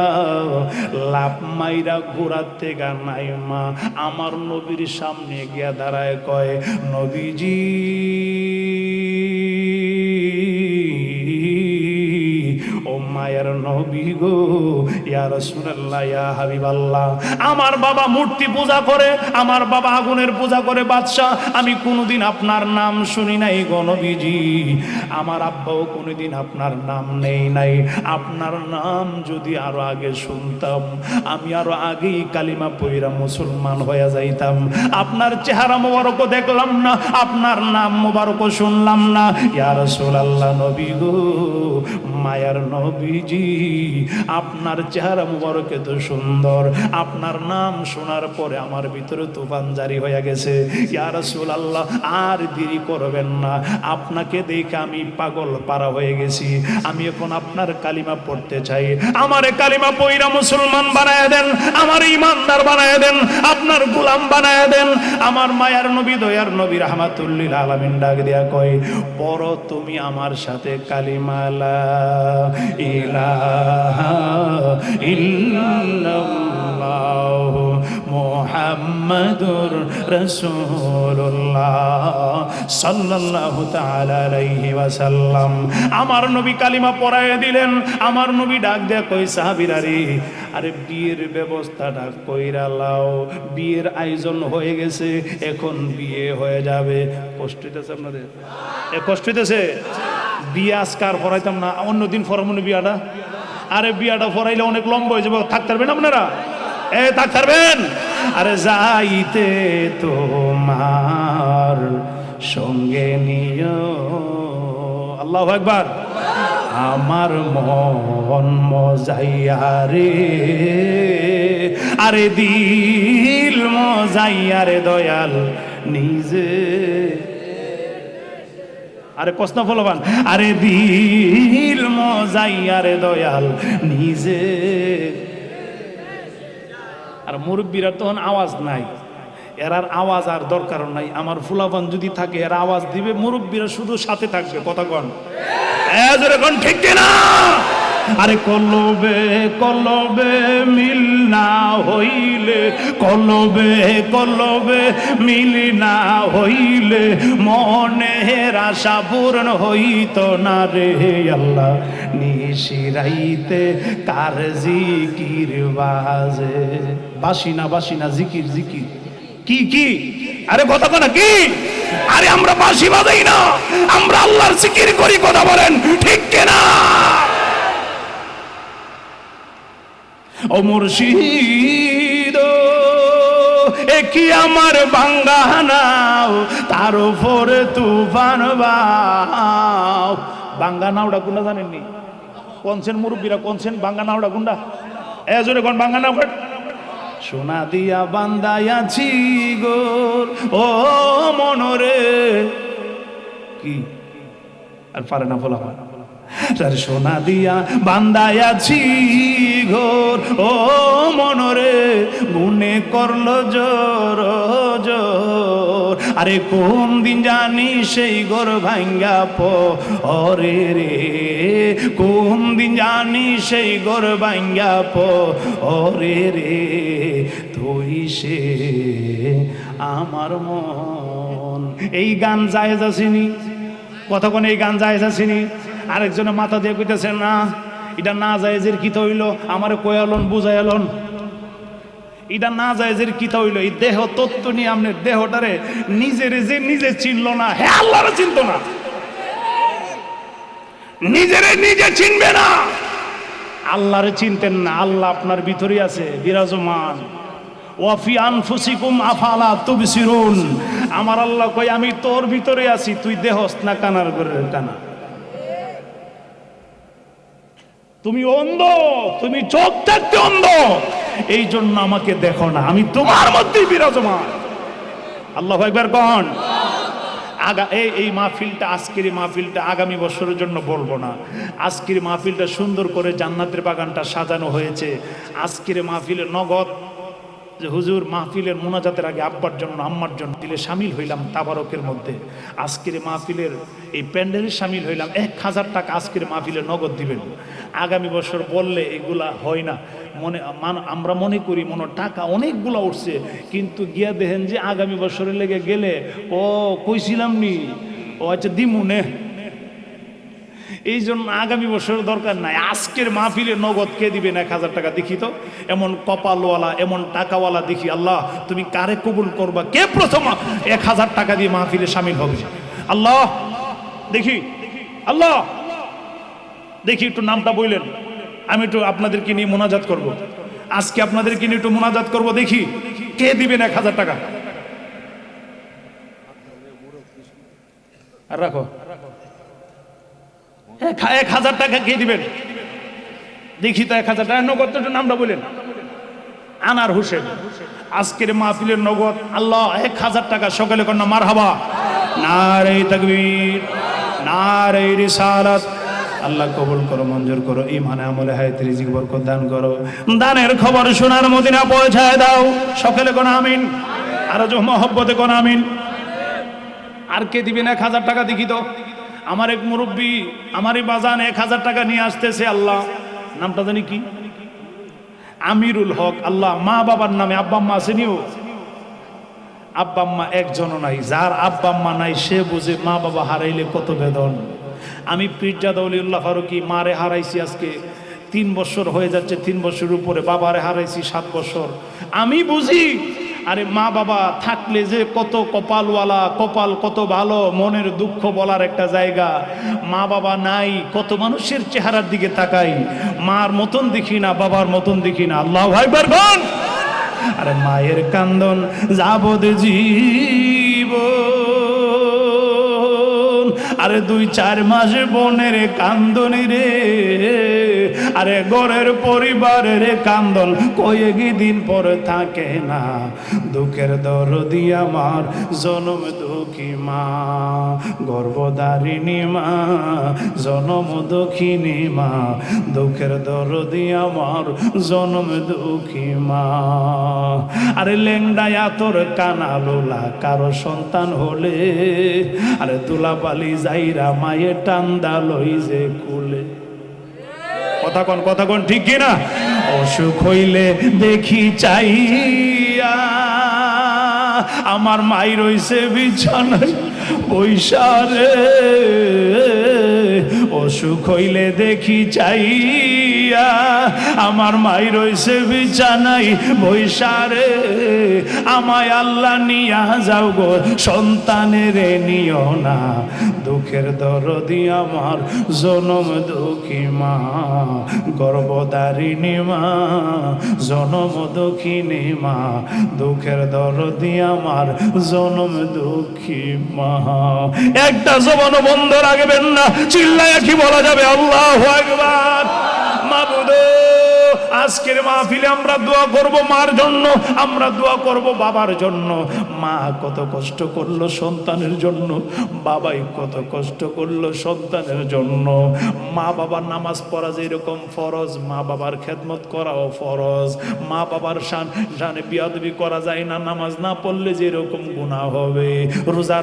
লাভ মাইরা ঘোরার থেকে নাইমা আমার নবীর সামনে গিয়া দাঁড়ায় কয়, নবীজি মায়ের নবী গো, ইয়া রাসূলুল্লাহ, ইয়া হাবিবাল্লাহ। আমার বাবা মূর্তি পূজা করে, আমার বাবা আগুনের পূজা করে বাদশা, আমি কোনোদিন আপনার নাম শুনি নাই গো নবীজি। আমার আব্বাও কোনোদিন আপনার নাম নেই নাই। আপনার নাম যদি আরো আগে শুনতাম, আমি আরো আগেই কালিমা পইরা মুসলমান হয়ে যাইতাম। আপনার চেহারা মোবারকও দেখলাম না, আপনার নাম মোবারকও শুনলাম না। ইয়া রাসূলুল্লাহ নবী গো, মায়ার নবীজি, আপনার চেহারা মুবারক এত সুন্দর, আপনার নাম শোনার পরে আমার ভিতরে তুফান জারি হয়ে গেছে। ইয়া রাসূলুল্লাহ, আর দেরি করবেন না, আপনাকে দেখে আমি পাগল পারা হয়ে গেছি। আমি এখন আপনার কালিমা পড়তে চাই, আমারে কালিমা পইরা মুসলমান বানায় দেন, আমার ইমানদার বানায় দেন, আপনার গোলাম বানায় দেন। আমার মায়ার নবী দয়ার নবী রাহমাতুল্লিল আলামিন ডাক দিয়া কয়, পড়ো তুমি আমার সাথে কালিমা লা ইলাহা ইল্লাল্লাহু মুহাম্মাদুর রাসূলুল্লাহ সাল্লাল্লাহু তাআলা আলাইহি ওয়াসাল্লাম। আমার নবী কালিমা পড়ায় দিলেন। আমার নবী ডাক দেয়া কই, সাহাবীরা রে, আরে বিয়ের ব্যবস্থাটা কইরা লাও, বিয়ের আয়োজন হয়ে গেছে, এখন বিয়ে হয়ে যাবে। কষ্ট হইতেছে আপনাদের? কষ্ট হইতেছে? বিয়ে আজকার পড়াইতাম না, অন্যদিন ফরমনে বিয়াটা। আরে বিয়াটা পড়াইলে অনেক লম্বা হয়ে যাবে, থাকতে পারবেন আপনারা? থাকবেন। আরে যাইতে তোমার সঙ্গে নিও, আল্লাহু আকবার। আমার মন মজাইয়া রে, আরে দিল মজাইয়া রে দয়াল নিজে, আরে প্রশ্ন ফলবান, আরে দিল মজাইয়া রে দয়াল নিজে। আর মুরব্বীরা তখন আওয়াজ নাই, এরার আওয়াজ আর দরকার নাই। আমার ফুলাবান যদি থাকে এরা আওয়াজ দিবে, মুরব্বীরা শুধু সাথে থাকবে। কথা কন এখন ঠিক কিনা? আরে কলবে কলবে মিল না হইলে, কলবে কলবে মিল না হইলে মনের আশা পূরণ হইত না রে আল্লাহ। নিশিরাইতে কার জিকির বাজে, বাসিনা বাসিনা জিকির জিকির কি কি, আরে কথা কনা কি? আরে আমরা বাঁশি বাজাই না, আমরা আল্লাহর জিকির করি। কথা বলেন ঠিক কিনা? ও মুর্শিদ কি আমার বাঙ্গানাও, তার উপরে তুফান বাও। বাঙ্গানাওটা কোনটা জানেননি? কোনছেন মুরব্বীরা কোনছেন বাঙ্গানাওটা কোনটা? জোরে কোন বাঙ্গানাও? সোনা দিয়া বান্দায়াছি গোর ও মনরে, কি আর পারে না বলা হয়। সোনা দিয়া বান্দায়াছি ঘোর ও মনরে, গুনে করলো জোর জোর। আরে কোন দিন জানি সেই ঘর ভাঙ্গা পরে রে, কোন দিন জানি সেই ঘর ভাঙ্গা পরে রে। তুই সে আমার মন। এই গান জায়েজ আসেনি? কতক্ষণ এই গান জায়েজ আসেনি? আরেকজনে মাথা দিয়ে কইতেছেন না এটা না জায়েজের কি হইল, আমারে কয়ালন বুঝাইলন। এটা না জায়েজের কি হইল? এই দেহ তত্ত্ব নিয়ে আপনার দেহটারে নিজেরে যে নিজে চিনল না, হে আল্লাহরে চিনতো না। নিজেরে নিজে চিনবে না, আল্লাহরে চিনতেন না। আল্লাহ আপনার ভিতরে আছে বিরাজমান। ওয়াফি আনফুসিকুম আফালা তুবসিরুন। আমার আল্লাহ কই আমি তোর ভিতরে আছি, তুই দেহস না কানার ঘরের কানা। তুমি অন্ধ, তুমি চোখ থাকতে অন্ধ, এই জন্য আমাকে দেখো না, আমি তোমার মধ্যেই বিরাজমান। আল্লাহু আকবার কোন? এই মাহফিলটা, আজকের এই মাহফিলটা আগামী বছরের জন্য বলবো না। আজকের মাহফিলটা সুন্দর করে জান্নাতের বাগানটা সাজানো হয়েছে। আজকের মাহফিলের নগদ যে হুজুর মাহফিলের মোনাজাতের আগে আব্বার জন্য আম্মার জন্য দিলে সামিল হইলাম তাবারকের মধ্যে। আজকের মাহফিলের এই প্যান্ডেলে সামিল হইলাম। 1000 টাকা আজকের মাহফিলে নগদ দিবেন। আগামী বছর বললে এগুলা হয় না। আমরা মনে করি মনে টাকা অনেকগুলা উঠছে, কিন্তু গিয়া দেখেন যে আগামী বছরের লেগে গেলে ও কইছিলাম নি, ও আচ্ছা দিমুনে। এই জন্য আগামী বছর দরকার নাই। আজকের মাহফিলে নগদ কে দিবেন 1000 টাকা? দেখি তো এমন কপালওয়ালা, এমন টাকাওয়ালা দেখি। আল্লাহ তুমি কারে কবুল করবা? কে প্রথম 1000 টাকা দিয়ে মাহফিলে সামিল হবে? আল্লাহ দেখি, আল্লাহ দেখি, একটু নামটা বললেন, আমি একটু আপনাদেরকে নিয়ে মোনাজাত করব। আজকে আপনাদেরকে নিয়ে একটু মোনাজাত করব। দেখি কে দিবেন 1000 টাকা। আর রাখো 1000 টাকা কে দিবেন? দেখি তো 1000 টাকা নগদ। একটু নামটা বলেন। আনার হোসেন। আজকের মাহফিলের নগদ আল্লাহ 1000 টাকা। সকালে কন্যা মারহাবা, নারে তাকবীর, নারে রিসালাত। আল্লাহ কবুল করো, মঞ্জুর করো, ঈমানে আমলে হায়াতে রিজিক বরকত দান করো। দানের খবর সোনার মদিনা পৌঁছায় দাও। সকালে কোন আমিন, আর জো মহব্বতে কোন আমিন। আর কে দিবেন 1000 টাকা? দেখি তো। আমার এক মুরব্বী আমারই বাজান 1000 টাকা নিয়ে আসতেছে। আল্লাহ নামটা জানি কি? আমিরুল হক। আল্লাহ মা বাবার নামে, আব্বা আম্মা আসেনিও? আব্বা আম্মা একজনও নাই। যার আব্বা আম্মা নাই সে বুঝে মা বাবা হারাইলে কত বেদন। আমি পীরজাদা ওলিউল্লাহ ফারুকী মারে হারাইছি আজকে 3 বছর হয়ে যাচ্ছে। 3 বছরের উপরে। বাবারে হারাইছি 7 বছর। আমি বুঝি আরে মা বাবা থাকলে যে কত কপালওয়ালা, কপাল কত ভালো, মনের দুঃখ বলার একটা জায়গা। মা বাবা নাই, কত মানুষের চেহারার দিকে তাকাই, মার মতন দেখি না, বাবার মতন দেখি না। আল্লাহু আকবার বল। আরে মায়ের কান্দন যাবদ জীব, আরে 2-4 মাস বোনের কান্দনি রে, আরে ঘরের পরিবারের কান্দন কয়েকদিন পর থাকে না। দুঃখের দরদি আমার জনম দুঃখী মা, গর্ভধারিণী মা, জনম দুঃখিনী মা, দুঃখের দরদি আমার জনম দুঃখী মা। আরে লেংডায়া তোর কানা লোলা কারো সন্তান হলে, আরে দুলাপালি যাইরা মায়ের টান্দা লই যে কুলে। কথা কোন ঠিক কিনা? অসুখ হইলে দেখি চাইয়া আমার মাই রইছে বিছানায় পয়সারে, অসুখ হইলে দেখি চাইয়া আমার মাই রইছে বিছানায় বৈশারে। আমায় আল্লাহ নিয়া যাও গো সন্তানের নিও না, দুঃখের দরদি আমার জনম দুঃখী মা, গর্ভধারিণী মা, জনম দুঃখিনী মা, দুঃখের দরদি আমার জনম দুঃখী মা। একটা জবানও বন্ধ রাখবেন না, চিল্লায়া কি বলা যাবে আল্লাহু আকবার। মাবুদ, আজকের মাহফিলে আমরা দোয়া করব মার জন্য, আমরা দোয়া করব বাবার জন্য। মা কত কষ্ট করলো সন্তানের জন্য, বাবাই কত কষ্ট করলো সন্তানের জন্য। মা বাবার নামাজ পড়া যেরকম ফরজ, মা বাবার খেদমত করাও ফরজ। মা বাবার শানে বিয়াদবি করা যায় না, নামাজ না পড়লে যেরকম গুনাহ হবে, রোজা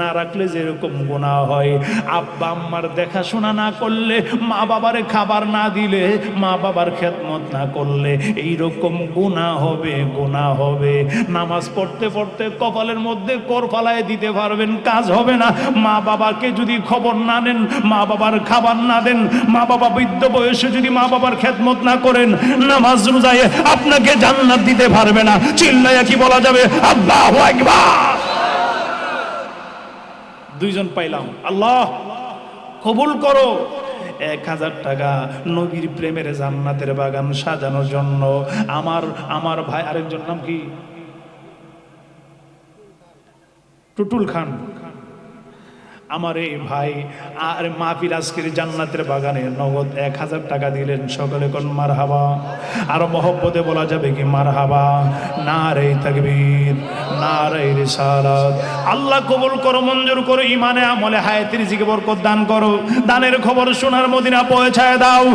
না রাখলে যেরকম গুনাহ হয়, আব্বা আম্মার দেখাশোনা না করলে, মা বাবারে খাবার না দিলে, মা বাবার খেদমত না করলে এইরকম গুনাহ হবে, গুনাহ হবে। নামাজ পড়তে পড়তে কপালের মধ্যে কর ফালায় দিতে পারবেন, কাজ হবে না। মা বাবাকে যদি খবর না নেন, মা বাবার খাবার না দেন, মা বাবা বৃদ্ধ বয়সে যদি মা বাবার খেদমত না করেন, নামাজ রোজায় আপনাকে জান্নাত দিতে পারবে না। চিল্লায়া কি বলা যাবে আল্লাহু আকবার। 2 জন পাইলাম, আল্লাহ কবুল করো। 1000 টাকা নবীর প্রেমের জান্নাতের বাগান সাজানোর জন্য। আমার ভাই, আরেকজন নাম কি? টুটুল খান। আমার এই ভাই আর মাহফিল আজকের জান্নাতের বাগানে নগদ 1000 টাকা দিলেন। সকলে কোন মারহাবা। আরো মহব্বতে বলা যাবে কি মারহাবা। নারে তাকবীর, নারে রিসালাত। আল্লাহ কবুল করো, মঞ্জুর করো, ইমানে আমলে হায়াতের রিজিকে বরকত দান করো। দানের খবর সোনার মদিনা পৌঁছায় দাও।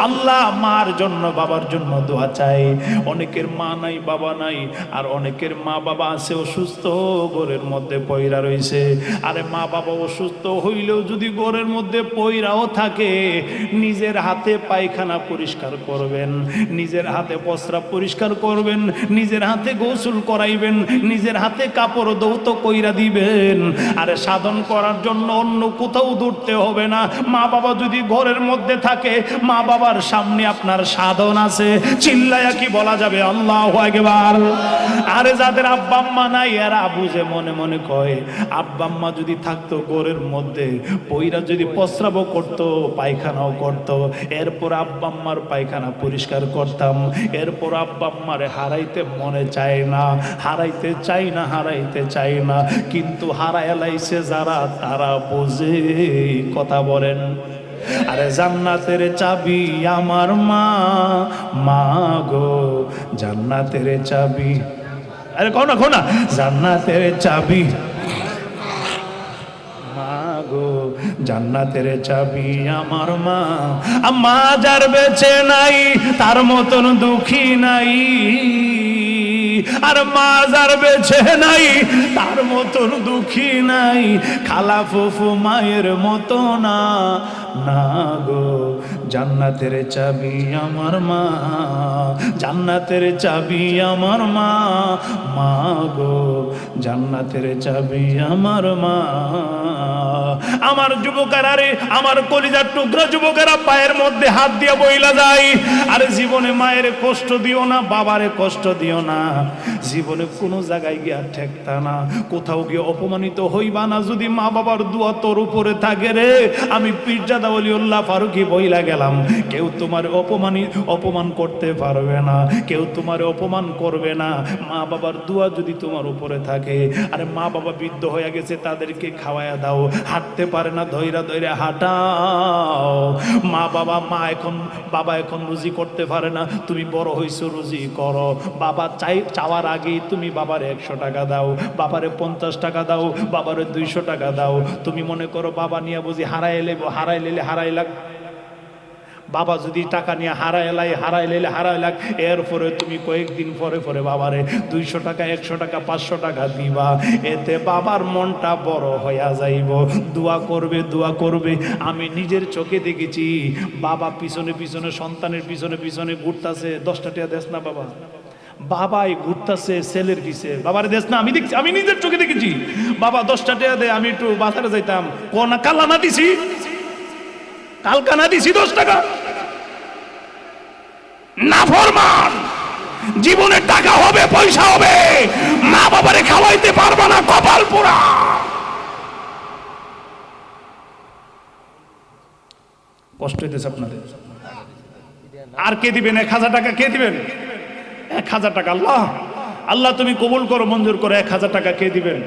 আল্লাহ মার জন্য বাবার জন্য দোয়া চাই। অনেকের মা নাই বাবা নাই, আর অনেকের মা বাবা আছে অসুস্থ, ঘরের মধ্যে পয়রা রয়েছে। আরে মা বাবা অসুস্থ হইলেও যদি ঘরের মধ্যে পয়রাও থাকে, নিজের হাতে পায়খানা পরিষ্কার করবেন, নিজের হাতে প্রস্রাব পরিষ্কার করবেন, নিজের হাতে গোসল করাইবেন, নিজের হাতে কাপড় দৌত কইরা দিবেন। আরে সাধন করার জন্য অন্য কোথাও দৌড়তে হবে না। মা বাবা যদি ঘরের মধ্যে থাকে, মা বাবার সামনে আপনার সাধন আছে। চিল্লায়া কি বলা যাবে আল্লাহু আকবার। আরে যাদের আব্বা আম্মা নাই, এরা বুঝে মনে মনে কয় আব্বা আম্মা যদি থাকতো ঘরের মধ্যে, পয়রা যদি প্রস্রাবও করতো, পায়খানাও করতো, এরপর আব্বা আম্মার পায়খানা পরিষ্কার করতাম। এরপর আব্বা আম্মারে হারাইতে মনে চায় না, হারাইতে চাই না, হারাইতে চাই না। কিন্তু হারায় লাইছে যারা, তারা বোঝে। কথা বলেন। আরে জান্নাতের চাবি আমার মা, মা গো জান্নাতের চাবি। আরে কোনা কোনা, জান্নাতের চাবি গো, জান্নাতের চাবি আমার মা। মা যার বেঁচে নাই, তার মতন দুঃখী নাই। আর মা যার বেঁচে নাই, তার মতন দুঃখী নাই। খালা ফুফু মায়ের মতো না, না গো জান্নাতের চাবি আমার মা, জান্নাতের চাবি আমার মা, মা গো জান্নাতের চাবি আমার মা। আমার যুবকেরা রে, আমার কলিজার টুকরা যুবকেরা, পায়ের মধ্যে হাত দিয়ে বইলা যায়। আর জীবনে মায়ের কষ্ট দিও না, বাবারে কষ্ট দিও না। জীবনে কোনো জায়গায় গিয়া ঠেকতা না, কোথাও গিয়ে অপমানিত হইবা না। যদি মা বাবার দোয়া তোর উপরে থাকে রে, আমি পীরজাদা দাদা ওলিউল্লাহ ফারুকি বইলা গেলাম, কেউ তোমার অপমান করতে পারবে না, কেউ তোমার অপমান করবে না। মা বাবার দোয়া যদি তোমার উপরে থাকে, আরে মা বাবা বৃদ্ধ হয়ে গেছে, তাদেরকে খাওয়ায়া দাও, হাঁটতে পারে না, ধৈরা ধৈরা হাঁটাও। বাবা এখন রুজি করতে পারে না, তুমি বড় হইছো, রুজি করো। বাবা চাওয়ার আগেই তুমি বাবারে 100 টাকা দাও, বাবারে 50 টাকা দাও, বাবারে 200 টাকা দাও। তুমি মনে করো বাবা নিয়ে বুঝি হারাই লাগ, বাবা যদি টাকা নিয়ে হারাই লাগ, এরপরে তুমি কয়েকদিন পরে বাবারে 200 টাকা, 100 টাকা, 500 টাকা দিবা। এতে বাবার মনটা বড় হইয়া যাইব, দোয়া করবে। আমি নিজের চোখে দেখেছি, বাবা পিছনে সন্তানের পিছনে ঘুরতাছে। 10 টাকা দেস না বাবা, বাবাই ঘুরতেছে ছেলের পিছে, বাবার দেশ না। আমি নিজের চোখে দেখেছি, বাবা 10 টাকা দে, আমি একটু বাজারে যাইতাম, কালকা না দিছি 10 টাকা। নাফরমান, জীবনে টাকা হবে, পয়সা হবে, মা বাবারে খাওয়াইতে পারবা না, কপাল পোড়া। কষ্ট হইতেছে আপনাদের। আর কে দিবেন 1000 টাকা? কে দিবেন 1000 টাকা? আল্লাহ তুমি কবুল করো, মঞ্জুর করো। 1000 টাকা কে দিবেন?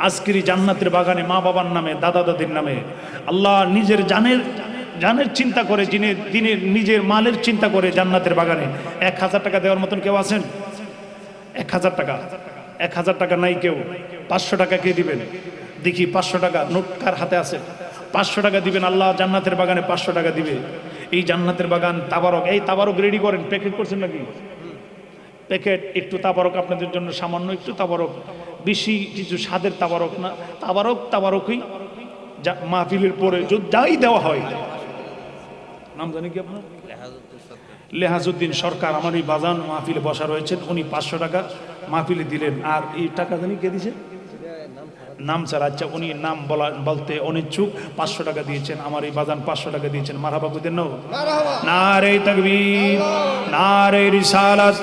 আজকের জান্নাতের বাগানে মা বাবার নামে, দাদা দাদির নামে, আল্লাহ নিজের জানের চিন্তা করে, নিজের মালের চিন্তা করে জান্নাতের বাগানে 1000 টাকা দেওয়ার মতন কেউ আছেন? 1000 টাকা, 1000 টাকা নাই কেউ? 500 টাকা কে দিবেন? দেখি 500 টাকা নোট কার হাতে আছে? 500 টাকা দিবেন, আল্লাহ জান্নাতের বাগানে 500 টাকা দিবে। এই জান্নাতের বাগান তাবারক, এই তাবারক রেডি করেন। প্যাকেট করছেন নাকি? প্যাকেট একটু তাবারক আপনাদের জন্য, সামান্য একটু তাবারক, বেশি কিছু স্বাদের তাবারক না, তাবারকই মাহফিলের পরে যাই দেওয়া হয়। নাম জানি কি আপনার? লেহাজউদ্দিন সরকার, আমার এই বাজান মাহফিলে বসা রয়েছেন, উনি 500 টাকা মাহফিলে দিলেন। আর এই টাকা জানি কে দিয়েছে? নাম ছাড়া, আচ্ছা উনি নাম বলতে অনিচ্ছুক, 500 টাকা দিয়েছেন। আমার এই বাজান 500 টাকা দিয়েছেন। মারহাবা কইতেন না? নারে তাকবীর, নারে রিসালাত।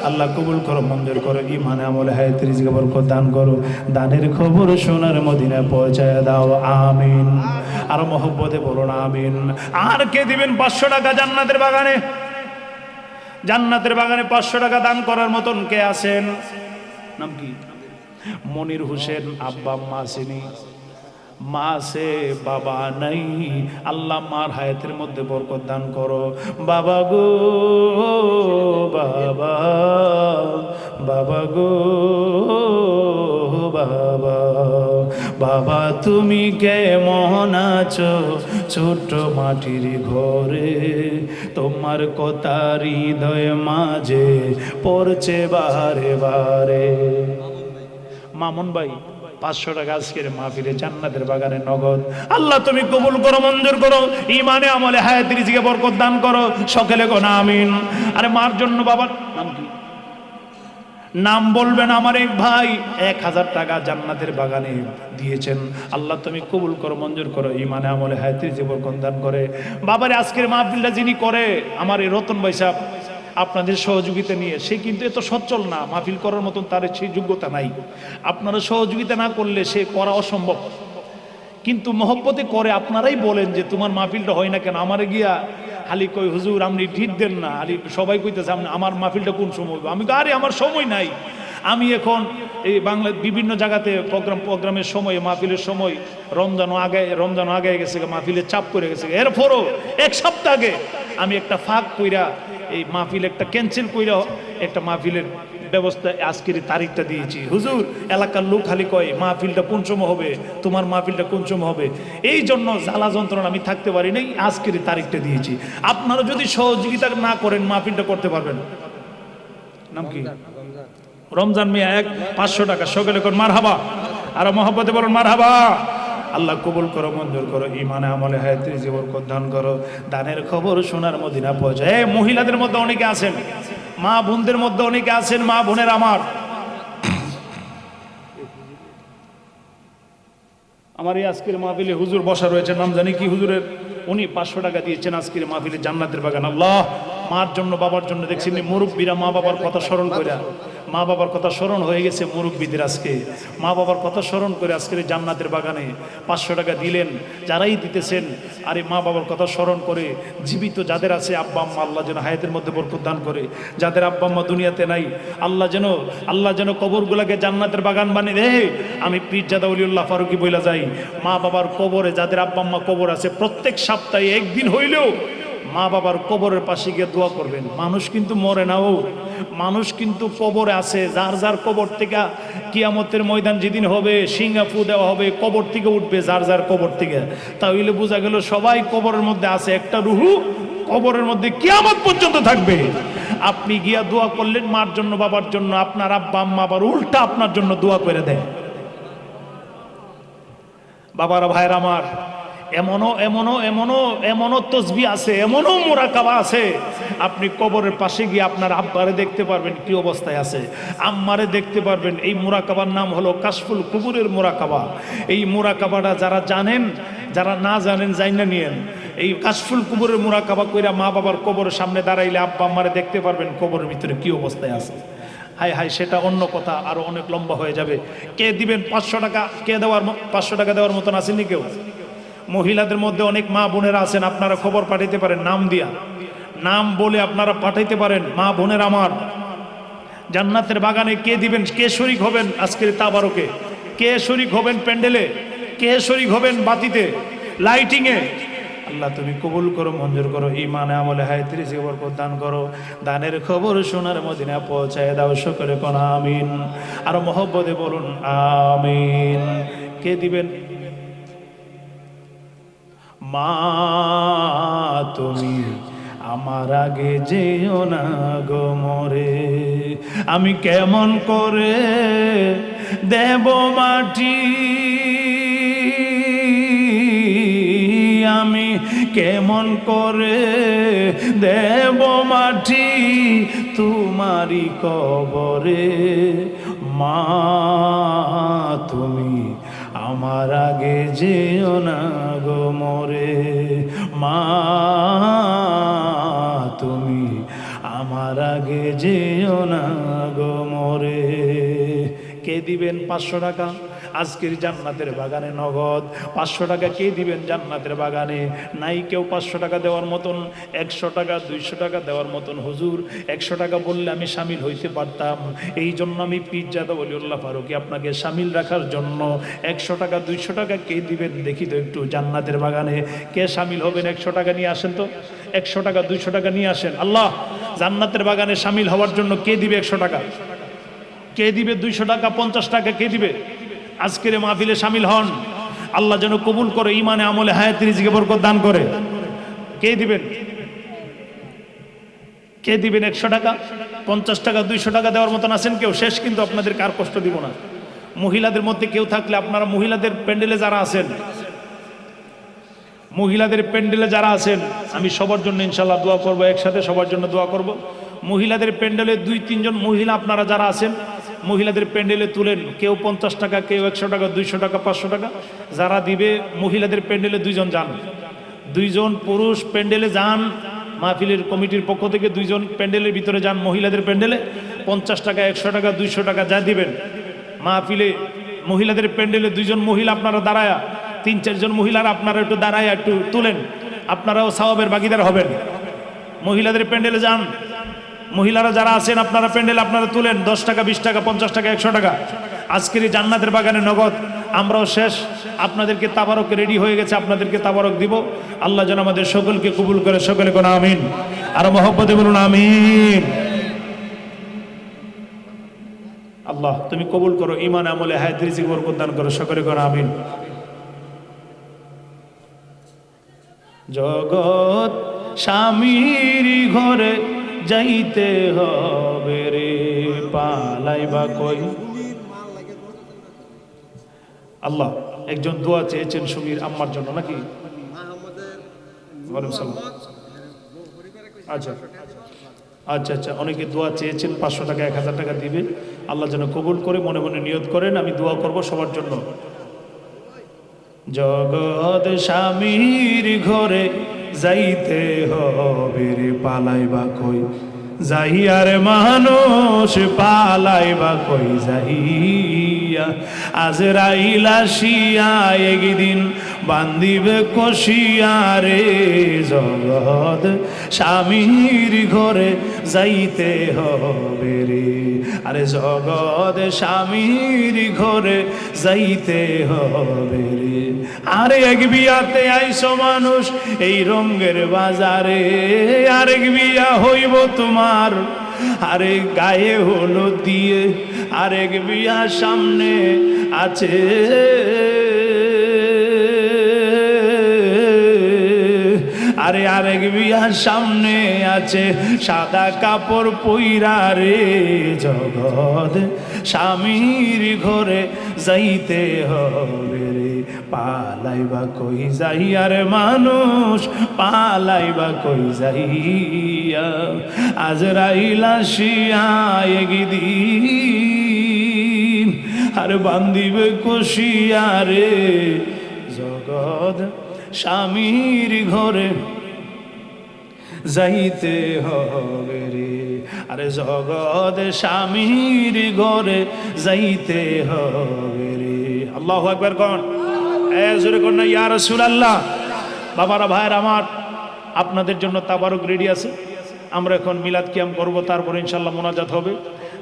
আল্লাহ কবুল করো, মঞ্জুর করো, ইমানে আমলে হায়াতে রিজিকে বরকত দান করো, দানের খবর সোনার মদিনায় পৌঁছায় দাও, আমিন। আর মহব্বতে বলুন আমিন। আর কে দিবেন 500 টাকা জান্নাতের বাগানে? জান্নাতের বাগানে 500 টাকা দান করার মতন কে আছেন? নাম কি? মনির হোসেন। আব্বা আম্মা আসেনি, মা আছে, বাবা নাই। আল্লাহ মার হায়াতের মধ্যে বরকত দান করো। বাবা গো বাবা, বাবা গো বাবা, বাবা তুমি কেমন আছো ছোট মাটির ঘরে? তোমার কথা হৃদয় মাঝে পড়ছে বারে বারে। মামুন ভাই 500 টাকা আজকের মাহফিলে জান্নাতের বাগানে নগদ। আল্লাহ তুমি কবুল করো, মঞ্জুর করো, ইমানে আমলে হায়াতে রিজিকে বরকত দান করো, সকলে গো আমিন। আরে মার জন্য বাবার নাম কি? নাম বলবেন। আমার এক ভাই 1000 টাকা জান্নাতের বাগানে দিয়েছেন। আল্লাহ তুমি কবুল করো, মঞ্জুর করো, ইমানে আমলে হায়াতে রিজিকে বরকত দান করে। বাবারে আজকের মাহফিলটা যিনি করে, আমার এই রতন ভাই সাহেব, আপনাদের সহযোগিতা নিয়ে, সে কিন্তু এত সচ্ছল না, মাহফিল করার মতন তার সেই যোগ্যতা নাই। আপনারা সহযোগিতা না করলে সে করা অসম্ভব, কিন্তু মহব্বতে করে। আপনারাই বলেন যে তোমার মাহফিলটা হয় না কেন? আমারে গিয়া খালি কই হুজুর আপনি ঢিট দেন না, খালি সবাই কইতেছে আমার মাহফিলটা কোন সময় হবে? আমি আরে আমার সময় নাই, আমি এখন এই বাংলার বিভিন্ন জায়গাতে প্রোগ্রামের সময়, মাহফিলের সময়, রমজানও আগে গেছে, মাহফিলের চাপ করে গেছে। এরপরও 1 সপ্তাহ আগে আমি একটা ফাঁক কইরা এই মাহফিল একটা ক্যান্সেল কইরা একটা মাহফিলের ব্যবস্থা আজকের তারিখটা দিয়েছি। হুজুর এলাকার লোক খালি কয় মাহফিলটা কোন সময় হবে, তোমার মাহফিলটা কোন সময় হবে? এই জন্য জ্বালা যন্ত্রণা আমি থাকতে পারি নাই, আজকের তারিখটা দিয়েছি। আপনারা যদি সহযোগিতা না করেন মাহফিলটা করতে পারবেন। নাম কি? রমজান মিয়া 500 টাকা, সকলে কোন মারহাবা। আর মহব্বতে বলুন মারহাবা। আল্লাহ কবুল করো, মঞ্জুর করো, ইমানে আমলে হায়াতে রিজিকে বরকত দান করো, দানের খবর সোনার মদিনা পৌঁছায়। মহিলাদের মধ্যে অনেকে আছেন, মা বোনদের মধ্যে অনেকে আছেন, মা বোনের আমার এই আজকের মাহফিলে হুজুর বসা রয়েছে, নাম জানি কি হুজুরের, উনি 500 টাকা দিয়েছেন আজকের মাহফিলে জান্নাতের বাগান। আল্লাহ মার জন্য, বাবার জন্য, দেখছেন মুরব্বীরা মা বাবার কথা স্মরণ করে মা বাবার কথা স্মরণ হয়ে গেছে মুরব্বীদের। আজকে মা বাবার কথা স্মরণ করে আজকের এই জান্নাতের বাগানে 500 টাকা দিলেন, যারাই দিতেছেন, আরে মা বাবার কথা স্মরণ করে জীবিত যাদের আছে আব্বা আম্মা, আল্লাহ যেন হায়াতের মধ্যে বরকত দান করে। যাদের আব্বা আম্মা দুনিয়াতে নাই, আল্লাহ যেন কবরগুলোকে জান্নাতের বাগান বানিয়ে দেয়। আমি পীরজাদা ওলিউল্লাহ ফারুকী বইলা যাই, মা বাবার কবরে যাদের আব্বা আম্মা কবর আছে, প্রত্যেক সপ্তাহে একদিন হইলেও মা বাবার কবরের পাশে গিয়ে দোয়া করবেন। মানুষ কিন্তু মরে না, ও মানুষ কিন্তু কবরে আছে। যার যার কবর থেকে কিয়ামতের ময়দান যেদিন হবে, সিঙ্গাফু দেওয়া হবে, কবর থেকে উঠবে যার যার কবর থেকে। তাহলে বোঝা গেল সবাই কবরের মধ্যে আছে, একটা রুহু কবরের মধ্যে কিয়ামত পর্যন্ত থাকবে। আপনি গিয়া দোয়া করলেন মার জন্য, বাবার জন্য, আপনার আব্বা আম্মা আবার উল্টা আপনার জন্য দোয়া করে দেয়। বাবারা, ভাইরা আমার, এমনও তসবিহ আছে, এমনও মুরাকাবা আছে, আপনি কবরের পাশে গিয়ে আপনার আব্বারে দেখতে পারবেন কি অবস্থায় আছে, আম্মারে দেখতে পারবেন। এই মুরাকাবার নাম হলো কাশফুল কুবুরের মুরাকাবা। এই মুরাকাবাটা যারা জানেন, যারা না জানেন জাইনা নিয়েন। এই কাশফুল কুবুরের মুরাকাবা কইরা মা বাবার কবরের সামনে দাঁড়াইলে আব্বা আম্মারে দেখতে পারবেন কবরের ভিতরে কি অবস্থায় আছে। হাই হাই, সেটা অন্য কথা, আরো অনেক লম্বা হয়ে যাবে। কে দিবেন 500 টাকা? কে দেওয়ার 500 টাকা দেওয়ার মতন আসেনি কেউ? মহিলাদের মধ্যে অনেক মা বোনেরা আছেন, আপনারা খবর পাঠাইতে পারেন, নাম দিয়া, নাম বলে আপনারা পাঠাইতে পারেন। মা বোনের আমার, জান্নাতের বাগানে কে দিবেন? কে শরীক হবেন আজকের তাবারকে? কে শরীক হবেন প্যান্ডেলে? কে শরীক হবেন বাতিতে, লাইটিংয়ে? আল্লাহ তুমি কবুল করো, মঞ্জুর করো, ঈমানে আমলে হায়াতে রিজিকে বরকত দান করো। দানের খবর সোনার মদিনা পৌঁছায় দাও, সকলে কোন আমিন। আর মহব্বতে বলুন আমিন। কে দিবেন? মা তুমি আমার আগে যেও না গো মরে, আমি কেমন করে দেব মাটি, আমি কেমন করে দেব মাটি তোমারি কবরে। মা তুমি আমার আগে যেও না গো মরে, মা তুমি আমার আগে যেও না গো মরে। কে দিবেন 500 টাকা আজকের জান্নাতের বাগানে নগদ? 500 টাকা কে দিবেন জান্নাতের বাগানে? নাই কেউ 500 টাকা দেওয়ার মতন, 100 টাকা 200 টাকা দেওয়ার মতন। হুজুর 100 টাকা বললে আমি শামিল হইতে পারতাম, এই জন্য আমি পীরজাদা ওলিউল্লাহ ফারুকী আপনাকে শামিল রাখার জন্য 100 টাকা 200 টাকা কে দিবেন দেখি তো একটু জান্নাতের বাগানে কে শামিল হবেন? 100 টাকা নিয়ে আসেন তো, 100 টাকা 200 টাকা নিয়ে আসেন। আল্লাহ, জান্নাতের বাগানে শামিল হওয়ার জন্য কে দিবে 100 টাকা? কে দিবে 200 টাকা, 50 টাকা কে দিবে? আজকের মাহফিলে শামিল হন, আল্লাহ যেন কবুল করে, ঈমানে আমলে হায়াতে রিজিকে বরকত দান করে। কে দিবেন? কে দিবেন 100 টাকা, 50 টাকা, 200 টাকা দেওয়ার মতন আছেন কেউ? শেষ কিন্তু আপনাদের কার কষ্ট দিব না। মহিলাদের মধ্যে কেউ থাকলে আপনারা মহিলাদের প্যান্ডেলে যারা আছেন, মহিলাদের প্যান্ডেলে যারা আছেন, আমি সবার জন্য ইনশাআল্লাহ দোয়া করব, একসাথে সবার জন্য দোয়া করব। মহিলাদের প্যান্ডেলে 2-3 জন মহিলা আপনারা যারা আছেন, মহিলাদের প্যান্ডেলে তুলেন। কেউ 50 টাকা, কেউ 100 টাকা, 200 টাকা, 500 টাকা। যারা দিবে মহিলাদের প্যান্ডেলে 2 জন যান, 2 জন পুরুষ প্যান্ডেলে যান। মাহফিলের কমিটির পক্ষ থেকে 2 জন প্যান্ডেলের ভিতরে যান, মহিলাদের প্যান্ডেলে 50 টাকা, 100 টাকা, 200 টাকা যা দিবেন। মাহফিলে মহিলাদের প্যান্ডেলে 2 জন মহিলা আপনারা দাঁড়ায়া, 3-4 জন মহিলারা আপনারা একটু দাঁড়ায়া একটু তুলেন, আপনারাও সওয়াবের ভাগীদার হবেন। মহিলাদের প্যান্ডেলে যান, মহিলারা যারা আছেন আপনারা প্যান্ডেল আপনারা তুলেন। 10 টাকা, 20 টাকা, 50 টাকা, 100 টাকা। আজকের এই জান্নাতের বাগানে নগদ। আমরাও শেষ, আপনাদেরকে তাবারক রেডি হয়ে গেছে, আপনাদেরকে তাবারক দিব। আল্লাহ যেন আমাদের সকলকে কবুল করে, সকলে কোন আমিন। আর মহব্বতে বলুন আমিন। আল্লাহ তুমি কবুল করো, ঈমান আমলে হায়াতে রিজিক বরকত দান করো, সকলে কোন আমিন। জগৎ স্বামীর ঘরে যাইতে হবে রে, পালাইবা কই। আল্লাহ একজন দোয়া চেয়েছেন সুমীর আম্মার জন্য নাকি? আচ্ছা আচ্ছা আচ্ছা, অনেকে দোয়া চেয়েছেন, 500 টাকা 1000 টাকা দিবে। আল্লাহ যেন কবুল করে, মনে মনে নিয়ত করেন, আমি দোয়া করব সবার জন্য। জগৎ স্বামীর ঘরে যাইতে হবে রে, পালাইবা কই। যাইয়ার মানুষ পালাইবা কই যাইয়া আজরাইল আসিয়া একদিন বান্দিবে কষিয়া রে জগৎ স্বামীর ঘরে যাইতে হবে রে আরে জগৎ স্বামীর ঘরে যাইতে হবে রে আরে এক বিয়াতে আইসো মানুষ এই রঙ্গের বাজারে আরেক বিয়া হইব তোমার আরে গায়ে হলুদ দিয়ে আরেক বিয়া সামনে আছে আরে আরেক বিয়ার সামনে আছে সাদা কাপড় পইরা রে জগৎ স্বামীর ঘরে যাইতে হবে রে পালাইবা কই যাইয়ার মানুষ পালাইবা কই যাইয়া আজরাইল আসিয়া একদিন আর বান্দিবে কষিয়া রে জগৎ স্বামীর ঘরে যাইতে হবে রে আরে জগৎ স্বামীর ঘরে যাইতে হবে রে আল্লাহু আকবার কোন জোরে কোন না ইয়া রাসূলুল্লাহ বাবারা ভাইরা আমার আপনাদের জন্য তাবারুক রেডি আছে আমরা এখন মিলাদ কিয়াম করব তারপর ইনশাআল্লাহ মোনাজাত হবে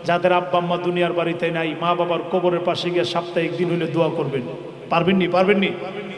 যাদের আব্বা আম্মা দুনিয়ার বাড়িতে নাই মা বাবার কবরের পাশে গিয়ে সাপ্তাহিক দিন হইলে দোয়া করবেন পারবেন নি